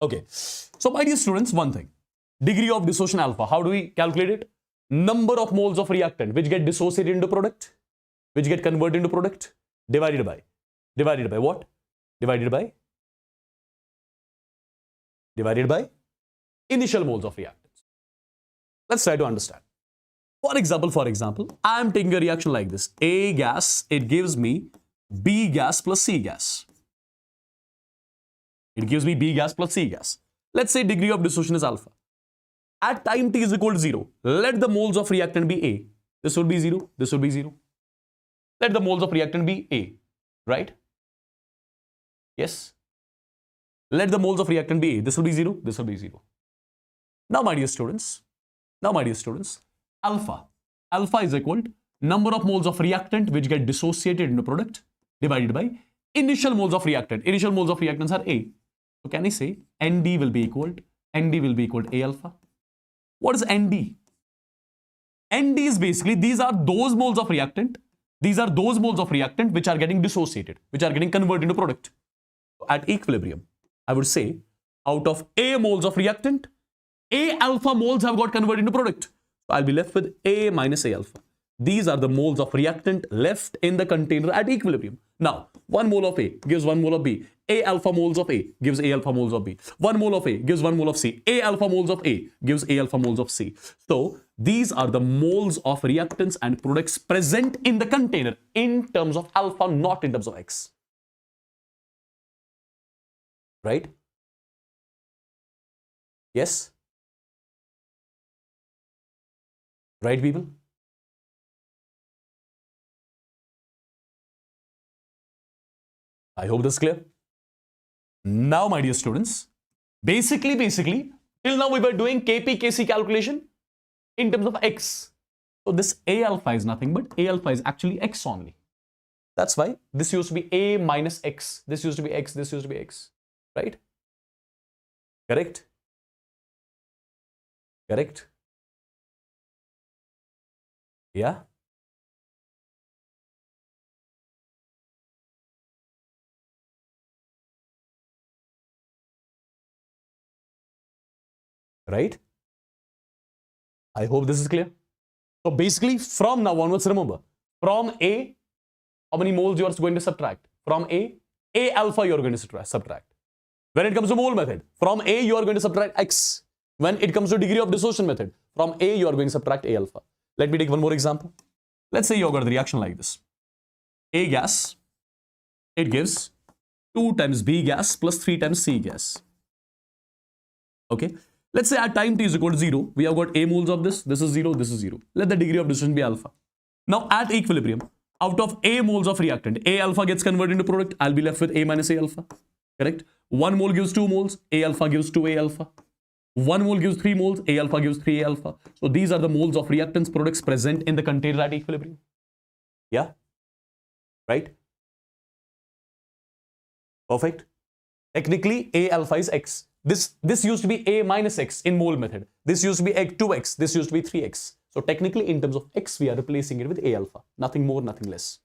Okay, so my dear students, one thing. Degree of dissociation alpha. How do we calculate it? Number of moles of reactant which get dissociated into product, which get converted into product, divided by what? Divided by initial moles of reactants. Let's try to understand. For example, I am taking a reaction like this. A gas, it gives me B gas plus C gas. It gives me B gas plus C gas. Let's say degree of dissociation is alpha. At time t is equal to 0, let the moles of reactant be A. This would be 0, this would be 0. Let the moles of reactant be A, right? Yes. Let the moles of reactant be A. This will be 0, this will be 0. Now, my dear students, alpha is equal to number of moles of reactant which get dissociated into product divided by initial moles of reactant. Initial moles of reactants are A. So can I say ND will be equal to A alpha? What is ND? ND is basically these are those moles of reactant. These are those moles of reactant which are getting dissociated, which are getting converted into product. So at equilibrium, I would say out of A moles of reactant, A alpha moles have got converted into product. So I'll be left with A minus A alpha. These are the moles of reactant left in the container at equilibrium. Now, 1 mole of A gives 1 mole of B. A alpha moles of A gives A alpha moles of B. 1 mole of A gives 1 mole of C. A alpha moles of A gives A alpha moles of C. So, these are the moles of reactants and products present in the container in terms of alpha, not in terms of X. Right? Yes? Right, people? I hope this is clear. Now, my dear students, basically, till now we were doing Kp, Kc calculation in terms of X. So this A alpha is nothing but A alpha is actually X only. That's why this used to be A minus X. This used to be X, this used to be X. Right? Correct? Correct? Yeah? Right? I hope this is clear. So basically, from now onwards, remember, from A, how many moles you are going to subtract? From A alpha you are going to subtract. When it comes to mole method, from A you are going to subtract X. When it comes to degree of dissociation method, from A you are going to subtract A alpha. Let me take one more example. Let's say you got the reaction like this. A gas, it gives 2 times B gas plus 3 times C gas. Okay. Let's say at time t is equal to 0, we have got A moles of this is 0, this is 0. Let the degree of dissociation be alpha. Now at equilibrium, out of A moles of reactant, A alpha gets converted into product, I'll be left with A minus A alpha. Correct? 1 mole gives 2 moles, A alpha gives 2A alpha. 1 mole gives 3 moles, A alpha gives 3A alpha. So these are the moles of reactants products present in the container at equilibrium. Yeah? Right? Perfect. Technically, A alpha is X. This used to be A minus X in mole method. This used to be 2X. This used to be 3X. So technically, in terms of X, we are replacing it with A alpha. Nothing more, nothing less.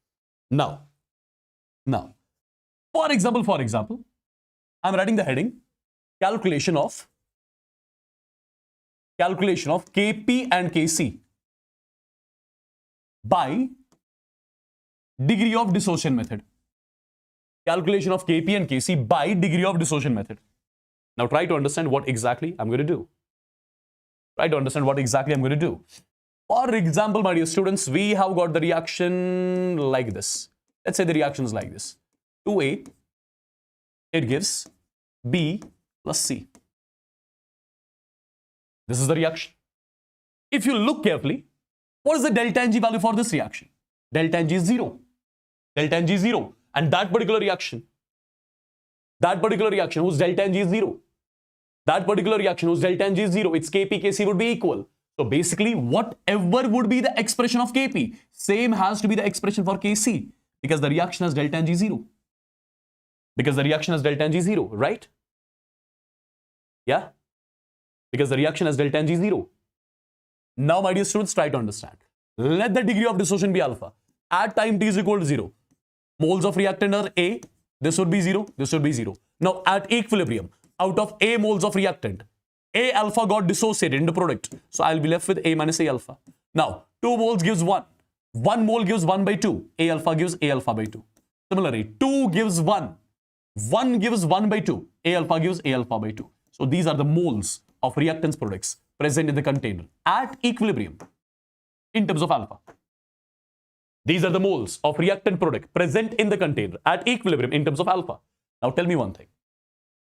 Now, for example, I'm writing the heading, calculation of Kp and Kc by degree of dissociation method. Calculation of Kp and Kc by degree of dissociation method. Now try to understand what exactly I'm going to do. Try to understand what exactly I'm going to do. For example, my dear students, we have got the reaction like this. Let's say the reaction is like this. 2A, it gives B plus C. This is the reaction. If you look carefully, what is the delta Ng value for this reaction? Delta Ng is 0. Delta Ng is 0. And that particular reaction whose delta Ng is 0, that particular reaction whose delta Ng is 0, its Kp, Kc would be equal. So basically, whatever would be the expression of Kp, same has to be the expression for Kc, because the reaction has delta Ng 0. Because the reaction has delta Ng 0, right? Yeah? Because the reaction has delta Ng 0. Now, my dear students, try to understand. Let the degree of dissociation be alpha. At time t is equal to 0, moles of reactant are A. This would be 0. This would be 0. Now, at equilibrium, out of A moles of reactant, A alpha got dissociated into product. So, I'll be left with A minus A alpha. Now, 2 moles gives 1. 1 mole gives 1 by 2. A alpha gives A alpha by 2. Similarly, 2 gives 1. 1 gives 1 by 2. A alpha gives A alpha by 2. So, these are the moles of reactants products present in the container at equilibrium in terms of alpha. These are the moles of reactant product present in the container at equilibrium in terms of alpha. Now tell me one thing.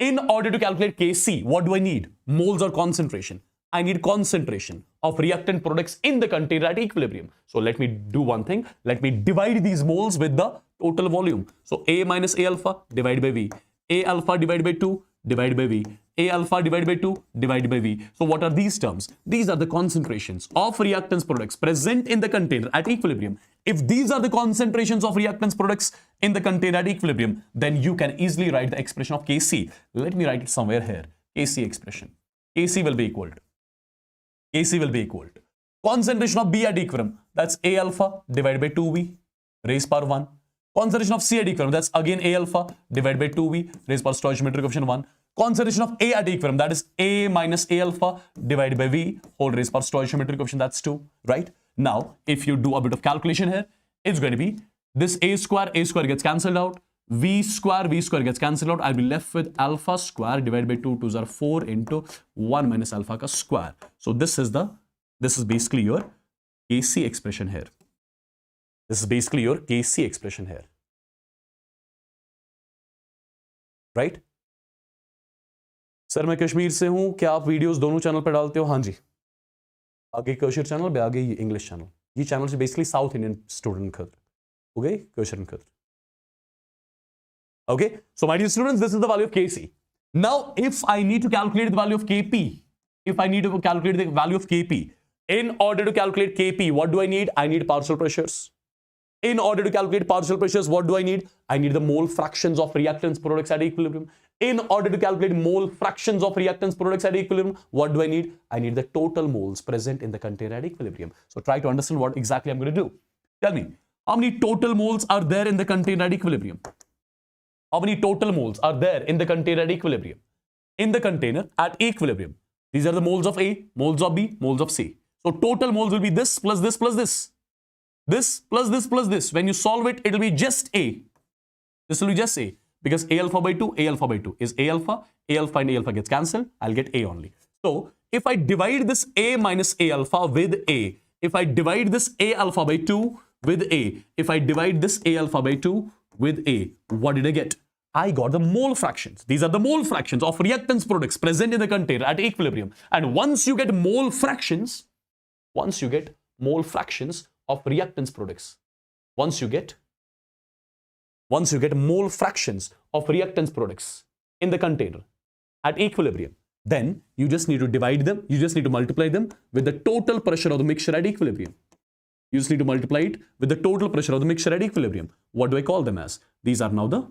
In order to calculate Kc, what do I need? Moles or concentration? I need concentration of reactant products in the container at equilibrium. So let me do one thing. Let me divide these moles with the total volume. So A minus A alpha divided by V. A alpha divided by 2 divided by V. A alpha divided by 2 divided by V. So what are these terms? These are the concentrations of reactants products present in the container at equilibrium. If these are the concentrations of reactants products in the container at equilibrium, then you can easily write the expression of Kc. Let me write it somewhere here. Kc expression. Kc will be equal to concentration of B at equilibrium. That's A alpha divided by 2V raised power 1. Concentration of C at equilibrium. That's again A alpha divided by 2V raised power stoichiometric coefficient 1. Concentration of A at equilibrium, that is A minus A alpha divided by V whole raised power stoichiometric coefficient, that's 2, right? Now, if you do a bit of calculation here, it's going to be this A square gets cancelled out, V square gets cancelled out. I'll be left with alpha square divided by 2 2s are 4 into 1 minus alpha ka square. So this is basically your Kc expression here. This is basically your Kc expression here, right? Sir मैं कश्मीर से हूं, क्या आप videos दोनों channel पर डालते हो? हाँ जी, आगे कोशियर चैनल पे, आगे इंग्लिश चैनल. ये चैनल से बेसिकली साउथ इंडियन स्टूडेंट खतर हो गए कोशियर खतर. Okay, so my dear students, this is the value of Kc. Now, if I need to calculate the value of Kp, in order to calculate Kp, what do I need? I need partial pressures. In order to calculate partial pressures, what do I need? I need the mole fractions of reactants products at equilibrium. In order to calculate mole fractions of reactants products at equilibrium, what do I need? I need the total moles present in the container at equilibrium. So try to understand what exactly I'm going to do. Tell me, how many total moles are there in the container at equilibrium? How many total moles are there in the container at equilibrium? In the container at equilibrium, these are the moles of A, moles of B, moles of C. So total moles will be this plus this plus this. This plus this plus this. When you solve it, it will be just A. This will be just A. Because A alpha by 2 is A alpha and A alpha gets cancelled. I'll get A only. So if I divide this A minus A alpha with A, if I divide this A alpha by 2 with A, if I divide this A alpha by 2 with A, what did I get? I got the mole fractions. These are the mole fractions of reactants products present in the container at equilibrium. And once you get mole fractions of reactants products, once you get mole fractions of reactants products in the container at equilibrium, then you just need to divide them, you just need to multiply them with the total pressure of the mixture at equilibrium. You just need to multiply it with the total pressure of the mixture at equilibrium. What do I call them as? These are now the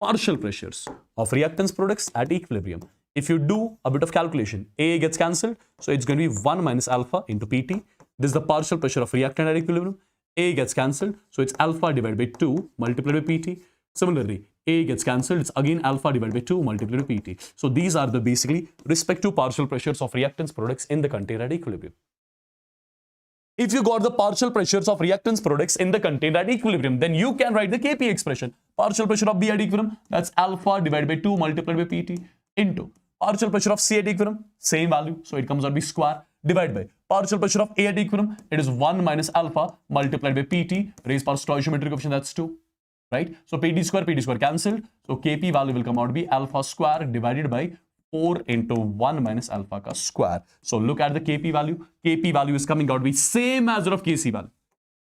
partial pressures of reactants products at equilibrium. If you do a bit of calculation, A gets cancelled, so it's going to be 1 minus alpha into Pt. This is the partial pressure of reactant at equilibrium. A gets cancelled, so it's alpha divided by 2 multiplied by Pt. Similarly, A gets cancelled, it's again alpha divided by 2 multiplied by Pt. So these are the basically respective partial pressures of reactants products in the container at equilibrium. If you got the partial pressures of reactants products in the container at equilibrium, then you can write the Kp expression. Partial pressure of B at equilibrium, that's alpha divided by 2 multiplied by Pt into Partial pressure of C at equilibrium, same value, so it comes out to be square, divided by partial pressure of A at equilibrium, it is 1 minus alpha multiplied by PT, raised power stoichiometric coefficient, that's 2, right? So PT square cancelled, so Kp value will come out to be alpha square divided by 4 into 1 minus alpha ka square. So look at the Kp value. Kp value is coming out to be same as that of Kc value.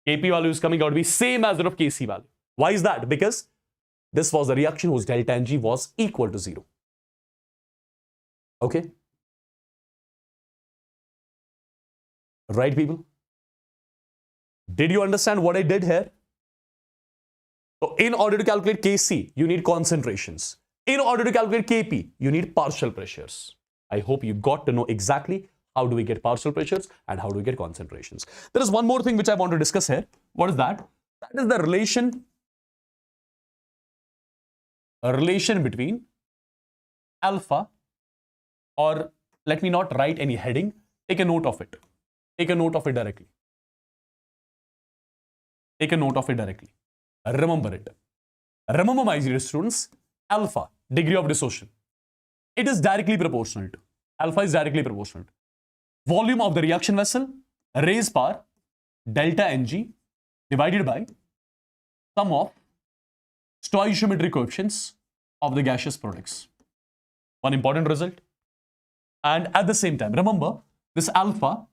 Kp value is coming out to be same as that of Kc value. Why is that? Because this was the reaction whose delta Ng was equal to 0. Okay? Right, people? Did you understand what I did here? So in order to calculate Kc, you need concentrations. In order to calculate Kp, you need partial pressures. I hope you got to know exactly how do we get partial pressures and how do we get concentrations. There is one more thing which I want to discuss here. What is that? That is the relation between alpha, or let me not write any heading, take a note of it. Take a note of it directly. Take a note of it directly. Remember it. Remember, my dear students, alpha, degree of dissociation, it is directly proportional to, alpha is directly proportional to volume of the reaction vessel raised power delta Ng divided by sum of stoichiometric coefficients of the gaseous products. One important result. And at the same time, remember, this alpha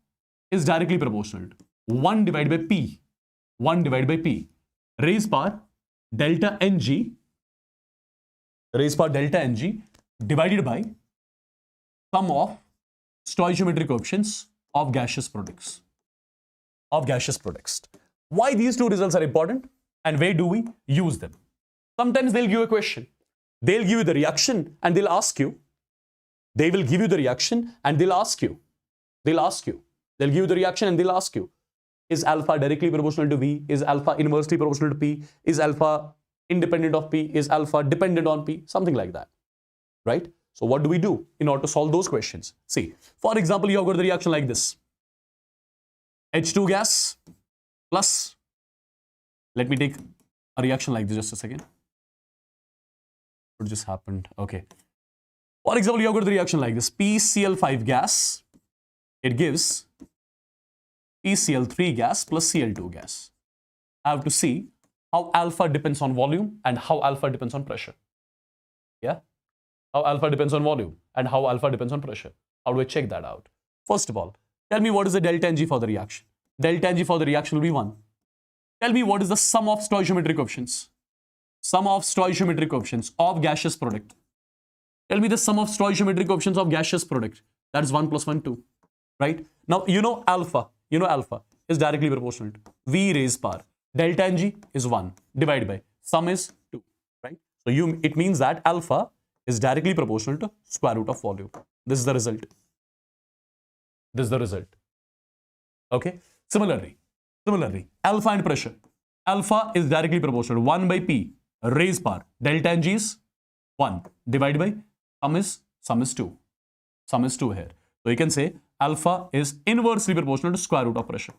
is directly proportional to 1 divided by P, 1 divided by P, raised power delta Ng, divided by sum of stoichiometric coefficients of gaseous products. Why these two results are important and where do we use them? Sometimes they'll give you a question. They'll give you the reaction and they'll ask you. They will give you the reaction and they'll ask you. They'll give you the reaction and they'll ask you, is alpha directly proportional to V? Is alpha inversely proportional to P? Is alpha independent of P? Is alpha dependent on P? Something like that, right? So what do we do in order to solve those questions? See, for example, you have got the reaction like this. H2 gas plus, let me take a reaction like this, just a second. What just happened? Okay. For example, you have got the reaction like this. PCl5 gas, it gives PCl3 gas plus Cl2 gas. I have to see how alpha depends on volume and how alpha depends on pressure. Yeah? How alpha depends on volume and how alpha depends on pressure. How do I check that out? First of all, tell me what is the delta Ng for the reaction. Delta Ng for the reaction will be 1. Tell me what is the sum of stoichiometric coefficients. Sum of stoichiometric coefficients of gaseous product. Tell me the sum of stoichiometric coefficients of gaseous product. That is 1 plus 1, 2. Right? Now, you know alpha is directly proportional to V raised power. Delta Ng is 1 divided by sum is 2. Right? So, it means that alpha is directly proportional to square root of volume. This is the result. Okay? Similarly, alpha and pressure. Alpha is directly proportional to 1 by P raised power. Delta Ng is 1 divided by sum is 2. Sum is 2 here. So you can say alpha is inversely proportional to square root of pressure.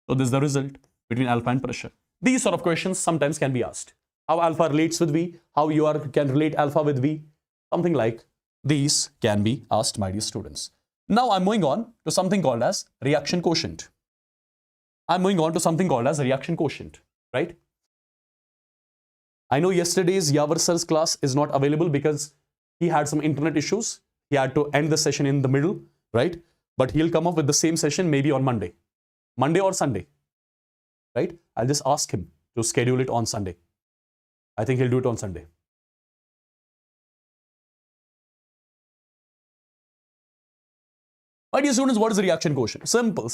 So this is the result between alpha and pressure. These sort of questions sometimes can be asked. How alpha relates with V, how you can relate alpha with V, something like these can be asked, my dear students. Now I'm moving on to something called as reaction quotient. Right? I know yesterday's Yavar Sir's class is not available because he had some internet issues. He had to end the session in the middle, right? But he'll come up with the same session maybe on Monday or Sunday, right? I'll just ask him to schedule it on Sunday. I think he'll do it on Sunday. My dear students, what is the reaction quotient? Simple.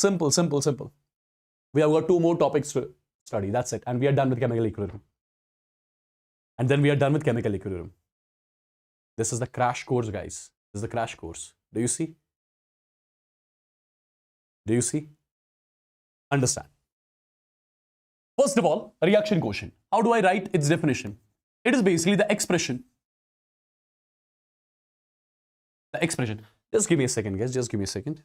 We have got 2 more topics to study. That's it. And we are done with chemical equilibrium. This is the crash course, guys. This is the crash course. Do you see? Understand. First of all, reaction quotient. How do I write its definition? It is basically the expression. Just give me a second, guys. Just give me a second.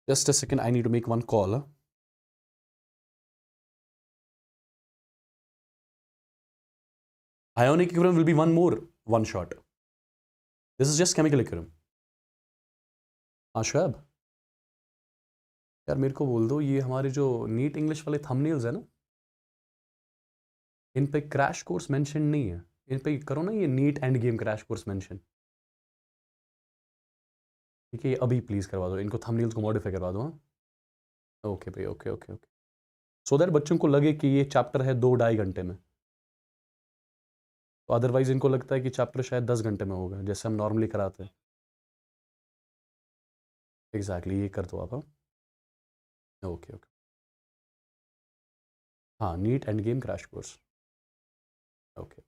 Just a second, I need to make one call. Huh? Ionic equilibrium will be one more one shot. This is just chemical equilibrium. हाँ शुएब यार मेरे को बोल दो, ये हमारे जो NEET English वाले थंबनेल्स है ना, इन पे क्रैश कोर्स मेंशन नहीं है. इन पे करो ना ये NEET and game crash course mention. ठीक है, ये अभी प्लीज करवा दो, इनको थंबनेल्स को मॉडिफाई करवा दो. हाँ ओके भाई, okay okay okay. So that बच्चों को लगे कि ये चैप्टर है 2-2.5 घंटे में. तो अदरवाइज इनको लगता है कि चैप्टर शायद 10 घंटे में होगा, जैसे हम नॉर्मली कराते हैं. एग्जैक्टली ये कर दो आप. Okay okay. हाँ, NEET and game crash course. Okay.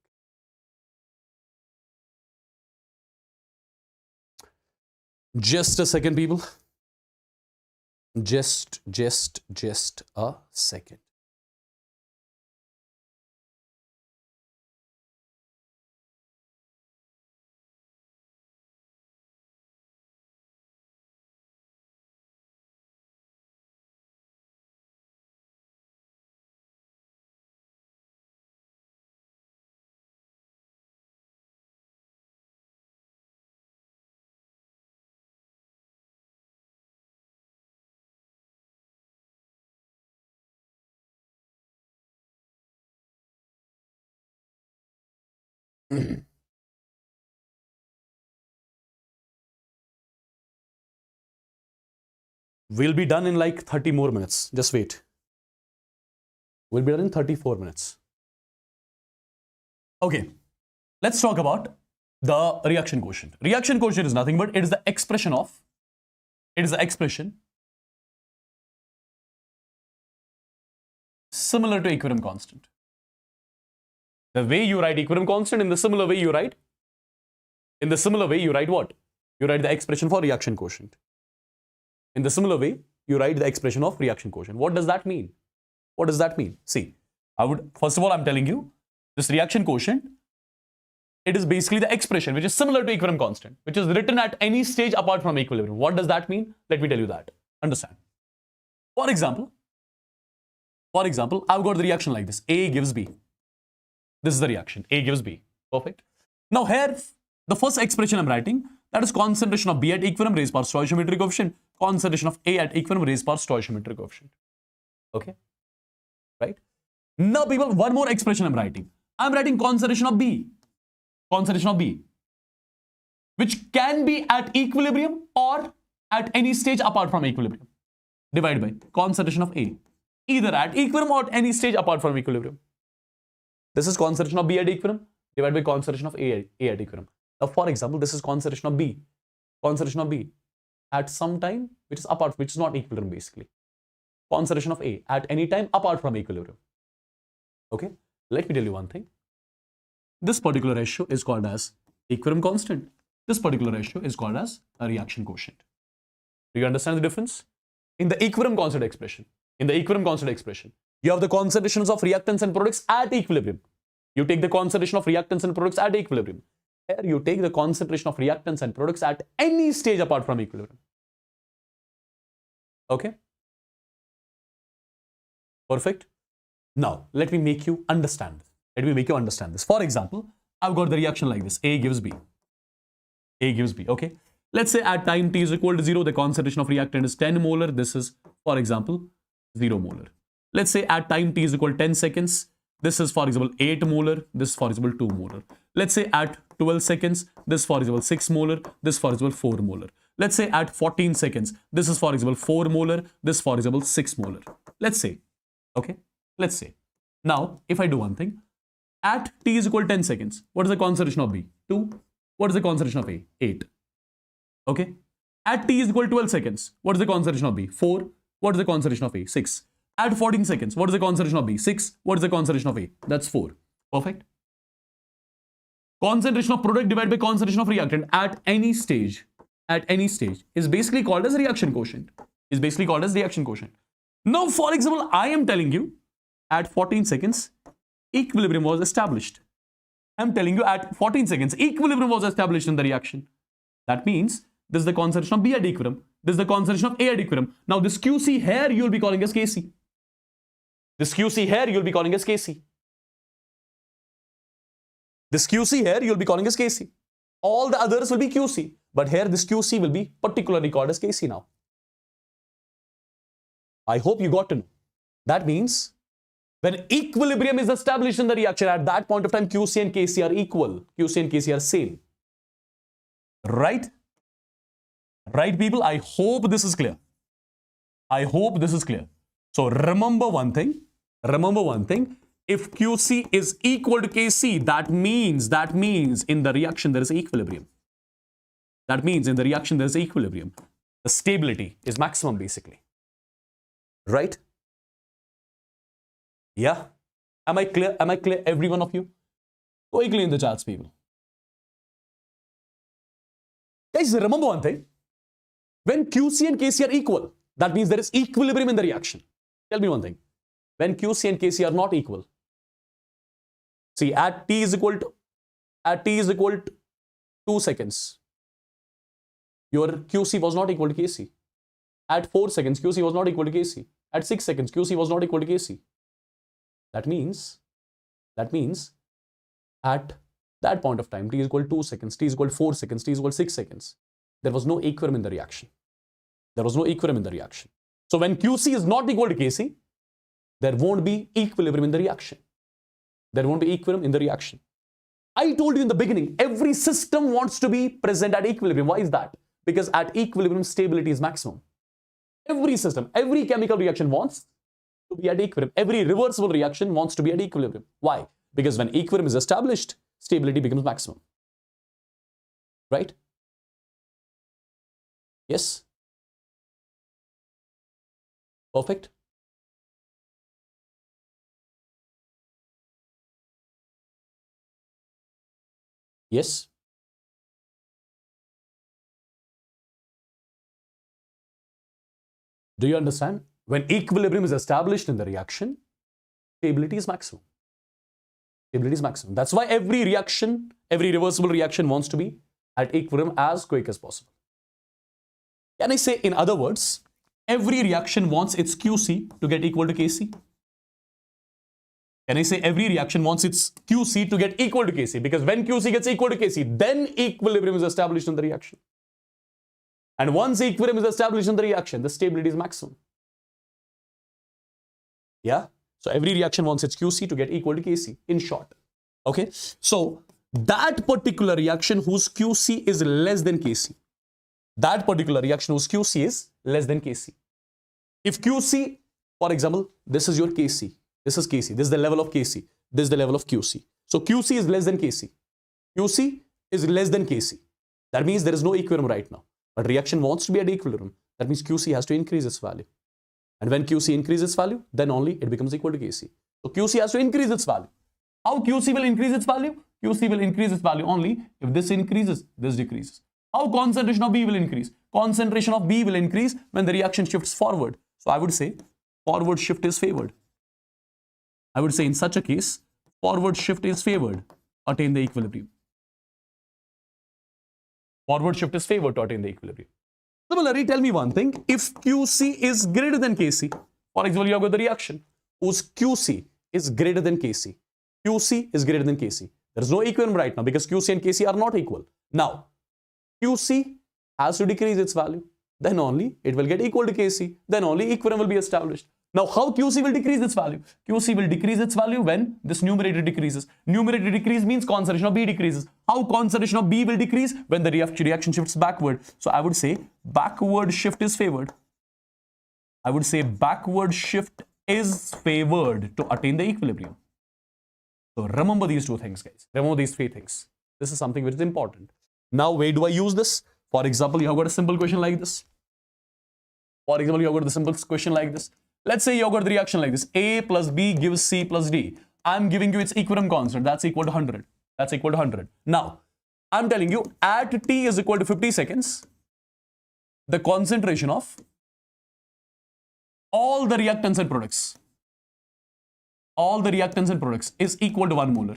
Just a second, people. Just a second. We'll be done in like 30 more minutes. Just wait. We'll be done in 34 minutes. Okay, let's talk about the reaction quotient. Reaction quotient is nothing but it is the expression similar to equilibrium constant. The way you write equilibrium constant, in the similar way you write what? You write the expression for reaction quotient. In the similar way, you write the expression of reaction quotient. What does that mean? What does that mean? See, first of all, I'm telling you, this reaction quotient, it is basically the expression which is similar to equilibrium constant, which is written at any stage apart from equilibrium. What does that mean? Let me tell you that. Understand. For example, I've got the reaction like this. A gives B. This is the reaction. A gives B. Perfect. Now here, the first expression I'm writing, that is concentration of B at equilibrium raised by stoichiometric coefficient, concentration of A at equilibrium raised by stoichiometric coefficient. Okay? Right? Now people, one more expression I'm writing. I'm writing concentration of B. Concentration of B. Which can be at equilibrium or at any stage apart from equilibrium. Divided by concentration of A. Either at equilibrium or at any stage apart from equilibrium. This is concentration of B at equilibrium divided by concentration of A at equilibrium. Now, for example, this is concentration of B. Concentration of B at some time which is apart, which is not equilibrium basically. Concentration of A at any time apart from equilibrium. Okay, let me tell you one thing. This particular ratio is called as equilibrium constant. This particular ratio is called as a reaction quotient. Do you understand the difference? In the equilibrium constant expression, you have the concentrations of reactants and products at equilibrium. You take the concentration of reactants and products at equilibrium. Here you take the concentration of reactants and products at any stage apart from equilibrium. Okay? Perfect. Now, let me make you understand this. For example, I've got the reaction like this. A gives B. Okay? Let's say at time t is equal to 0, the concentration of reactant is 10 molar. This is, for example, 0 molar. Let's say at time t is equal to 10 seconds. This is, for example, 8 molar. This is, for example, 2 molar. Let's say at 12 seconds, this is, for example, 6 molar. This is, for example, 4 molar. Let's say at 14 seconds, this is, for example, 4 molar. This is, for example, 6 molar. Let's say, okay? Let's say. Now, if I do one thing, at t is equal to 10 seconds, what is the concentration of B? 2. What is the concentration of A? 8. Okay? At t is equal to 12 seconds, what is the concentration of B? 4. What is the concentration of A? 6. At 14 seconds, what is the concentration of B? 6. What is the concentration of A? That's 4. Perfect. Concentration of product divided by concentration of reactant at any stage is basically called as reaction quotient. Now, for example, I am telling you at 14 seconds, equilibrium was established. I'm telling you at 14 seconds, equilibrium was established in the reaction. That means This is the concentration of B at equilibrium. This is the concentration of A at equilibrium. Now this QC here you'll be calling as Kc. This QC here you'll be calling as Kc. This QC here you'll be calling as Kc. All the others will be QC. But here this QC will be particularly called as Kc now. I hope you got to know. That means when equilibrium is established in the reaction, at that point of time, QC and Kc are equal. QC and Kc are same. Right? Right, people? I hope this is clear. I hope this is clear. So remember one thing. Remember one thing. If QC is equal to Kc, that means in the reaction there is equilibrium. That means in the reaction there is equilibrium. The stability is maximum basically. Right? Yeah? Am I clear? Am I clear, every one of you? Quickly in the chats, people. Guys, remember one thing. When QC and Kc are equal, that means there is equilibrium in the reaction. Tell me one thing. When QC and Kc are not equal, see, at t is equal to 2 seconds, your QC was not equal to Kc. At 4 seconds, QC was not equal to Kc. At 6 seconds, QC was not equal to Kc. That means at that point of time, t is equal to 2 seconds, t is equal to 4 seconds, t is equal to 6 seconds, there was no equilibrium in the reaction. There was no equilibrium in the reaction. So when QC is not equal to Kc, there won't be equilibrium in the reaction. There won't be equilibrium in the reaction. I told you in the beginning, every system wants to be present at equilibrium. Why is that? Because at equilibrium, stability is maximum. Every system, every chemical reaction wants to be at equilibrium. Every reversible reaction wants to be at equilibrium. Why? Because when equilibrium is established, stability becomes maximum. Right? Yes? Perfect? Yes? Do you understand? When equilibrium is established in the reaction, stability is maximum. Stability is maximum. That's why every reaction, every reversible reaction wants to be at equilibrium as quick as possible. Can I say, in other words, every reaction wants its QC to get equal to Kc? Can I say every reaction wants its QC to get equal to Kc? Because when QC gets equal to Kc, then equilibrium is established in the reaction. And once equilibrium is established in the reaction, the stability is maximum. Yeah? So every reaction wants its QC to get equal to Kc, in short. Okay? So that particular reaction whose QC is less than Kc, that particular reaction whose QC is less than Kc. If QC, for example, this is your Kc, this is Kc, this is the level of Kc, this is the level of QC. So QC is less than Kc. QC is less than Kc. That means there is no equilibrium right now. But reaction wants to be at equilibrium. That means QC has to increase its value. And when QC increases its value, then only it becomes equal to Kc. So QC has to increase its value. How QC will increase its value? QC will increase its value only if this increases, this decreases. How concentration of B will increase? Concentration of B will increase when the reaction shifts forward. So I would say forward shift is favored. I would say in such a case, forward shift is favored to attain the equilibrium. Forward shift is favored to attain the equilibrium. Similarly, tell me one thing. If QC is greater than Kc, for example, you have got the reaction whose QC is greater than Kc. QC is greater than Kc. There is no equilibrium right now because QC and Kc are not equal. Now, QC has to decrease its value. Then only it will get equal to Kc. Then only equilibrium will be established. Now, how QC will decrease its value? QC will decrease its value when this numerator decreases. Numerator decrease means concentration of B decreases. How concentration of B will decrease? When the reaction shifts backward. So I would say backward shift is favored. I would say backward shift is favored to attain the equilibrium. So remember these two things, guys. Remember these three things. This is something which is important. Now, where do I use this? For example, you have got a simple question like this. For example, you have got the simple question like this. Let's say you have got the reaction like this. A plus B gives C plus D. I'm giving you its equilibrium constant. That's equal to 100. That's equal to 100. Now, I'm telling you at T is equal to 50 seconds, the concentration of all the reactants and products, is equal to 1 molar.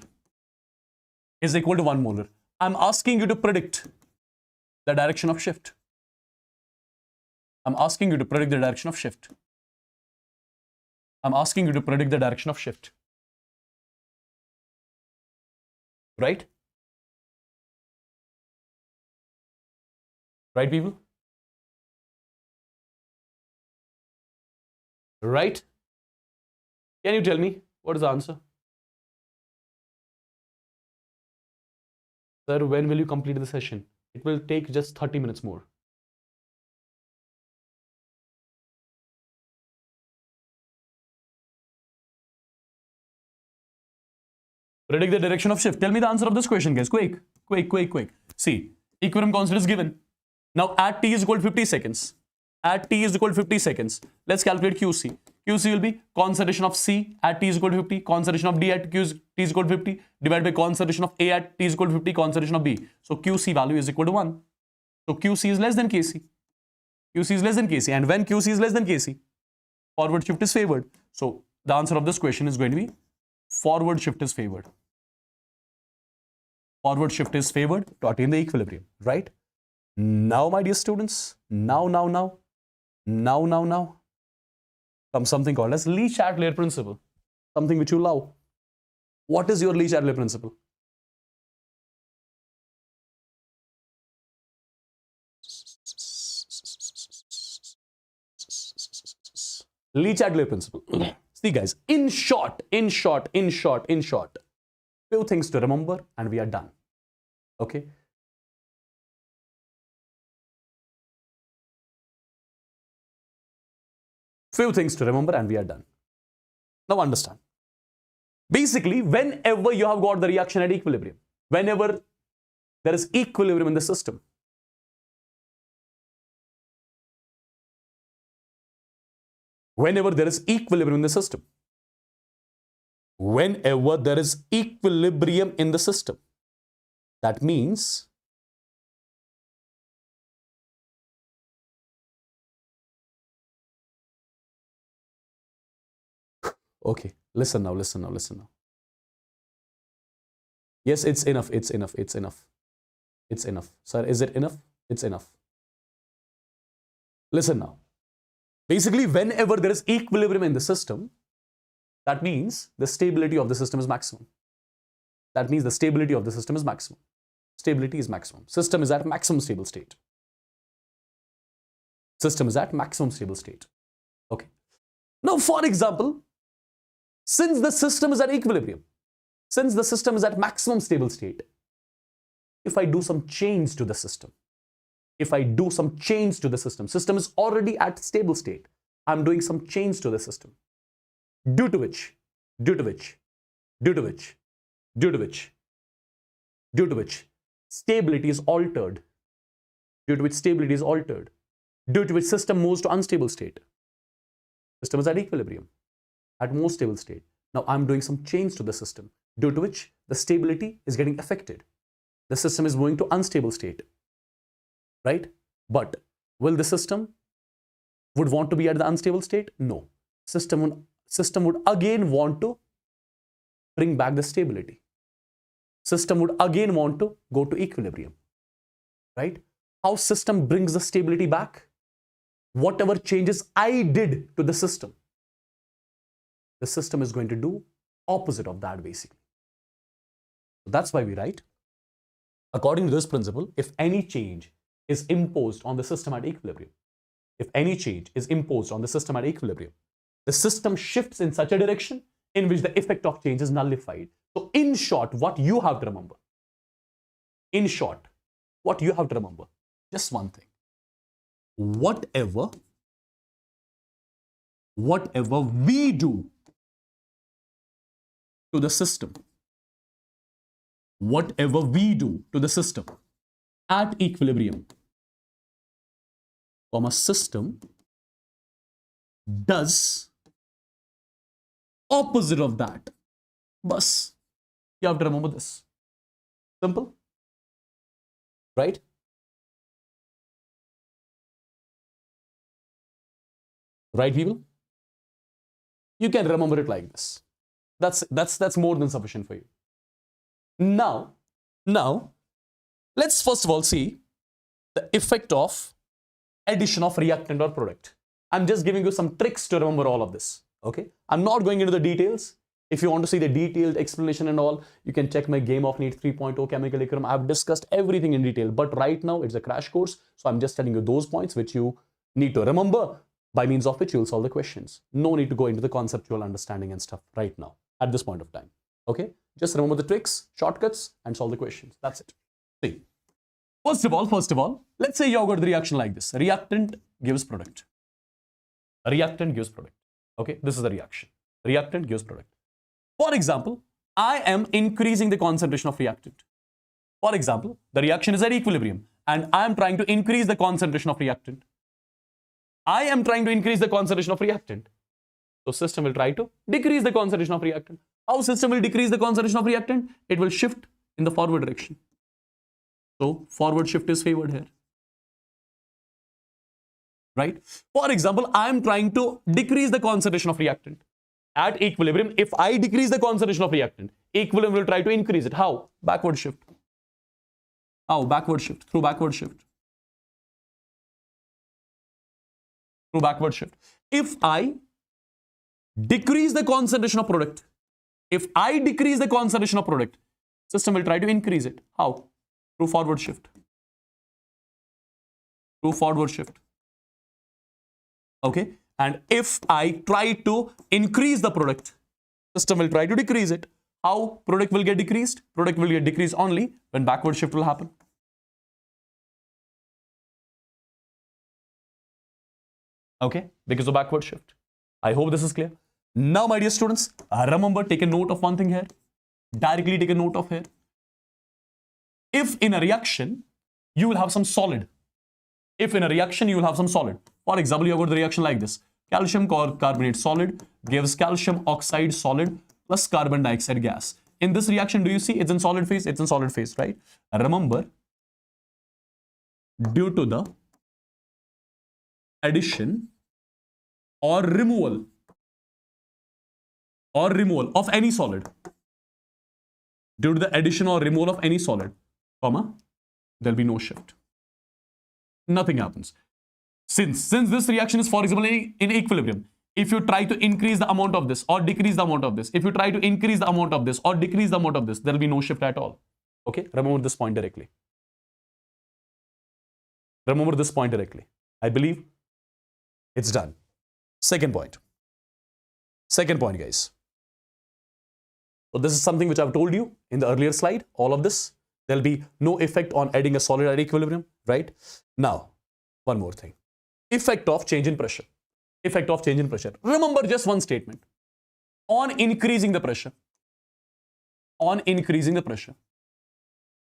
Is equal to 1 molar. I'm asking you to predict the direction of shift. I'm asking you to predict the direction of shift. I'm asking you to predict the direction of shift. Right? Right, people? Right? Can you tell me what is the answer? Sir, when will you complete the session? It will take just 30 minutes more. Predict the direction of shift. Tell me the answer of this question, guys. Quick, quick, quick, quick. See, equilibrium constant is given. Now at t is equal to 50 seconds. At t is equal to 50 seconds. Let's calculate QC. QC will be concentration of C at t is equal to 50, concentration of D at t is equal to 50, divided by concentration of A at t is equal to 50, concentration of B. So QC value is equal to 1. So QC is less than KC. QC is less than KC. And when QC is less than KC, forward shift is favored. So the answer of this question is going to be forward shift is favored. Forward shift is favored to attain the equilibrium, right? Now, my dear students, now comes something called as Lee Chatelier principle, something which you love. What is your Lee Chatelier principle? Lee Chatelier principle. See, guys, in short, few things to remember and we are done. Okay. Few things to remember and we are done. Now understand. Basically, whenever you have got the reaction at equilibrium, whenever there is equilibrium in the system, whenever there is equilibrium in the system, that means okay, listen now. Yes, it's enough. Sir, is it enough? It's enough. Listen now. Basically, whenever there is equilibrium in the system, that means the stability of the system is maximum. Stability is maximum. System is at maximum stable state. Okay. Now, for example, since the system is at equilibrium, since the system is at maximum stable state, if I do some change to the system, system is already at stable state, I'm doing some change to the system, due to which stability is altered, due to which system moves to unstable state. System is at equilibrium, at most stable state. Now I'm doing some change to the system, due to which the stability is getting affected. The system is moving to unstable state, right? But will the system would want to be at the unstable state? No. System would again want to bring back the stability. System would again want to go to equilibrium, right? How system brings the stability back? Whatever changes I did to the system is going to do opposite of that, basically. So that's why we write, according to this principle, if any change is imposed on the system at equilibrium, the system shifts in such a direction in which the effect of change is nullified. So in short, what you have to remember, just one thing. Whatever we do to the system, at equilibrium, a system does opposite of that. Bus. You have to remember this. Simple, right? Right, people? You can remember it like this. That's more than sufficient for you. Now, let's first of all see the effect of addition of reactant or product. I'm just giving you some tricks to remember all of this. Okay, I'm not going into the details. If you want to see the detailed explanation and all, you can check my Game of NEET 3.0 chemical equilibrium. I've discussed everything in detail, but right now it's a crash course. So I'm just telling you those points which you need to remember, by means of which you'll solve the questions. No need to go into the conceptual understanding and stuff right now at this point of time. Okay, just remember the tricks, shortcuts, and solve the questions. That's it. See, first of all, let's say you got the reaction like this. Reactant gives product. A reactant gives product. Okay, this is the reaction. Reactant gives product. For example, I am increasing the concentration of reactant. For example, the reaction is at equilibrium and I am trying to increase the concentration of reactant. I am trying to increase the concentration of reactant. So system will try to decrease the concentration of reactant. How system will decrease the concentration of reactant? It will shift in the forward direction. So forward shift is favored here. Right? For example, I am trying to decrease the concentration of reactant. At equilibrium, if I decrease the concentration of reactant, equilibrium will try to increase it. How? Backward shift. How? Backward shift. Through backward shift. Through backward shift. If I decrease the concentration of product, system will try to increase it. How? Through forward shift. Through forward shift. Okay? And if I try to increase the product, system will try to decrease it. How product will get decreased? Product will get decreased only when backward shift will happen. Okay? Because of backward shift. I hope this is clear. Now, my dear students, remember, take a note of one thing here. Directly take a note of here. If in a reaction, you will have some solid. For example, you have got the reaction like this. Calcium carbonate solid gives calcium oxide solid plus carbon dioxide gas. In this reaction, do you see it's in solid phase? It's in solid phase, right? Remember, due to the addition or removal of any solid, due to the addition or removal of any solid, comma, there'll be no shift. Nothing happens. Since this reaction is, for example, in equilibrium, if you try to increase the amount of this or decrease the amount of this, if you try to increase the amount of this or decrease the amount of this, there will be no shift at all. Okay, remember this point directly. Remember this point directly. I believe it's done. Second point, guys. So this is something which I've told you in the earlier slide. All of this, there'll be no effect on adding a solid at equilibrium, right? Now, one more thing. Effect of change in pressure. Remember just one statement. On increasing the pressure,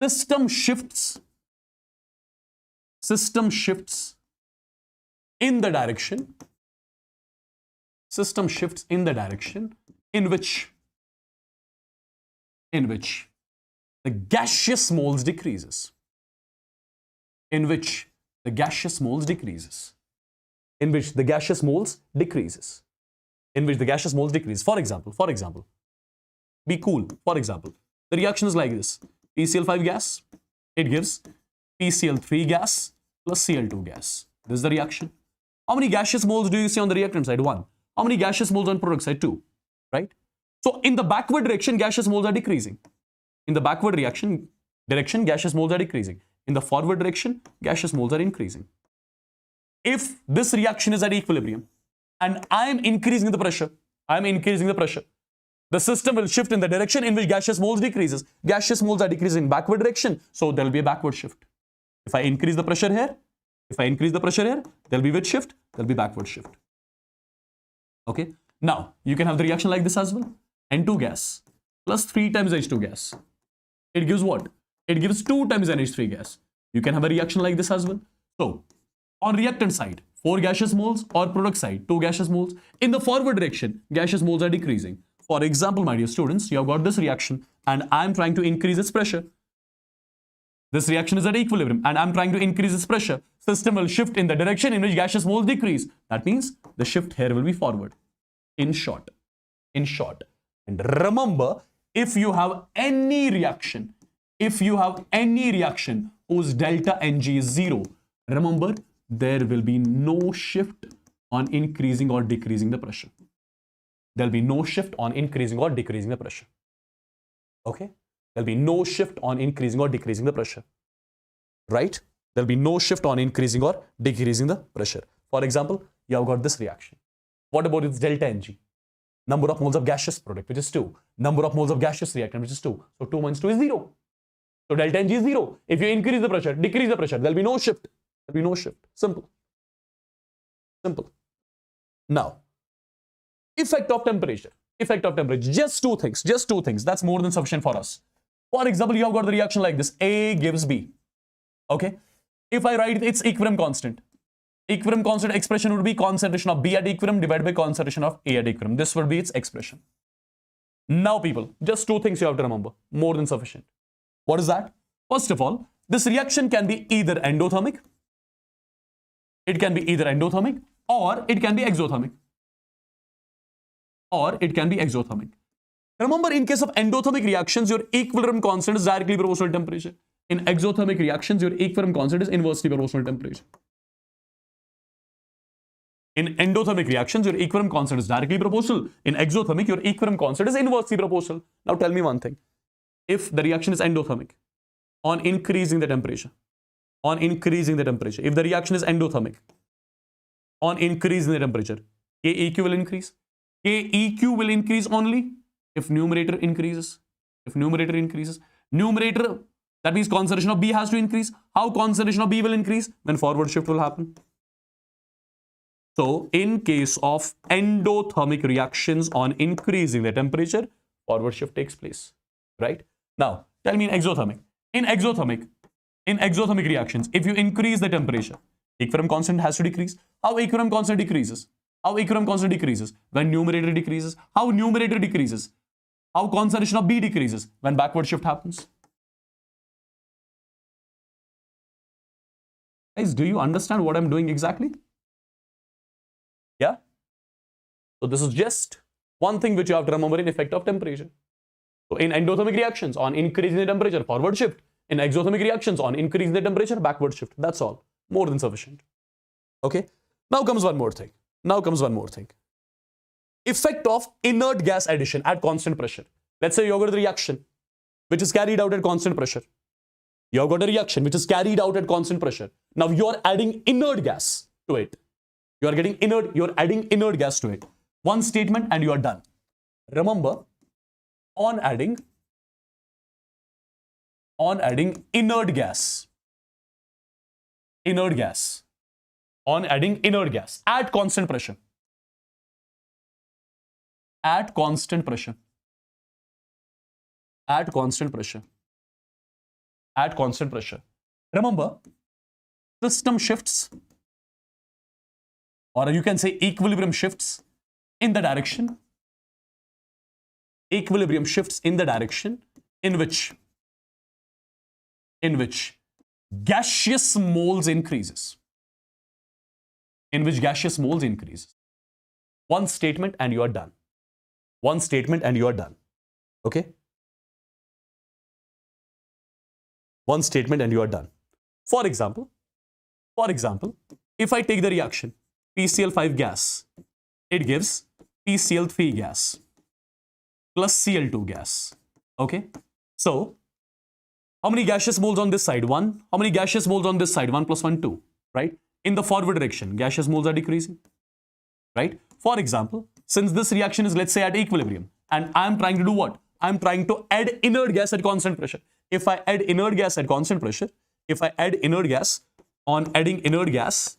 system shifts in the direction in which the gaseous moles decreases. For example, be cool. For example, the reaction is like this. PCl5 gas, it gives PCl3 gas plus Cl2 gas. This is the reaction. How many gaseous moles do you see on the reactant side? 1. How many gaseous moles on product side? 2. Right? So in the backward direction, gaseous moles are decreasing. In the backward direction, gaseous moles are decreasing. In the forward direction, gaseous moles are increasing. If this reaction is at equilibrium and I am increasing the pressure, the system will shift in the direction in which gaseous moles decreases. Gaseous moles are decreasing in backward direction, so there will be a backward shift. If I increase the pressure here, there will be which shift? There will be backward shift. Okay. Now, you can have the reaction like this as well. N2 gas plus 3 times H2 gas. It gives what? It gives 2 times NH3 gas. You can have a reaction like this as well. So, on reactant side, 4 gaseous moles, or product side, 2 gaseous moles. In the forward direction, gaseous moles are decreasing. For example, my dear students, you have got this reaction and I am trying to increase its pressure. This reaction is at equilibrium and I am trying to increase its pressure. System will shift in the direction in which gaseous moles decrease. That means the shift here will be forward. In short. And remember, if you have any reaction whose delta Ng is 0, remember, there will be no shift on increasing or decreasing the pressure. There'll be no shift on increasing or decreasing the pressure. Okay? There'll be no shift on increasing or decreasing the pressure. Right? There'll be no shift on increasing or decreasing the pressure. For example, you have got this reaction. What about its delta Ng? Number of moles of gaseous product, which is 2. Number of moles of gaseous reactant, which is 2. So 2 minus 2 is 0. So delta Ng is 0. If you increase the pressure, decrease the pressure, there'll be no shift. There'll be no shift. Simple. Simple. Now, effect of temperature. Effect of temperature. Just two things. Just two things. That's more than sufficient for us. For example, you have got the reaction like this. A gives B. Okay? If I write its equilibrium constant expression would be concentration of B at equilibrium divided by concentration of A at equilibrium. This would be its expression. Now, people, just two things you have to remember. More than sufficient. What is that? First of all, this reaction can be either endothermic. It can be either endothermic or it can be exothermic. Or it can be exothermic. Remember, in case of endothermic reactions, your equilibrium constant is directly proportional to temperature. In exothermic reactions, your equilibrium constant is inversely proportional to temperature. In endothermic reactions, your equilibrium constant is directly proportional. In exothermic, your equilibrium constant is inversely proportional. Now tell me one thing. If the reaction is endothermic, on increasing the temperature, if the reaction is endothermic, on increasing the temperature, KEQ will increase. KEQ will increase only if numerator increases. Numerator, that means concentration of B has to increase. How concentration of B will increase? When forward shift will happen. So, in case of endothermic reactions on increasing the temperature, forward shift takes place, right? Now, tell me in exothermic. In exothermic reactions, if you increase the temperature, equilibrium constant has to decrease. How equilibrium constant decreases? When numerator decreases. How numerator decreases? How concentration of B decreases? When backward shift happens. Guys, do you understand what I'm doing exactly? Yeah? So this is just one thing which you have to remember in effect of temperature. So in endothermic reactions, on increasing the temperature, forward shift. In exothermic reactions, on increasing the temperature, backward shift. That's all. More than sufficient. Okay? Now comes one more thing. Effect of inert gas addition at constant pressure. Let's say you have got a reaction which is carried out at constant pressure. Now you're adding inert gas to it. You're adding inert gas to it. One statement and you are done. Remember, on adding inert gas at constant pressure. Remember, system shifts, or you can say equilibrium shifts in the direction. In which gaseous moles increases. One statement and you are done. Okay? One statement and you are done. For example, if I take the reaction PCl5 gas, it gives PCl3 gas plus Cl2 gas. Okay? So, how many gaseous moles on this side? 1. How many gaseous moles on this side? 1 plus 1, 2. Right? In the forward direction, gaseous moles are decreasing. Right? For example, since this reaction is, let's say, at equilibrium, and I'm trying to do what? I'm trying to add inert gas at constant pressure. If I add inert gas at constant pressure, on adding inert gas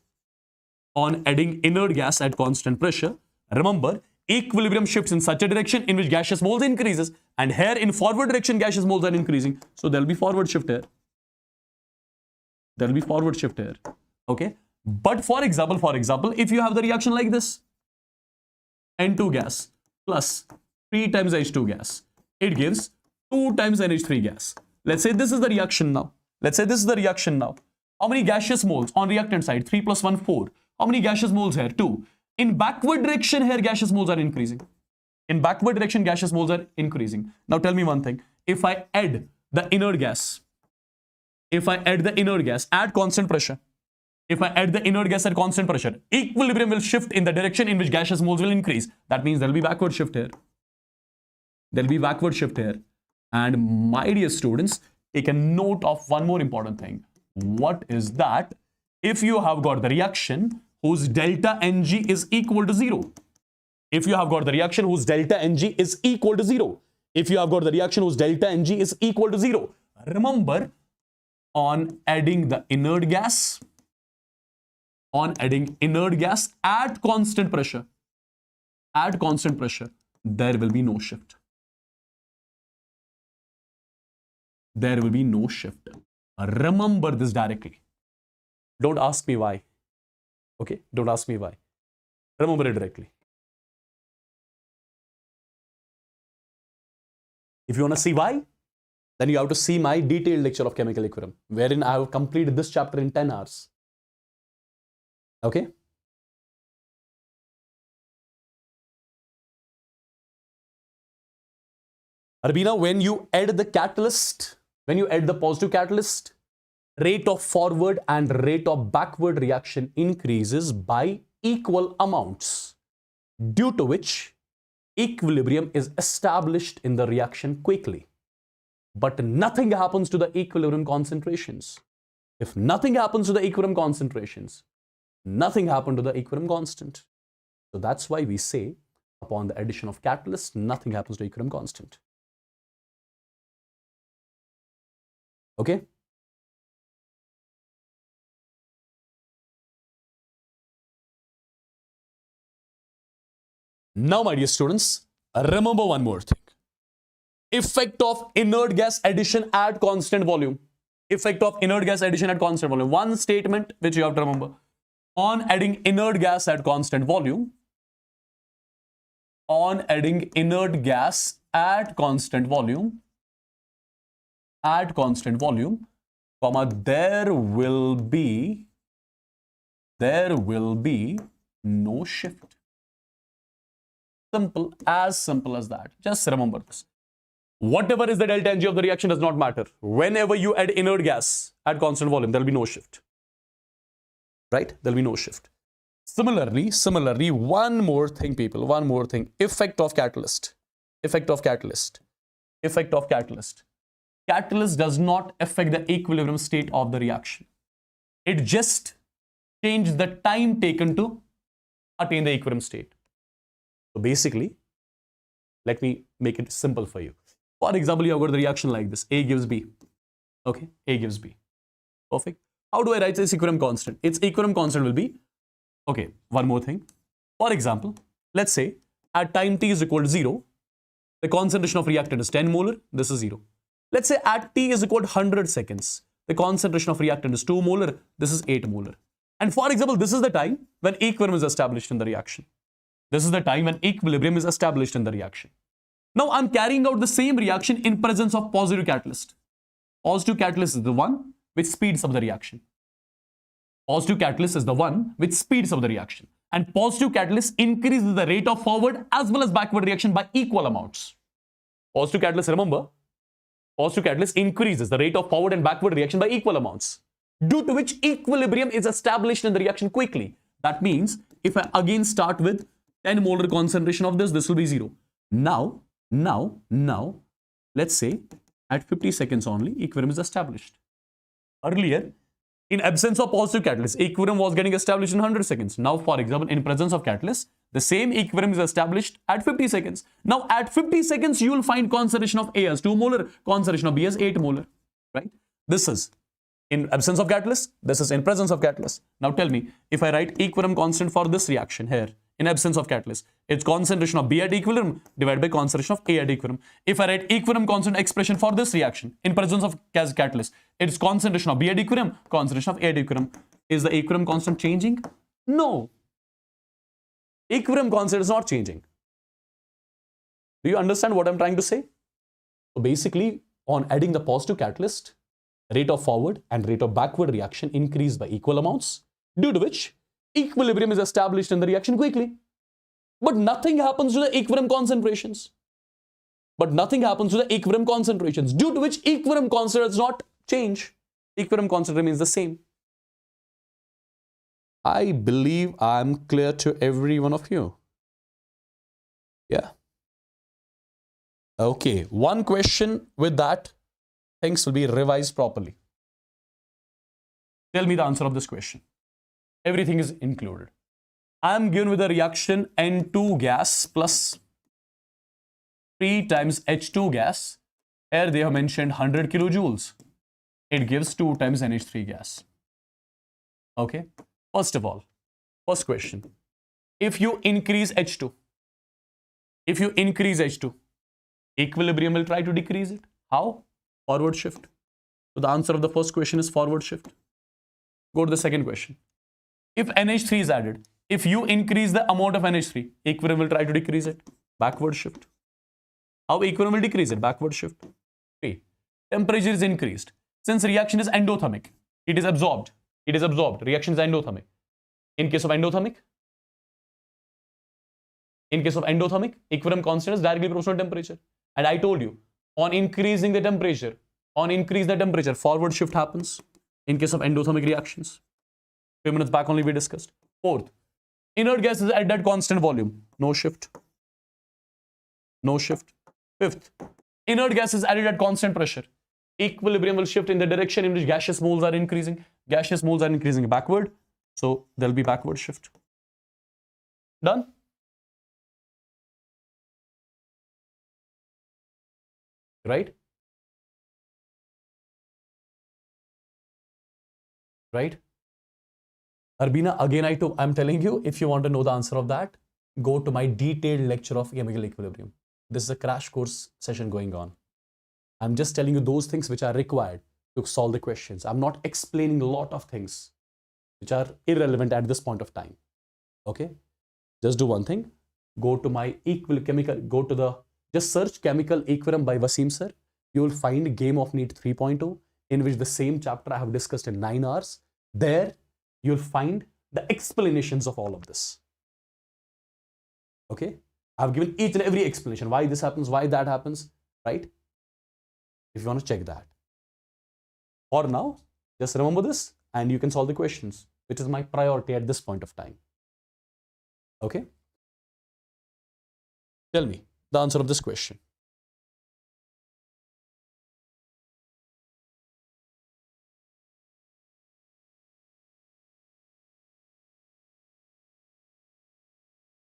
at constant pressure, remember, equilibrium shifts in such a direction in which gaseous moles increases, and here in forward direction gaseous moles are increasing. So there will be forward shift here. Okay? But for example, if you have the reaction like this, N2 gas plus 3 times H2 gas, it gives 2 times NH3 gas. Let's say this is the reaction now. How many gaseous moles on reactant side? 3 plus 1, 4. How many gaseous moles here? 2. In backward direction here, gaseous moles are increasing. Now tell me one thing. If I add the inert gas at constant pressure, If I add the inert gas at constant pressure, equilibrium will shift in the direction in which gaseous moles will increase. That means there will be backward shift here. There will be backward shift here. And my dear students, take a note of one more important thing. What is that? If you have got the reaction whose delta Ng is equal to 0. If you have got the reaction whose delta Ng is equal to 0. If you have got the reaction whose delta Ng is equal to 0. Remember, on adding the inert gas, at constant pressure, there will be no shift. There will be no shift. Remember this directly. Don't ask me why. Okay? Don't ask me why. Remember it directly. If you want to see why, then you have to see my detailed lecture of chemical equilibrium, wherein I have completed this chapter in 10 hours. Okay? Arbina, when you add the catalyst, when you add the positive catalyst, rate of forward and rate of backward reaction increases by equal amounts, due to which equilibrium is established in the reaction quickly. But nothing happens to the equilibrium concentrations. If nothing happens to the equilibrium concentrations, nothing happened to the equilibrium constant. So that's why we say upon the addition of catalyst, nothing happens to equilibrium constant. Okay? Now, my dear students, remember one more thing. Effect of inert gas addition at constant volume. Effect of inert gas addition at constant volume. One statement which you have to remember. On adding inert gas at constant volume, comma, there will be no shift. Simple as that. Just remember this. Whatever is the delta Ng of the reaction does not matter. Whenever you add inert gas at constant volume, there will be no shift. Right? There will be no shift. Similarly, one more thing, people. One more thing. Effect of catalyst. Catalyst does not affect the equilibrium state of the reaction. It just changes the time taken to attain the equilibrium state. So basically, let me make it simple for you. For example, you have got the reaction like this. A gives B. Okay, A gives B. Perfect. How do I write this equilibrium constant? Its equilibrium constant will be, okay, one more thing. For example, let's say at time t is equal to 0, the concentration of reactant is 10 molar, this is 0. Let's say at t is equal to 100 seconds, the concentration of reactant is 2 molar, this is 8 molar. And for example, this is the time when equilibrium is established in the reaction. Now I'm carrying out the same reaction in presence of positive catalyst. Positive catalyst is the one which speeds up the reaction. And positive catalyst increases the rate of forward as well as backward reaction by equal amounts. Positive catalyst, remember, positive catalyst increases the rate of forward and backward reaction by equal amounts, due to which equilibrium is established in the reaction quickly. That means if I again start with 10 molar concentration of this will be 0. Now, let's say at 50 seconds only, equilibrium is established. Earlier, in absence of positive catalyst, equilibrium was getting established in 100 seconds. Now, for example, in presence of catalyst, the same equilibrium is established at 50 seconds. Now, at 50 seconds, you will find concentration of A as 2 molar, concentration of B as 8 molar, right? This is in absence of catalyst, this is in presence of catalyst. Now, tell me, if I write equilibrium constant for this reaction here, in absence of catalyst, it's concentration of B at equilibrium divided by concentration of A at equilibrium. If I write equilibrium constant expression for this reaction in presence of catalyst, it's concentration of B at equilibrium, concentration of A at equilibrium. Is the equilibrium constant changing? No. Equilibrium constant is not changing. Do you understand what I'm trying to say? So basically, on adding the positive catalyst, rate of forward and rate of backward reaction increase by equal amounts, due to which equilibrium is established in the reaction quickly. But nothing happens to the equilibrium concentrations. Due to which equilibrium constant does not change. Equilibrium constant remains the same. I believe I'm clear to every one of you. Yeah. Okay, one question with that, things will be revised properly. Tell me the answer of this question. Everything is included. I'm given with a reaction N2 gas plus 3 times H2 gas. Here they have mentioned 100 kilojoules. It gives 2 times NH3 gas. Okay. First of all, first question. If you increase H2, equilibrium will try to decrease it. How? Forward shift. So the answer of the first question is forward shift. Go to the second question. If NH3 is added, if you increase the amount of NH3, equilibrium will try to decrease it. Backward shift. How equilibrium will decrease it? Backward shift. 3. Temperature is increased. Since reaction is endothermic, it is absorbed. Reaction is endothermic. In case of endothermic, equilibrium constant is directly proportional to temperature. And I told you, on increasing the temperature, forward shift happens in case of endothermic reactions. Few minutes back only we discussed. Fourth, inert gas is at that constant volume. No shift. Fifth, inert gas is added at constant pressure. Equilibrium will shift in the direction in which gaseous moles are increasing. Backward. So there'll be backward shift. Done? Right? Arbina, again I'm telling you, if you want to know the answer of that, go to my detailed lecture of chemical equilibrium. This is a crash course session going on. I'm just telling you those things which are required to solve the questions. I'm not explaining a lot of things which are irrelevant at this point of time. Okay? Just do one thing. Go to my just search chemical equilibrium by Wassim Sir. You will find Game of NEET 3.0 in which the same chapter I have discussed in 9 hours. There you'll find the explanations of all of this. Okay? I've given each and every explanation. Why this happens, why that happens, right? If you want to check that. For now, just remember this and you can solve the questions, which is my priority at this point of time. Okay? Tell me the answer of this question.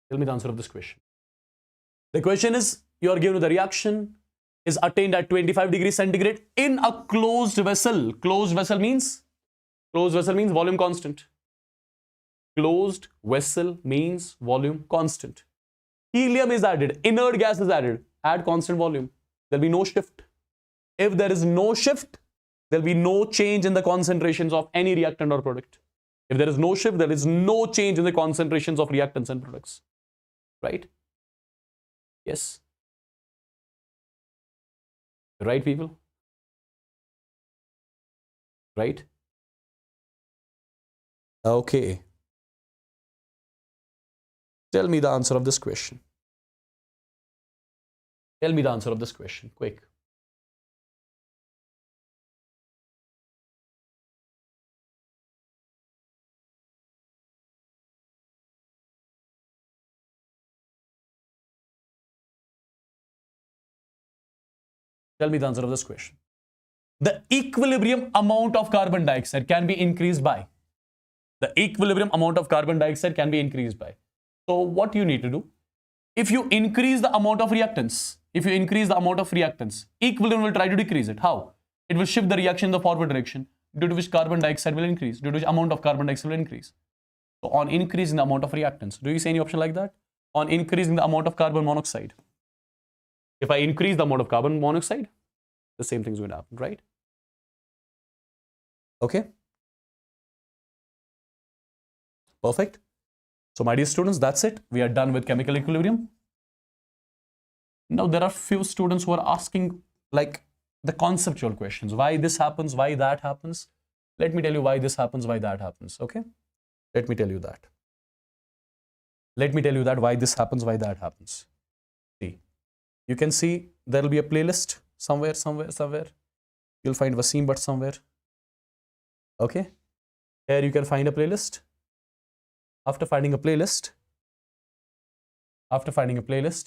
Tell me the answer of this question. The question is, you are given the reaction is attained at 25 degrees centigrade in a closed vessel. Closed vessel means volume constant. Closed vessel means volume constant. Helium is added, inert gas is added, add constant volume. There'll be no shift. If there is no shift, there'll be no change in the concentrations of any reactant or product. If there is no shift, there is no change in the concentrations of reactants and products. Right? Yes. Right, people? Right? Okay. Tell me the answer of this question. Tell me the answer of this question, quick. Tell me the answer of this question. The equilibrium amount of carbon dioxide can be increased by. The equilibrium amount of carbon dioxide can be increased by. So what you need to do, if you increase the amount of reactants, equilibrium will try to decrease it. How? It will shift the reaction in the forward direction, due to which carbon dioxide will increase, due to which amount of carbon dioxide will increase. So on increasing the amount of reactants, do you see any option like that? On increasing the amount of carbon monoxide. If I increase the amount of carbon monoxide, the same thing is going to happen, right? Okay. Perfect. So my dear students, that's it. We are done with chemical equilibrium. Now there are few students who are asking like the conceptual questions. Why this happens, why that happens. Let me tell you why this happens, why that happens. Okay. Let me tell you that. Why this happens, why that happens. See, you can see there will be a playlist somewhere. You'll find Wassim but somewhere. Okay. Here you can find a playlist. after finding a playlist,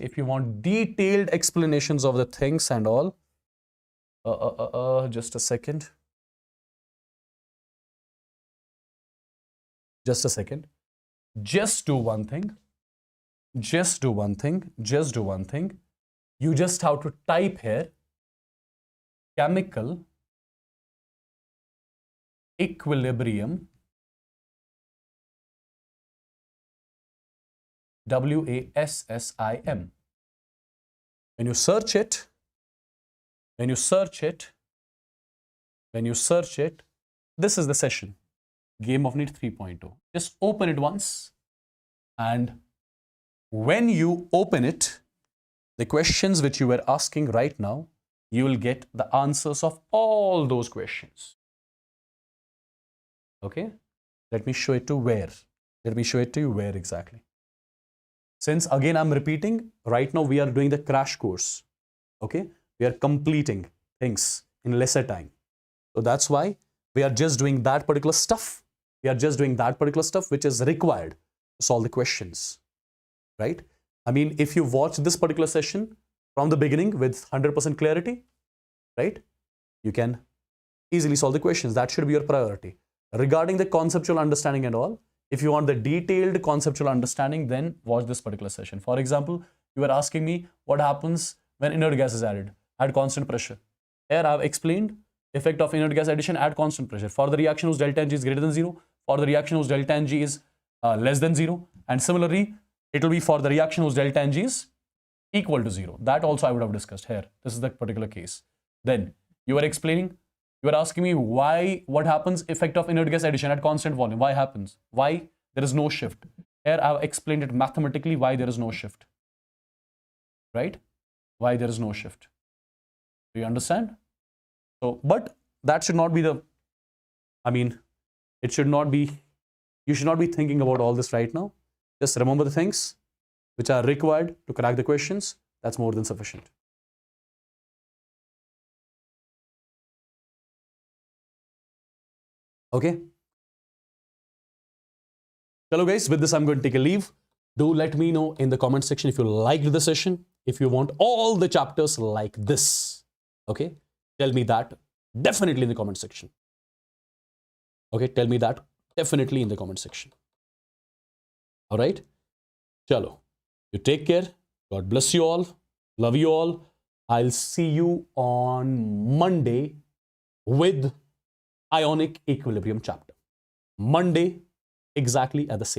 if you want detailed explanations of the things and all, just a second. Just a second. Just do one thing. Just do one thing. Just do one thing. You just have to type here chemical equilibrium, WASSIM. When you search it, this is the session, Game of NEET 3.0. Just open it once, and when you open it, the questions which you were asking right now, you will get the answers of all those questions. Okay? Let me show it to where. Let me show it to you where exactly. Since again I'm repeating, right now we are doing the crash course. Okay? We are completing things in lesser time. So that's why we are just doing that particular stuff. We are just doing that particular stuff which is required to solve the questions. Right? I mean, if you watch this particular session from the beginning with 100% clarity, right? You can easily solve the questions. That should be your priority. Regarding the conceptual understanding and all, if you want the detailed conceptual understanding, then watch this particular session. For example, you were asking me what happens when inert gas is added at constant pressure. Here I have explained effect of inert gas addition at constant pressure. For the reaction whose delta Ng is greater than 0, for the reaction whose delta Ng is less than 0, and similarly, it will be for the reaction whose delta Ng is equal to 0. That also I would have discussed here. This is the particular case. Then you were explaining, you were asking me what happens effect of inert gas addition at constant volume. Why happens? Why there is no shift? Here I have explained it mathematically why there is no shift. Right? Why there is no shift. Do you understand? So, but that should not be the, I mean, it should not be, you should not be thinking about all this right now. Just remember the things which are required to crack the questions. That's more than sufficient. Okay. Hello guys, with this I'm going to take a leave. Do let me know in the comment section if you liked the session, if you want all the chapters like this. Okay. Tell me that definitely in the comment section. Okay. Tell me that definitely in the comment section. All right. Chalo. You take care. God bless you all. Love you all. I'll see you on Monday with Ionic equilibrium chapter. Monday, exactly at the same